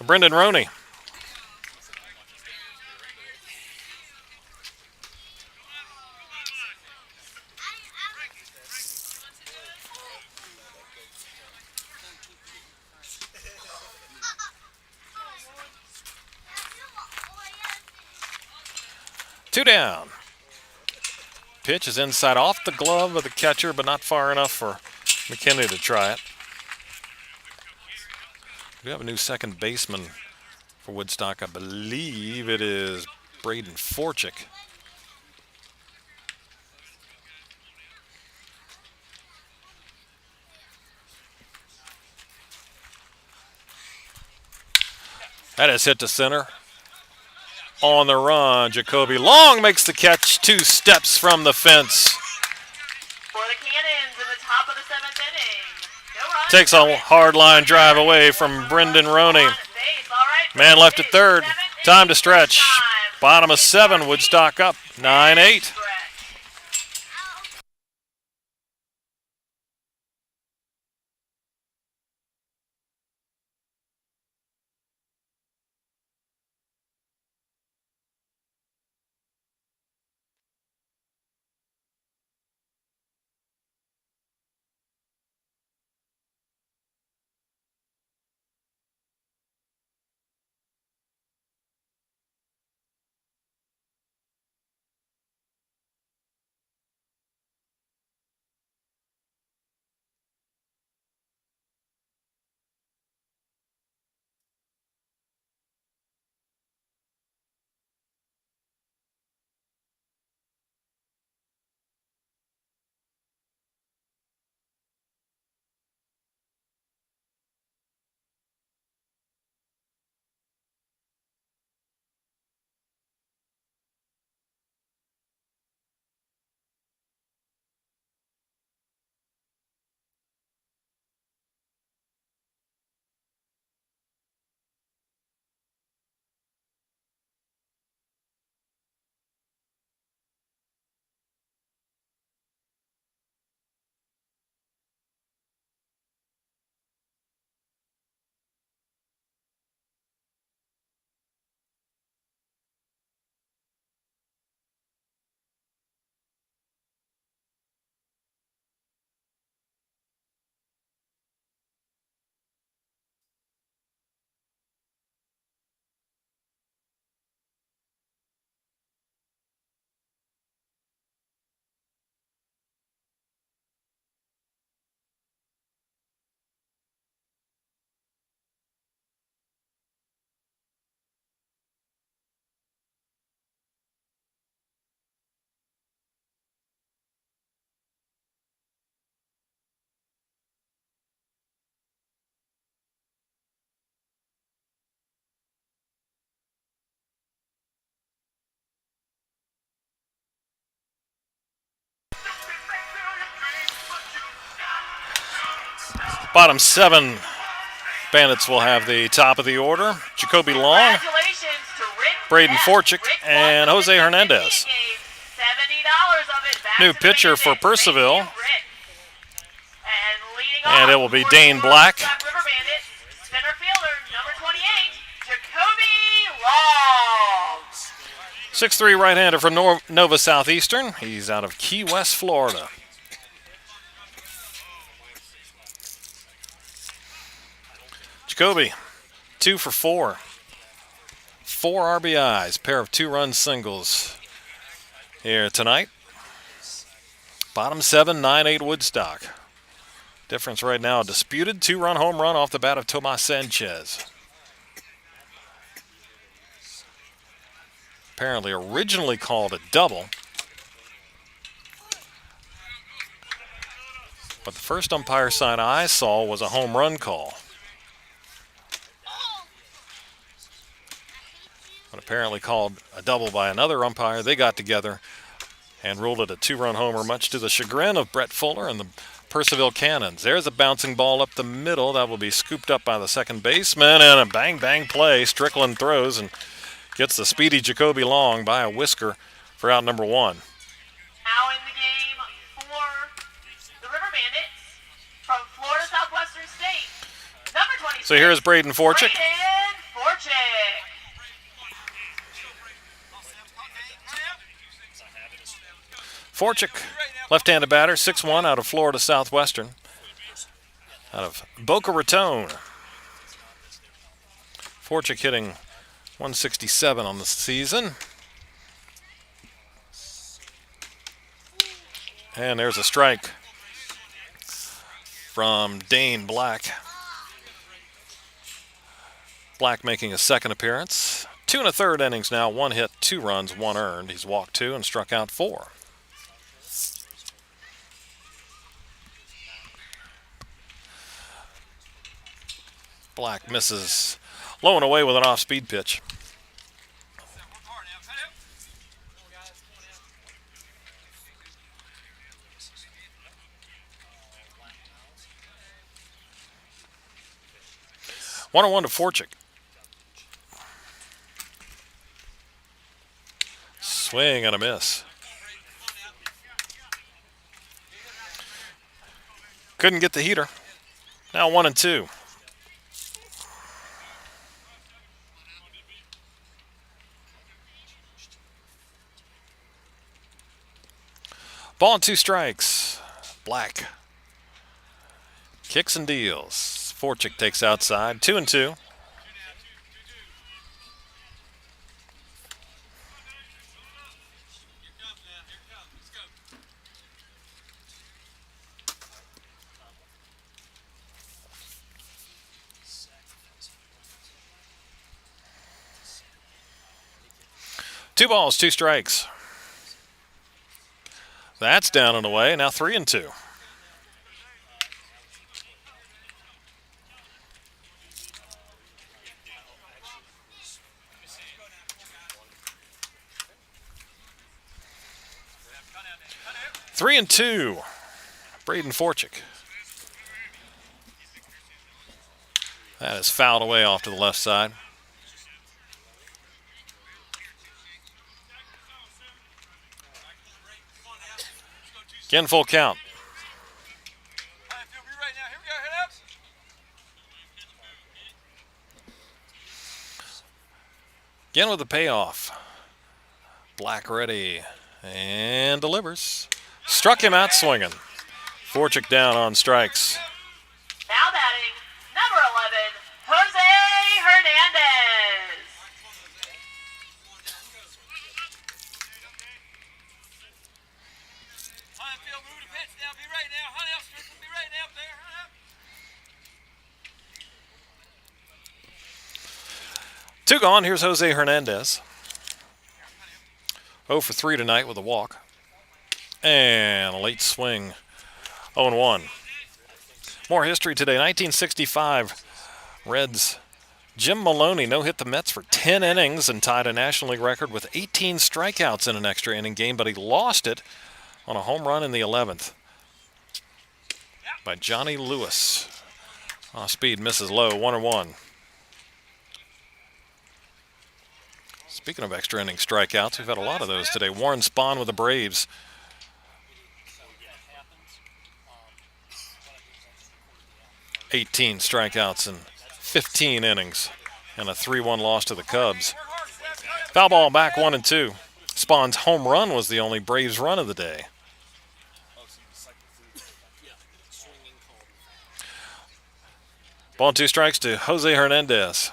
[SPEAKER 1] Brendan Roney. Two down. Pitch is inside off the glove of the catcher, but not far enough for McKinney to try it. We have a new second baseman for Woodstock. I believe it is Braden Forchick. That is hit to center. On the run, Jacoby Long makes the catch 2 steps from the fence.
[SPEAKER 2] For the Cannons in the top of the 7th inning. No runs.
[SPEAKER 1] Takes a hard line drive away from Brendan Roney. Man left at third. Time to stretch. Bottom of 7, Woodstock up 9-8. Bottom 7, Bandits will have the top of the order. Jacoby Long,
[SPEAKER 2] Congratulations to Rick
[SPEAKER 1] Braden
[SPEAKER 2] Best.
[SPEAKER 1] Forchick,
[SPEAKER 2] Rick
[SPEAKER 1] and
[SPEAKER 2] won
[SPEAKER 1] Jose
[SPEAKER 2] the
[SPEAKER 1] Hernandez.
[SPEAKER 2] ticket game. $70 of it back
[SPEAKER 1] New
[SPEAKER 2] to the
[SPEAKER 1] pitcher for
[SPEAKER 2] Bandits. Thank
[SPEAKER 1] Percival.
[SPEAKER 2] you, Rick. And leading
[SPEAKER 1] And
[SPEAKER 2] off
[SPEAKER 1] it will be
[SPEAKER 2] for
[SPEAKER 1] Dane
[SPEAKER 2] the
[SPEAKER 1] Black.
[SPEAKER 2] Woodstock River Bandits, center fielder, number 28, Jacoby Long.
[SPEAKER 1] 6'3" right-hander from Nova Southeastern. He's out of Key West, Florida. Jacoby, 2 for 4. 4 RBIs, pair of 2-run singles here tonight. Bottom 7, 9-8 Woodstock. Difference right now, disputed 2-run home run off the bat of Tomas Sanchez. Apparently originally called a double. But the first umpire sign I saw was a home run call. But apparently called a double by another umpire. They got together and ruled it a 2-run homer, much to the chagrin of Brett Fuller and the Percival Cannons. There's a bouncing ball up the middle. That will be scooped up by the second baseman, and a bang-bang play. Strickland throws and gets the speedy Jacoby Long by a whisker for out number 1.
[SPEAKER 2] Now in the game for the River Bandits from Florida Southwestern State, number 26.
[SPEAKER 1] So here's Braden Forchick.
[SPEAKER 2] Braden Forchick.
[SPEAKER 1] Forchick, left-handed batter, 6'1", out of Florida Southwestern, out of Boca Raton. Forchick hitting 167 on the season. And there's a strike from Dane Black. Black making a second appearance. 2 1/3 innings now, 1 hit, 2 runs, 1 earned. He's walked 2 and struck out 4. Black misses low and away with an off-speed pitch. One on 1 to Forchick. Swing and a miss. Couldn't get the heater. Now 1 and 2. Ball and 2 strikes. Black kicks and deals. Forchick takes outside. 2 and 2. Two balls, 2 strikes. That's down and away. Now 3 and 2. Three and 2. Braden Forchick. That is fouled away off to the left side. Again, full count. Again with the payoff. Black ready and delivers. Struck him out swinging. Forchick down on strikes.
[SPEAKER 2] Now batting, number 11, Jose Hernandez.
[SPEAKER 1] Two gone. Here's Jose Hernandez. 0 for 3 tonight with a walk. And a late swing. 0-1. More history today. 1965, Reds Jim Maloney no-hit the Mets for 10 innings and tied a National League record with 18 strikeouts in an extra inning game, but he lost it on a home run in the 11th by Johnny Lewis. Off speed misses low, 1-1. Speaking of extra inning strikeouts, we've had a lot of those today. Warren Spahn with the Braves. 18 strikeouts in 15 innings and a 3-1 loss to the Cubs. Foul ball back 1-2. Spahn's home run was the only Braves run of the day. Ball and 2 strikes to Jose Hernandez.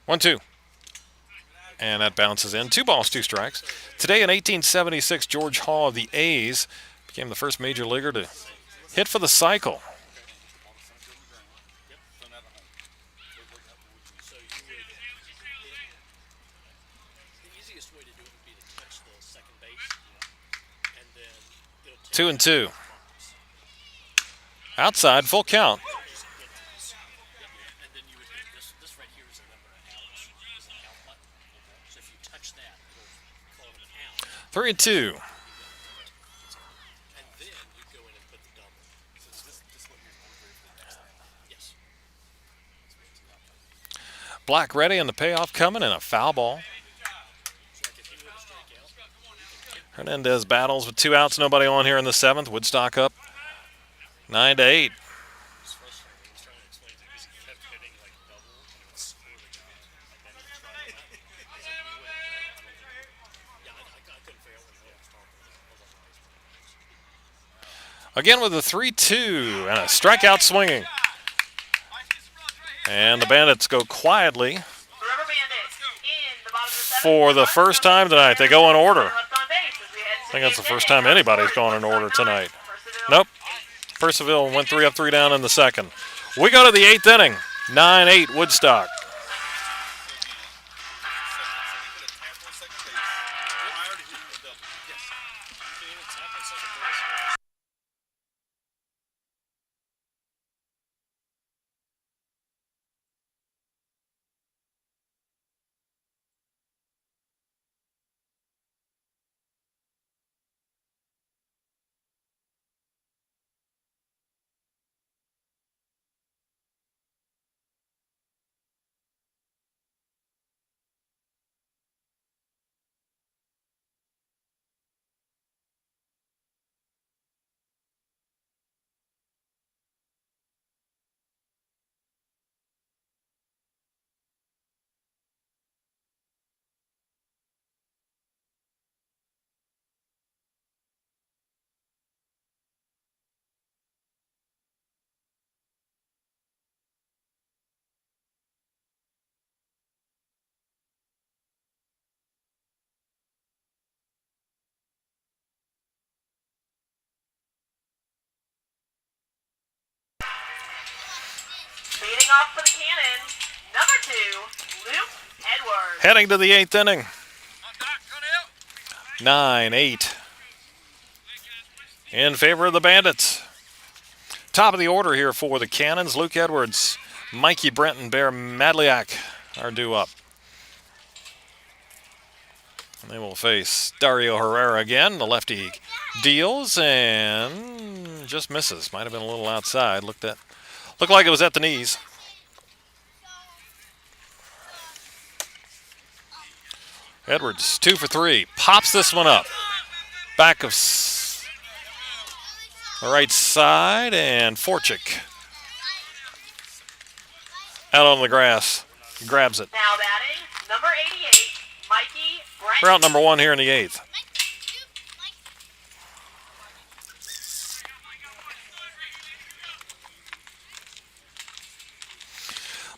[SPEAKER 1] One, two. And that bounces in. 2 balls, 2 strikes. Today in 1876, George Hall of the A's became the first major leaguer to hit for the cycle. Two and two. Outside, full count. 3-2. Black ready and the payoff coming and a foul ball. Hernandez battles with 2 outs, nobody on here in the 7th. Woodstock up 9-8. Again with a 3-2 and a strikeout swinging. And the Bandits go quietly for the first time tonight. They go in order. I think that's the first time anybody's gone in order tonight. Nope. Percival went 3 up, 3 down in the 2nd. We go to the 8th inning. 9-8 Woodstock.
[SPEAKER 2] Leading off for the Cannons, number 2, Luke Edwards.
[SPEAKER 1] Heading to the 8th inning. 9-8 in favor of the Bandits. Top of the order here for the Cannons. Luke Edwards, Mikey Brent, and Bear Madliak are due up. And they will face Dario Herrera again. The lefty deals and just misses. Might have been a little outside. Looked like it was at the knees. Edwards, 2 for 3. Pops this one up. Back of the right side, and Forchik out on the grass. Grabs it.
[SPEAKER 2] Now batting, number 88, Mikey Brent.
[SPEAKER 1] We're out number 1 here in the 8th.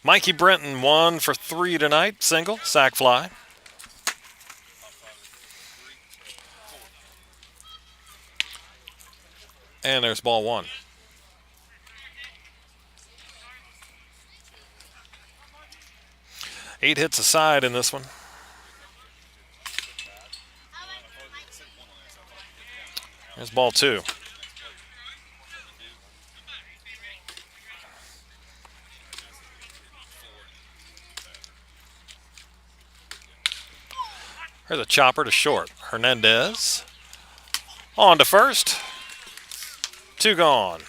[SPEAKER 1] Mikey Brenton 1 for 3 tonight. Single, sac fly. And there's ball 1. Eight hits aside in this one. There's ball 2. There's a chopper to short. Hernandez on to first. 2 gone.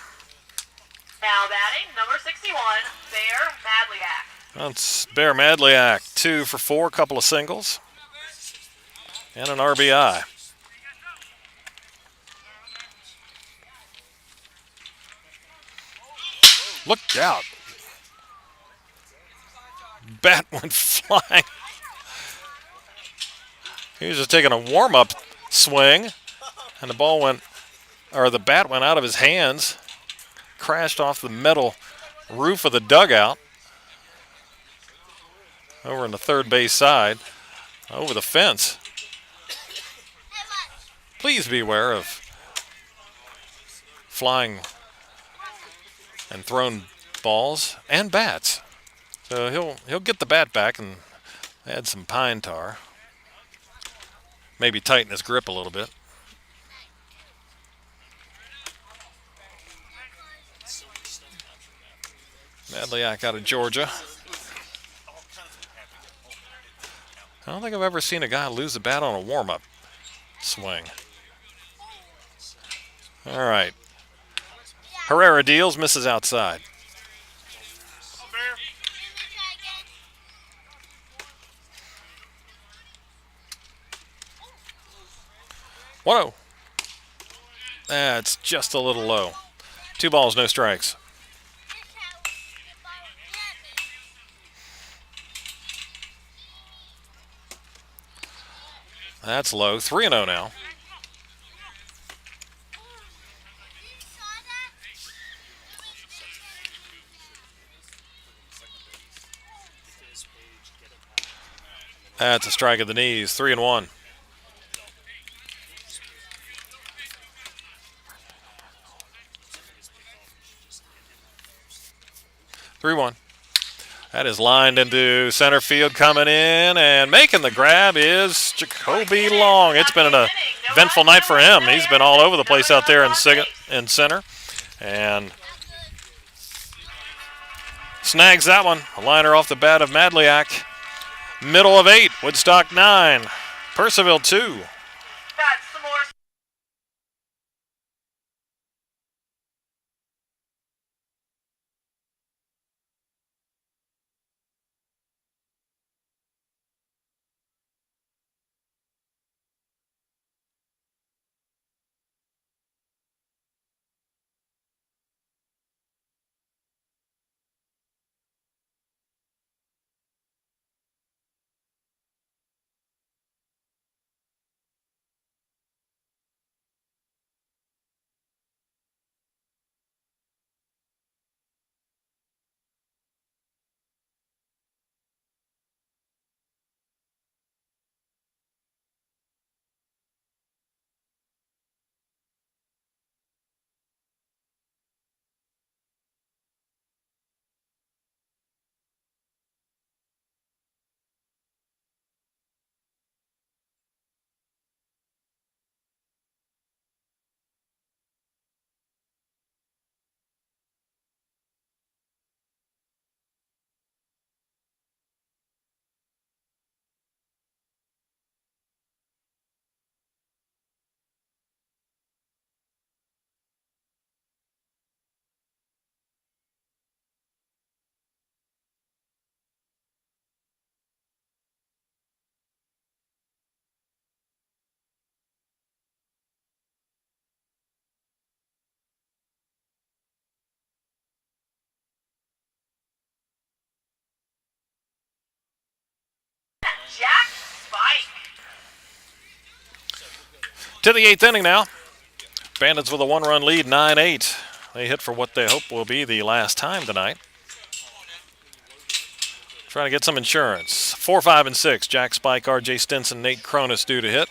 [SPEAKER 2] Now batting, number 61, Bear Madliak.
[SPEAKER 1] That's Bear Madliak. 2 for 4, couple of singles, and an RBI. Look out. Bat went flying. He was just taking a warm-up swing, and the bat went out of his hands, crashed off the metal roof of the dugout over on the third base side, over the fence. Please beware of flying and thrown balls and bats. So he'll get the bat back and add some pine tar. Maybe tighten his grip a little bit. Madliak out of Georgia. I don't think I've ever seen a guy lose a bat on a warm-up swing. All right. Herrera deals, misses outside. Whoa. That's just a little low. 2 balls, no strikes. That's low. 3-0 now. That's a strike at the knees. 3-1. That is lined into center field, coming in and making the grab is Jacoby Long. It's been an eventful night for him. He's been all over the place out there in center. And snags that one. A liner off the bat of Madliak. Middle of 8, Woodstock 9, Percival 2.
[SPEAKER 2] Jack Spike.
[SPEAKER 1] To the 8th inning now. Bandits with a 1-run lead, 9-8. They hit for what they hope will be the last time tonight. Trying to get some insurance. 4, 5, and 6. Jack Spike, R.J. Stinson, Nate Cronus due to hit.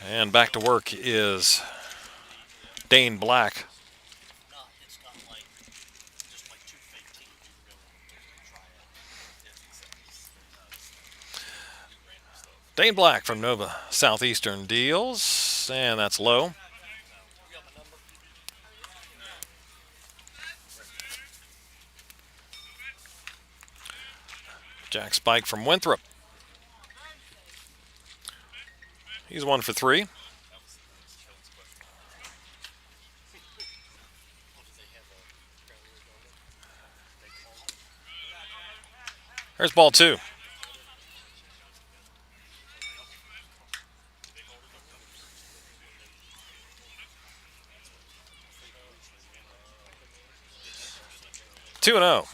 [SPEAKER 1] And back to work is Dane Black. Dane Black from Nova Southeastern deals, and that's low. Jack Spike from Winthrop. He's 1 for 3. There's ball 2. Two and 0.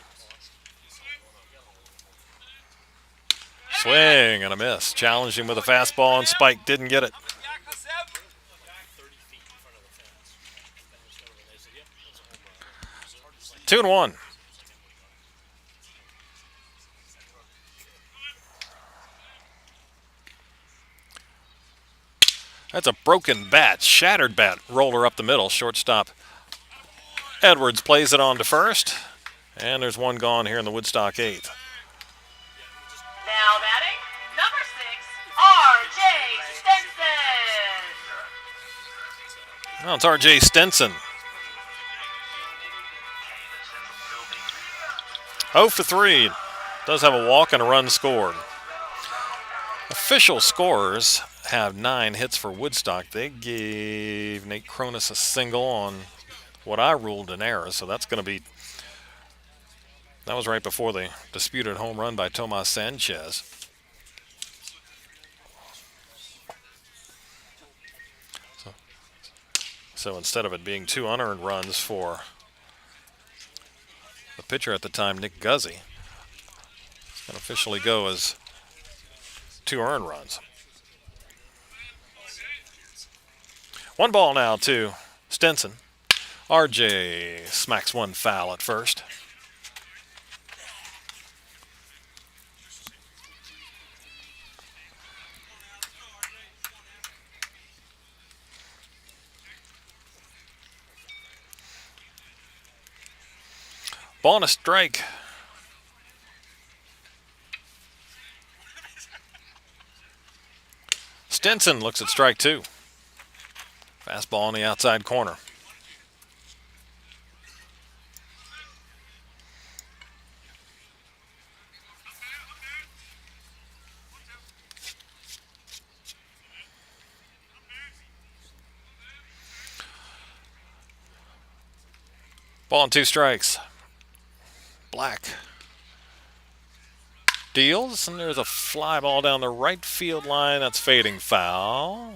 [SPEAKER 1] Swing and a miss. Challenged him with a fastball, and Spike didn't get it. 2 and 1. That's a broken bat, shattered bat, roller up the middle. Shortstop Edwards plays it on to first. And there's one gone here in the Woodstock 8th.
[SPEAKER 2] Now batting, number 6, R.J. Stenson.
[SPEAKER 1] Well, it's R.J. Stenson. 0 for 3. Does have a walk and a run scored. Official scorers have 9 hits for Woodstock. They gave Nate Cronus a single on what I ruled an error, so that's going to be... That was right before the disputed home run by Tomas Sanchez. So instead of it being 2 unearned runs for the pitcher at the time, Nick Guzzi, it's going to officially go as 2 earned runs. 1 ball now to Stenson. RJ smacks one foul at first. Ball and a strike. Stenson looks at strike 2. Fastball on the outside corner. Ball and 2 strikes. Black deals, and there's a fly ball down the right field line. That's fading foul.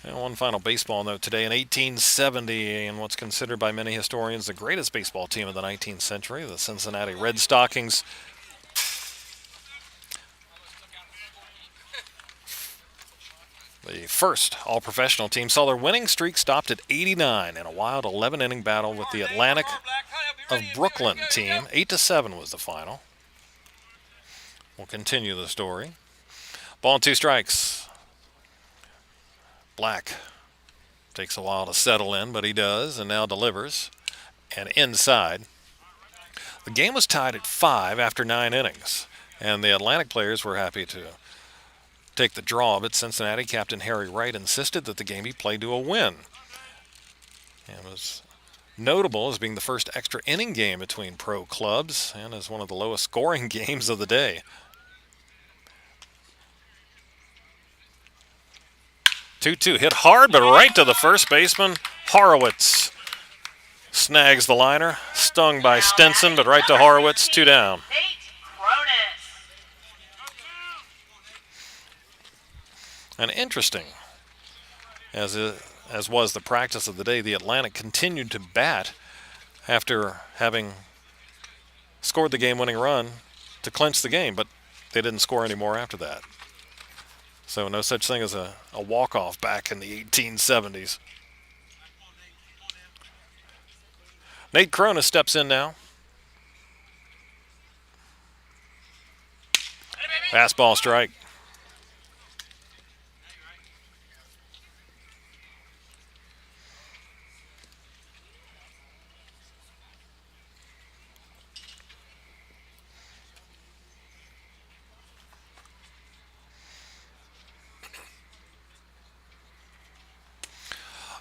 [SPEAKER 1] And one final baseball note today. In 1870, in what's considered by many historians the greatest baseball team of the 19th century, the Cincinnati Red Stockings, the first all-professional team, saw their winning streak stopped at 89 in a wild 11-inning battle with the Atlantic of Brooklyn team. 8-7 was the final. We'll continue the story. Ball and 2 strikes. Black takes a while to settle in, but he does, and now delivers. And inside. The game was tied at 5 after 9 innings, and the Atlantic players were happy to take the draw, but Cincinnati captain Harry Wright insisted that the game be played to a win. And it was notable as being the first extra inning game between pro clubs and as one of the lowest scoring games of the day. 2-2 hit hard, but right to the first baseman. Horowitz snags the liner, stung by Stenson, but right to Horowitz, 2 down. And interesting, as was the practice of the day, the Atlantic continued to bat after having scored the game-winning run to clinch the game, but they didn't score any more after that. So no such thing as a walk-off back in the 1870s. Nate Cronus steps in now. Fastball strike.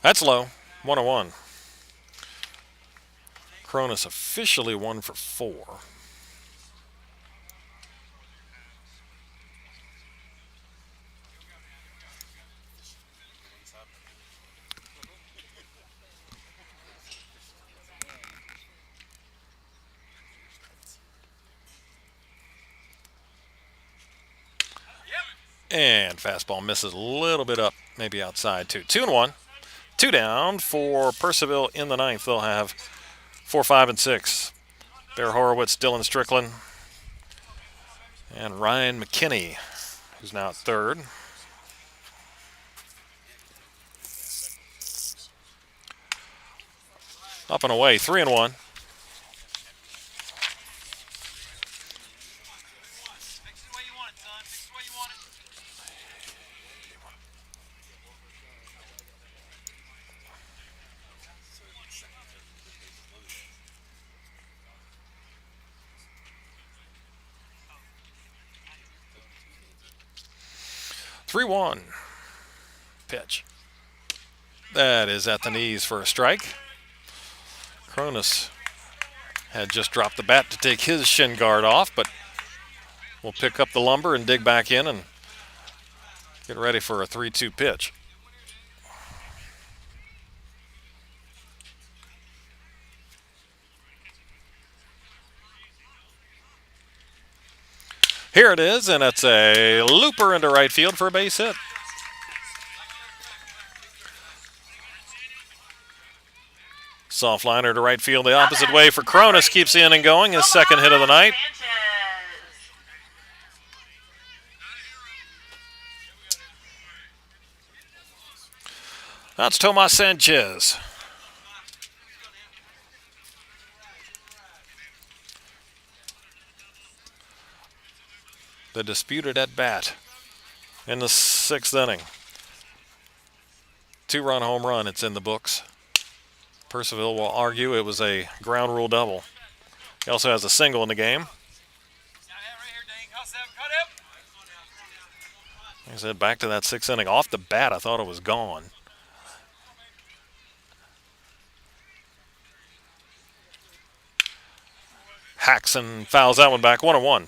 [SPEAKER 1] That's low, 1-1. Cronus officially 1 for 4. And fastball misses a little bit up, maybe outside too. 2-1. 2 down for Percival in the ninth. They'll have 4, 5, and 6. Bear Horowitz, Dylan Strickland, and Ryan McKinney, who's now at third. Up and away, 3-1. Three-one. Pitch. That is at the knees for a strike. Cronus had just dropped the bat to take his shin guard off, but will pick up the lumber and dig back in and get ready for a 3-2 pitch. Here it is, and it's a looper into right field for a base hit. Soft liner to right field the opposite way for Cronus. Keeps the inning going. His second hit of the night. That's Tomas Sanchez. The disputed at bat in the sixth inning. 2-run home run. It's in the books. Percival will argue it was a ground rule double. He also has a single in the game. Like I said, back to that sixth inning. Off the bat, I thought it was gone. Hacks and fouls that one back. 1-1.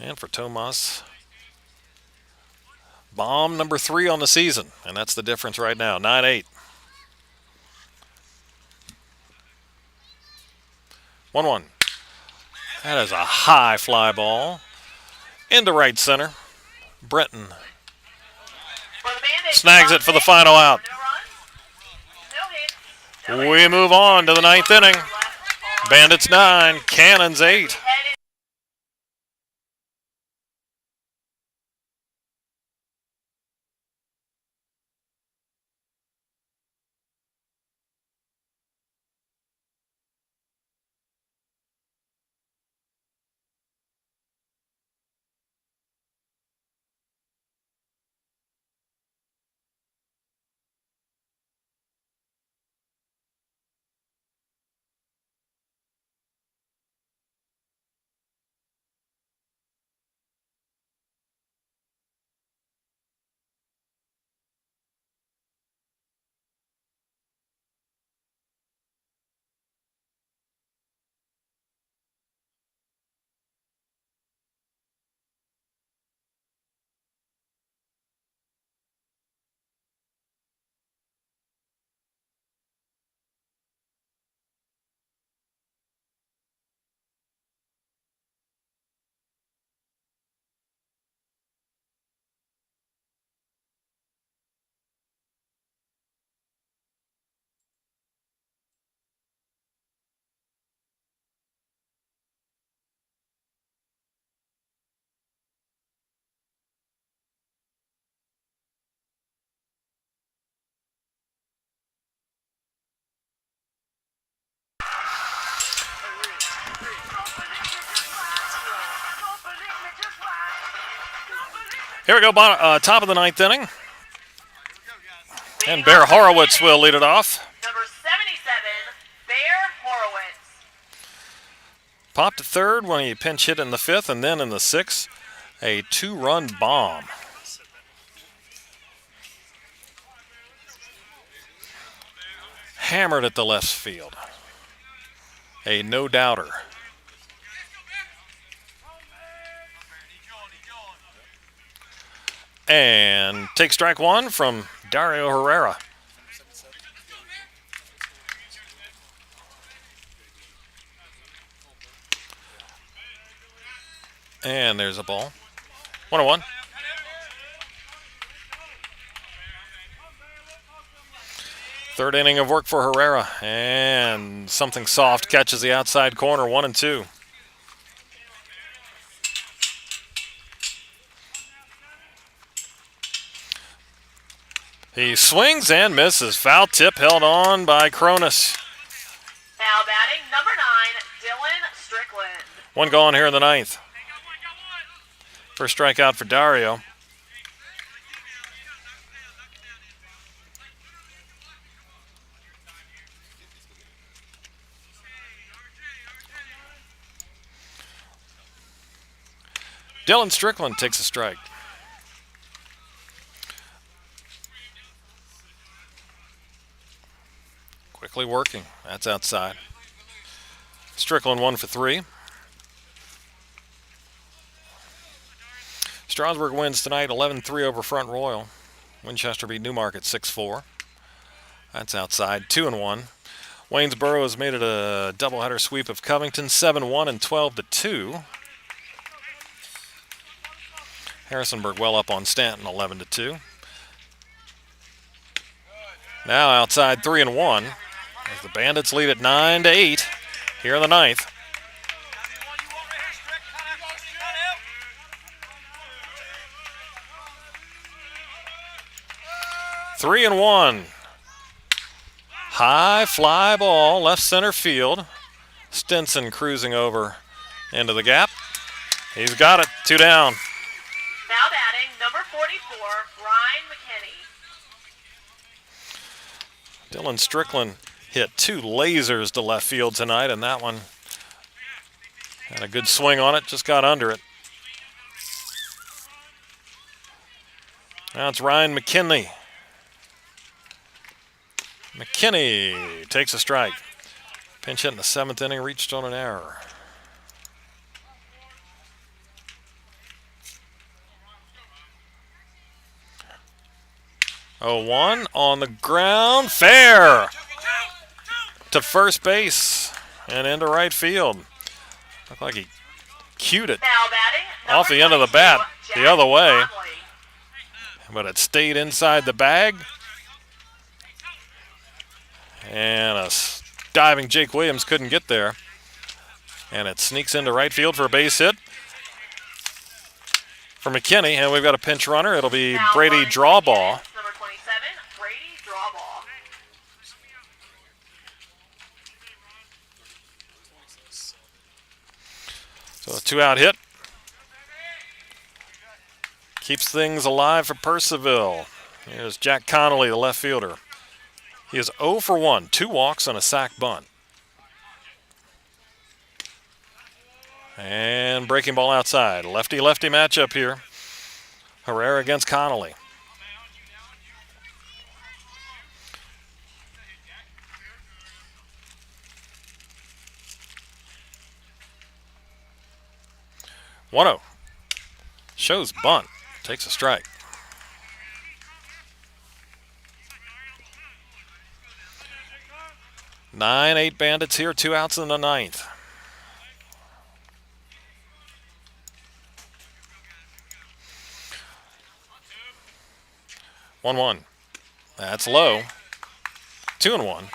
[SPEAKER 1] And for Tomas, bomb number 3 on the season, and that's the difference right now, 9-8. 1-1. That is a high fly ball into right center. Brenton snags it for the final out. We move on to the ninth inning. Bandits 9, Cannons 8. Here we go, top of the ninth inning. And Bear Horowitz will lead it off.
[SPEAKER 2] Number 77, Bear Horowitz.
[SPEAKER 1] Popped to third when he pinch hit in the fifth, and then in the sixth, A 2-run bomb. Hammered at the left field. A no-doubter. And take strike one from Dario Herrera. And there's a ball. 1-1. Third inning of work for Herrera. And something soft catches the outside corner. 1-2. He swings and misses. Foul tip held on by Cronus.
[SPEAKER 2] Now batting number 9, Dylan Strickland.
[SPEAKER 1] One gone here in the ninth. First strikeout for Dario. Dylan Strickland takes a strike. Quickly working. That's outside. Strickland 1 for 3. Strasburg wins tonight 11-3 over Front Royal. Winchester beat Newmarket 6-4. That's outside. 2-1. Waynesboro has made it a doubleheader sweep of Covington 7-1 and 12-2. Harrisonburg well up on Stanton 11-2. Now outside 3-1 as the Bandits lead at 9-8 here in the ninth. Three and one. High fly ball, left center field. Stinson cruising over into the gap. He's got it. 2 down.
[SPEAKER 2] Now batting number 44, Ryan McKinney.
[SPEAKER 1] Dylan Strickland hit 2 lasers to left field tonight, and that one had a good swing on it, just got under it. Now it's Ryan McKinney. McKinney takes a strike. Pinch hit in the 7th inning, reached on an error. Oh, 1 on the ground, fair to first base and into right field. Looked like he cued it
[SPEAKER 2] Now batting
[SPEAKER 1] off the end of the bat the other way, but it stayed inside the bag. And a diving Jake Williams couldn't get there. And it sneaks into right field for a base hit for McKinney. And we've got a pinch runner. It'll be
[SPEAKER 2] Now
[SPEAKER 1] Brady
[SPEAKER 2] running
[SPEAKER 1] Drawball.
[SPEAKER 2] against number 27, Brady Drawball.
[SPEAKER 1] So a 2-out hit. Keeps things alive for Percival. Here's Jack Connolly, the left fielder. He is 0 for 1, 2 walks and a sac bunt. And breaking ball outside. Lefty-lefty matchup here. Herrera against Connolly. One-0. Shows bunt. Takes a strike. Nine, 8 Bandits here, 2 outs in the ninth. One. That's low. 2-1.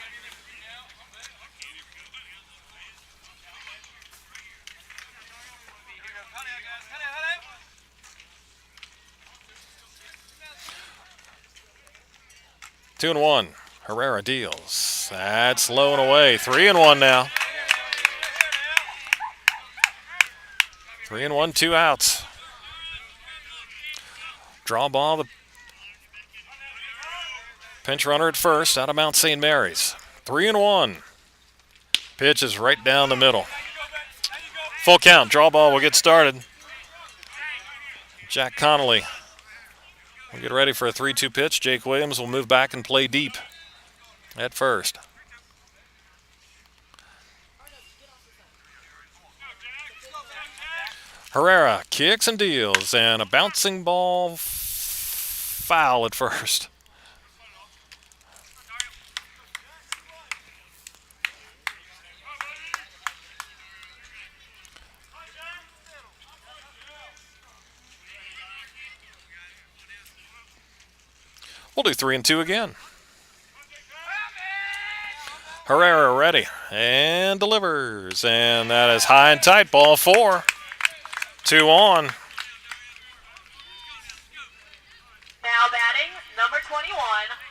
[SPEAKER 1] Two and one. Herrera deals. That's low and away. 3-1 now. 3-1, 2 outs. Draw ball. The pinch runner at first out of Mount St. Mary's. 3-1. Pitch is right down the middle. Full count. Draw ball will get started. Jack Connolly will get ready for a 3-2 pitch. Jake Williams will move back and play deep at first. Herrera kicks and deals, and a bouncing ball foul at first. We'll do 3-2 again. Herrera ready and delivers, and that is high and tight, ball 4. 2 on.
[SPEAKER 2] Now batting, number 21,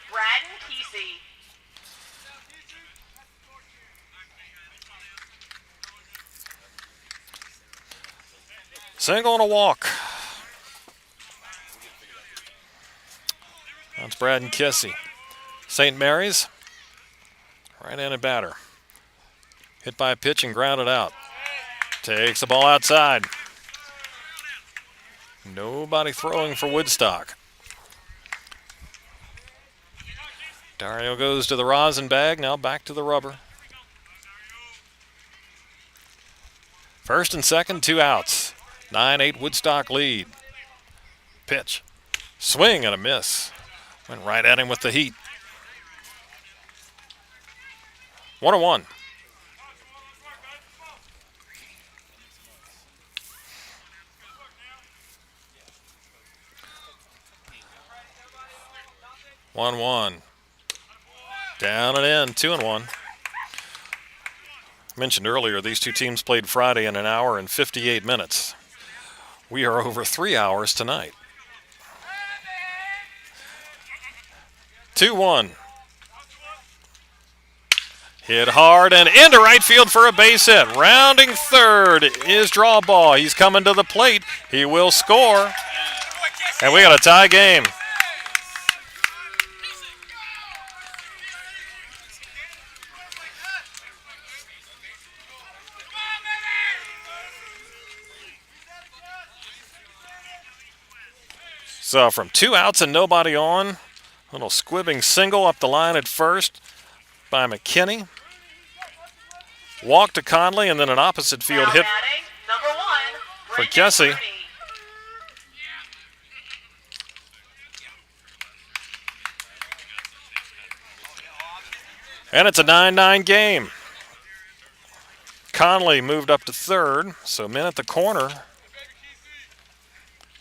[SPEAKER 2] Braden Kesey.
[SPEAKER 1] Single and a walk. That's Braden Kesey. St. Mary's, right-handed batter. Hit by a pitch and grounded out. Takes the ball outside. Nobody throwing for Woodstock. Dario goes to the rosin bag, now back to the rubber. First and second, 2 outs. 9-8 Woodstock lead. Pitch. Swing and a miss. Went right at him with the heat. 1-1. Down and in, 2-1. Mentioned earlier, these two teams played Friday in 1 hour and 58 minutes. We are over 3 hours tonight. 2-1. Hit hard and into right field for a base hit. Rounding third is draw ball. He's coming to the plate. He will score. And we got a tie game. So from 2 outs and nobody on, little squibbing single up the line at first by McKinney. Walk to Conley, and then an opposite field hit
[SPEAKER 2] Batting, number 1,
[SPEAKER 1] for
[SPEAKER 2] Brendan
[SPEAKER 1] Kessie.
[SPEAKER 2] Rooney.
[SPEAKER 1] And it's a 9-9 game. Conley moved up to third, so men at the corner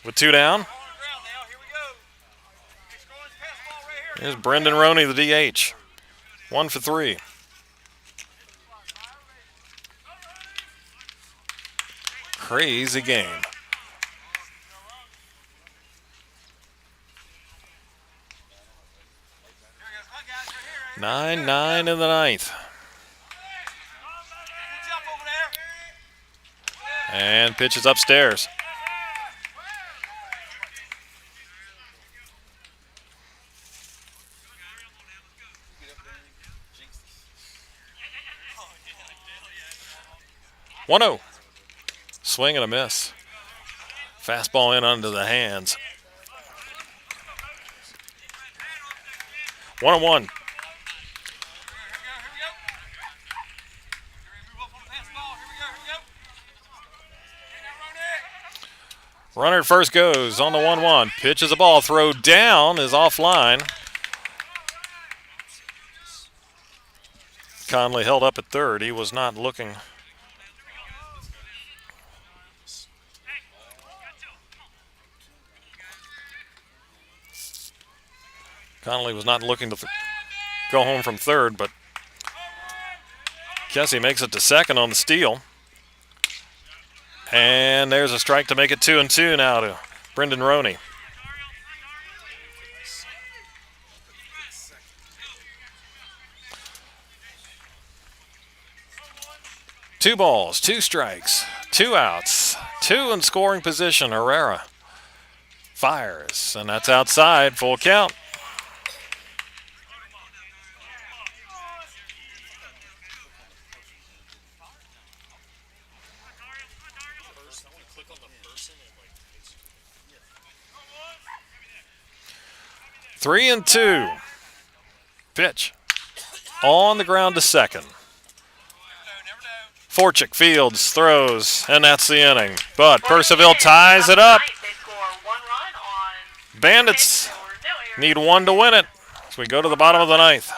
[SPEAKER 1] with 2 down. Here's Brendan Roney, the DH. 1 for 3. Crazy game. Nine in the ninth. And pitches upstairs. One-oh. Swing and a miss. Fastball in under the hands. 1-1. Runner at first goes on the 1-1. Pitches a ball. Throw down is offline. Conley held up at third. He was not looking. Connolly was not looking to go home from third, but Kessie makes it to second on the steal. And there's a strike to make it 2-2 now to Brendan Roney. Two balls, 2 strikes, 2 outs, 2 in scoring position. Herrera fires, and that's outside, full count. 3-2. Pitch on the ground to second. Forchick fields, throws, and that's the inning. But Percival ties it up.
[SPEAKER 2] They score 1 run on
[SPEAKER 1] Bandits
[SPEAKER 2] there were no errors.
[SPEAKER 1] need 1 to win it as we go to the bottom of the ninth.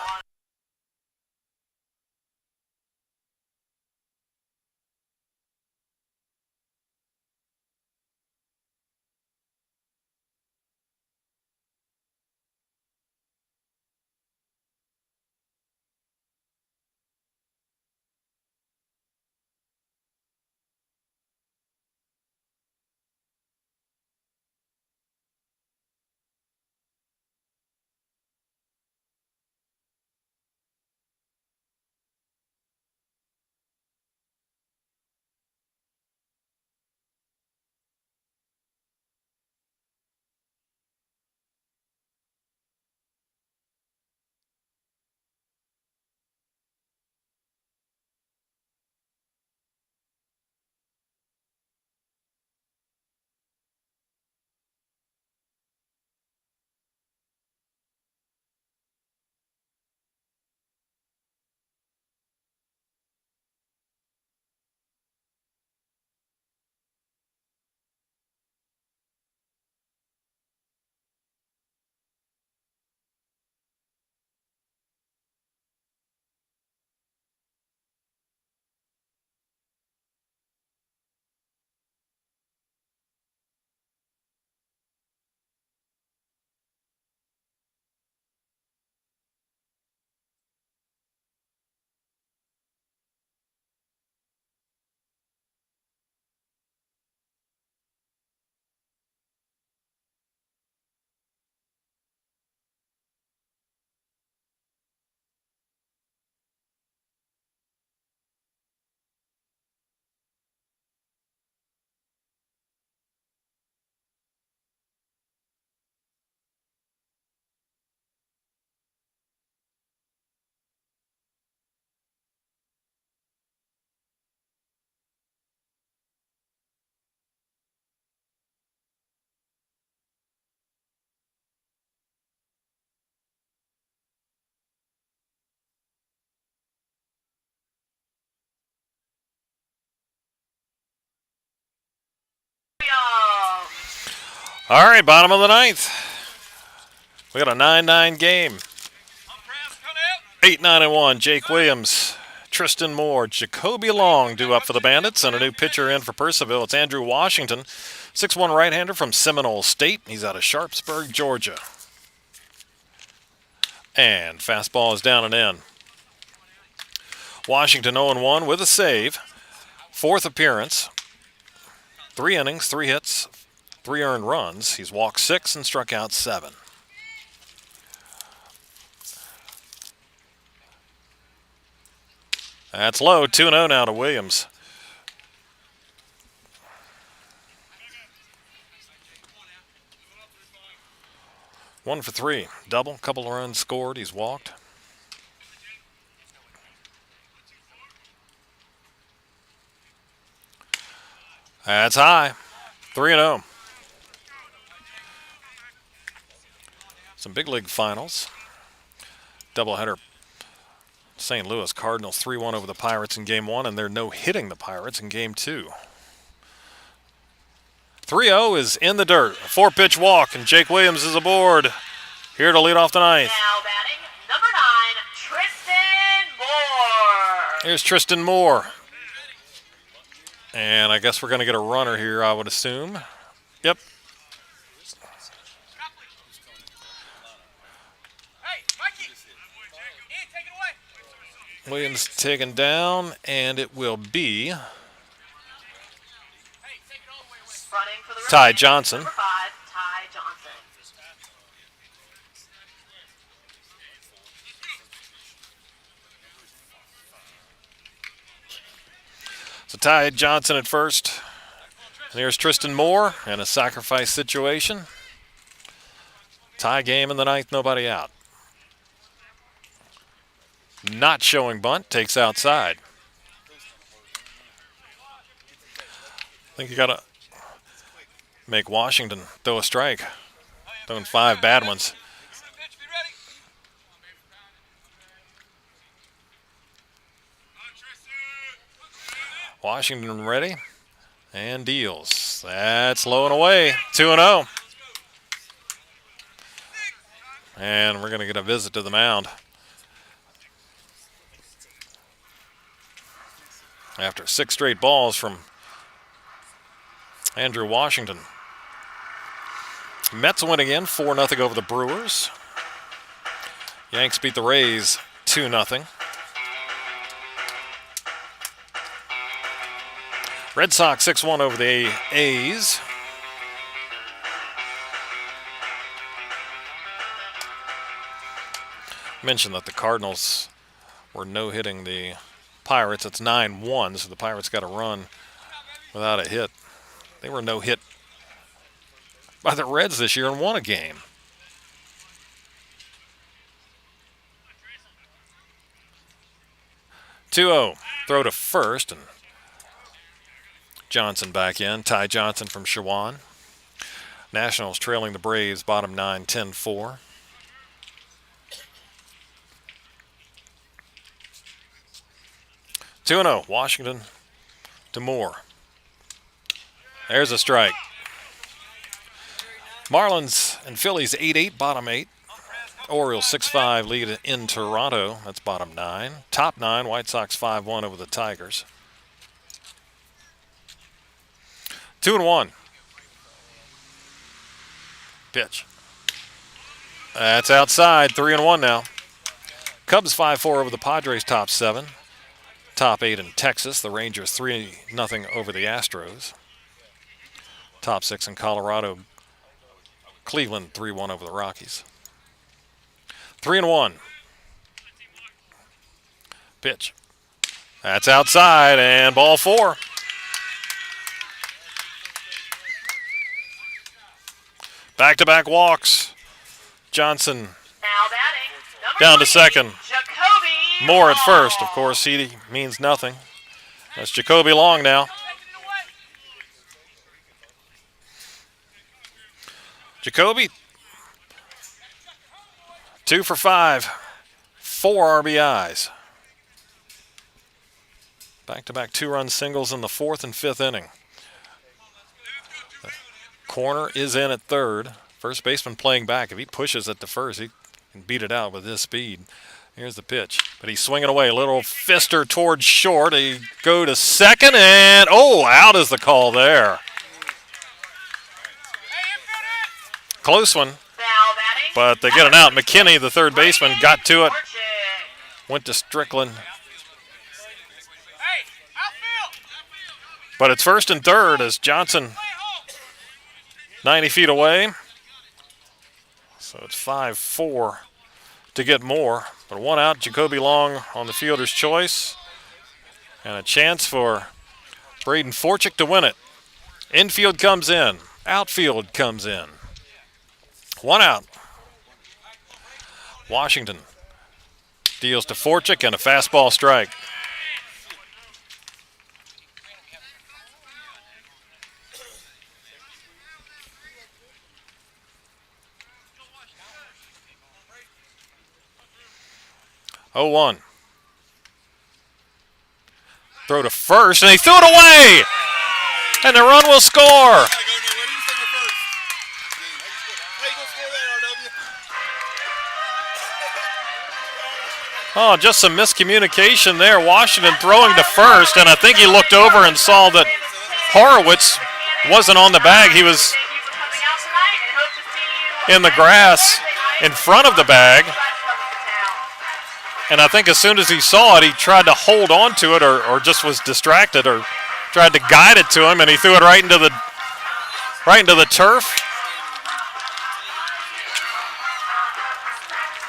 [SPEAKER 1] All right, bottom of the ninth. We got a 9-9 game. 8-9-1. Jake Williams, Tristan Moore, Jacoby Long due up for the Bandits, and a new pitcher in for Percival. It's Andrew Washington, 6'1" right-hander from Seminole State. He's out of Sharpsburg, Georgia. And fastball is down and in. Washington 0-1 with a save. 4th appearance. 3 innings, 3 hits, 3 earned runs. He's walked 6 and struck out 7. That's low. 2-0 now to Williams. One for 3. Double. Couple of runs scored. He's walked. That's high. 3-0. Some big league finals. Doubleheader. St. Louis Cardinals 3-1 over the Pirates in Game 1, and they're no-hitting the Pirates in Game 2. 3-0 is in the dirt. A 4-pitch walk, and Jake Williams is aboard. Here to lead off the ninth.
[SPEAKER 2] Now batting, number 9, Tristan Moore.
[SPEAKER 1] Here's Tristan Moore. And I guess we're going to get a runner here, I would assume. Yep. Williams taken down, and it will be Ty Johnson.
[SPEAKER 2] Number 5, Ty Johnson.
[SPEAKER 1] So Ty Johnson at first. And here's Tristan Moore in a sacrifice situation. Tie game in the ninth, nobody out. Not showing bunt, takes outside. I think you got to make Washington throw a strike. Throwing 5 bad ones. Washington ready and deals. That's low and away. 2-0. And we're going to get a visit to the mound. After 6 straight balls from Andrew Washington. Mets win again, 4-0 over the Brewers. Yanks beat the Rays 2-0. Red Sox 6-1 over the A's. Mentioned that the Cardinals were no-hitting the Pirates. It's 9-1, so the Pirates got a run without a hit. They were no-hit by the Reds this year and won a game. (2-0) throw to first, and Johnson back in. Ty Johnson from Shawan. Nationals trailing the Braves, bottom 9, 10-4. (2-0) Washington to Moore. There's a strike. Marlins and Phillies 8-8, bottom 8. Orioles 6-5 lead in Toronto. That's bottom 9. Top 9, White Sox 5-1 over the Tigers. 2-1. Pitch. That's outside. 3-1 now. Cubs 5-4 over the Padres, top 7. Top 8 in Texas. The Rangers 3-0 over the Astros. Top 6 in Colorado. Cleveland 3-1 over the Rockies. 3-1. Pitch. That's outside and ball 4. Back-to-back walks. Johnson
[SPEAKER 2] Now batting, number
[SPEAKER 1] down to
[SPEAKER 2] 20,
[SPEAKER 1] second.
[SPEAKER 2] Jacoby
[SPEAKER 1] Moore at first.
[SPEAKER 2] Long.
[SPEAKER 1] Of course, he means nothing. That's Jacoby Long now. Jacoby, 2 for 5, 4 RBIs. Back-to-back 2-run singles in the 4th and 5th inning. The corner is in at third. First baseman playing back. If he pushes it to first, he can beat it out with his speed. Here's the pitch, but he's swinging away. A little fister towards short. He go to second, and out is the call there. Close one,
[SPEAKER 2] Now batting,
[SPEAKER 1] but they get an out. McKinney, the third baseman, got to it. Went to Strickland. But it's first and third as Johnson 90 feet away. So it's 5-4 to get Moore. But 1 out, Jacoby Long on the fielder's choice. And a chance for Braden Forchick to win it. Infield comes in. Outfield comes in. 1 out. Washington deals to Forchick and a fastball strike. Oh, 1. Throw to first, and he threw it away! And the run will score! Oh, just some miscommunication there. Washington throwing to first, and I think he looked over and saw that Horowitz wasn't on the bag. He was in the grass in front of the bag. And I think as soon as he saw it, he tried to hold on to it or just was distracted or tried to guide it to him, and he threw it right into the turf.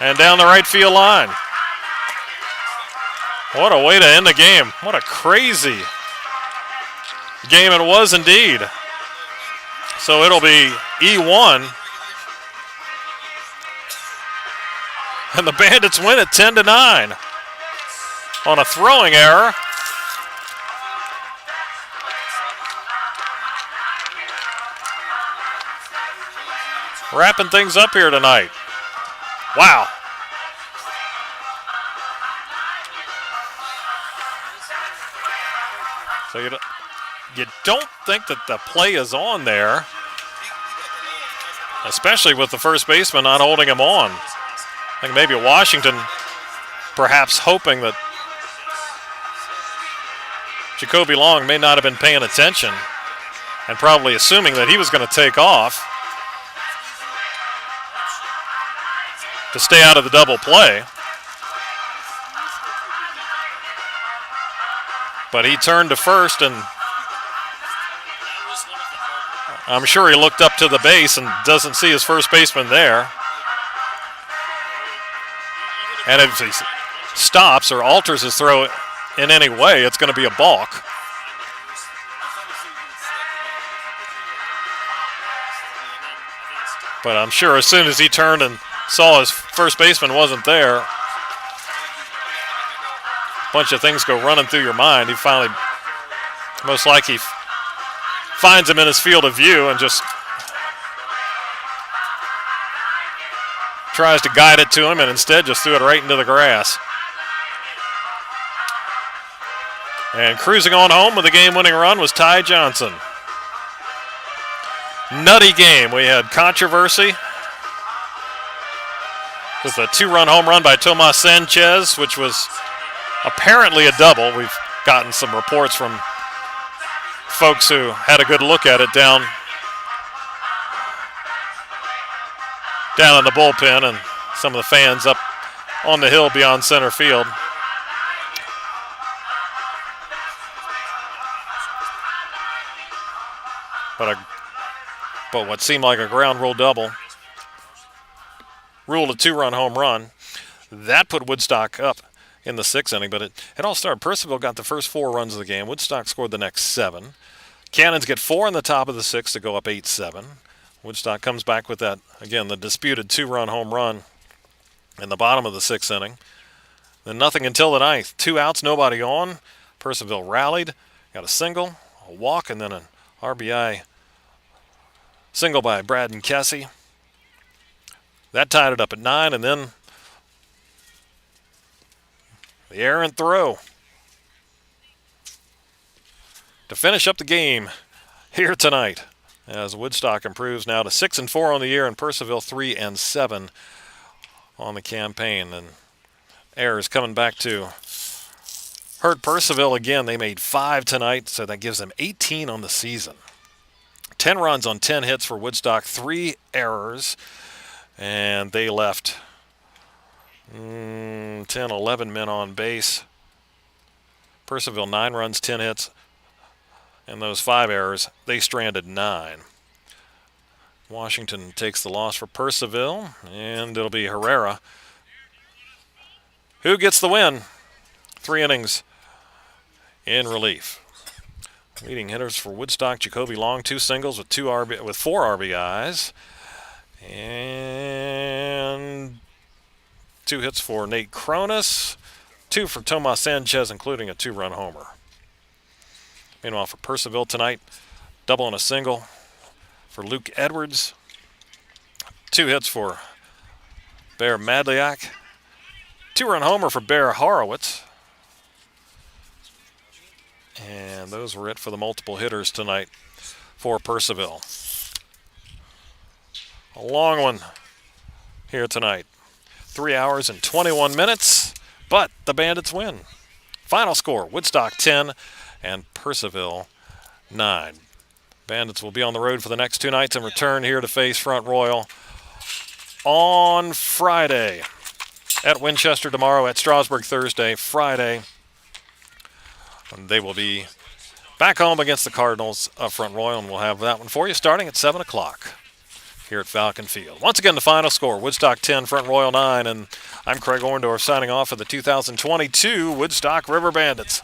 [SPEAKER 1] And down the right field line. What a way to end the game. What a crazy game it was indeed. So it'll be E1. And the Bandits win it 10-9 on a throwing error. Wrapping things up here tonight. Wow.
[SPEAKER 4] So you don't think that the play is on there, especially with the first baseman not holding him on. I think maybe Washington perhaps hoping that Jacoby Long may not have been paying attention and probably assuming that he was going to take off to stay out of the double play. But he turned to first, and I'm sure he looked up to the base and doesn't see his first baseman there. And if he stops or alters his throw in any way, it's going to be a balk. But I'm sure as soon as he turned and saw his first baseman wasn't there, a bunch of things go running through your mind. He finally, most likely, finds him in his field of view and just tries to guide it to him, and instead just threw it right into the grass. And cruising on home with a game-winning run was Ty Johnson. Nutty game. We had controversy with a two-run home run by Tomas Sanchez, which was apparently a double. We've gotten some reports from folks who had a good look at it down in the bullpen, and some of the fans up on the hill beyond center field. But what seemed like a ground rule double ruled a two-run home run. That put Woodstock up in the sixth inning, but it all started. Percival got the first 4 runs of the game. Woodstock scored the next 7. Cannons get 4 in the top of the 6th to go up 8-7. Woodstock comes back with that, again, the disputed 2-run home run in the bottom of the 6th inning. Then nothing until the 9th. 2 outs, nobody on. Percival rallied, got a single, a walk, and then an RBI single by Braden Kessie. That tied it up at 9, and then the errant throw to finish up the game here tonight, as Woodstock improves now to 6-4 on the year, and Percival 3-7 on the campaign. And errors coming back to hurt Percival again. They made 5 tonight, so that gives them 18 on the season. 10 runs on 10 hits for Woodstock, 3 errors, and they left 10, 11 men on base. Percival 9 runs, 10 hits, and those 5 errors, they stranded 9. Washington takes the loss for Percival, and it'll be Herrera who gets the win. 3 innings in relief. Leading hitters for Woodstock, Jacoby Long, 2 singles with 4 RBIs. And 2 hits for Nate Cronus, 2 for Tomas Sanchez, including a 2-run homer. Meanwhile, for Percival tonight, double and a single for Luke Edwards. 2 hits for Bear Madliak. 2-run homer for Bear Horowitz. And those were it for the multiple hitters tonight for Percival. A long one here tonight. 3 hours and 21 minutes, but the Bandits win. Final score, Woodstock 10 and Percival 9. Bandits will be on the road for the next 2 nights and return here to face Front Royal on Friday. At Winchester tomorrow, at Strasburg Thursday, Friday. And they will be back home against the Cardinals of Front Royal, and we'll have that one for you starting at 7 o'clock here at Falcon Field. Once again, the final score, Woodstock 10, Front Royal 9, and I'm Craig Orndorff signing off for the 2022 Woodstock River Bandits.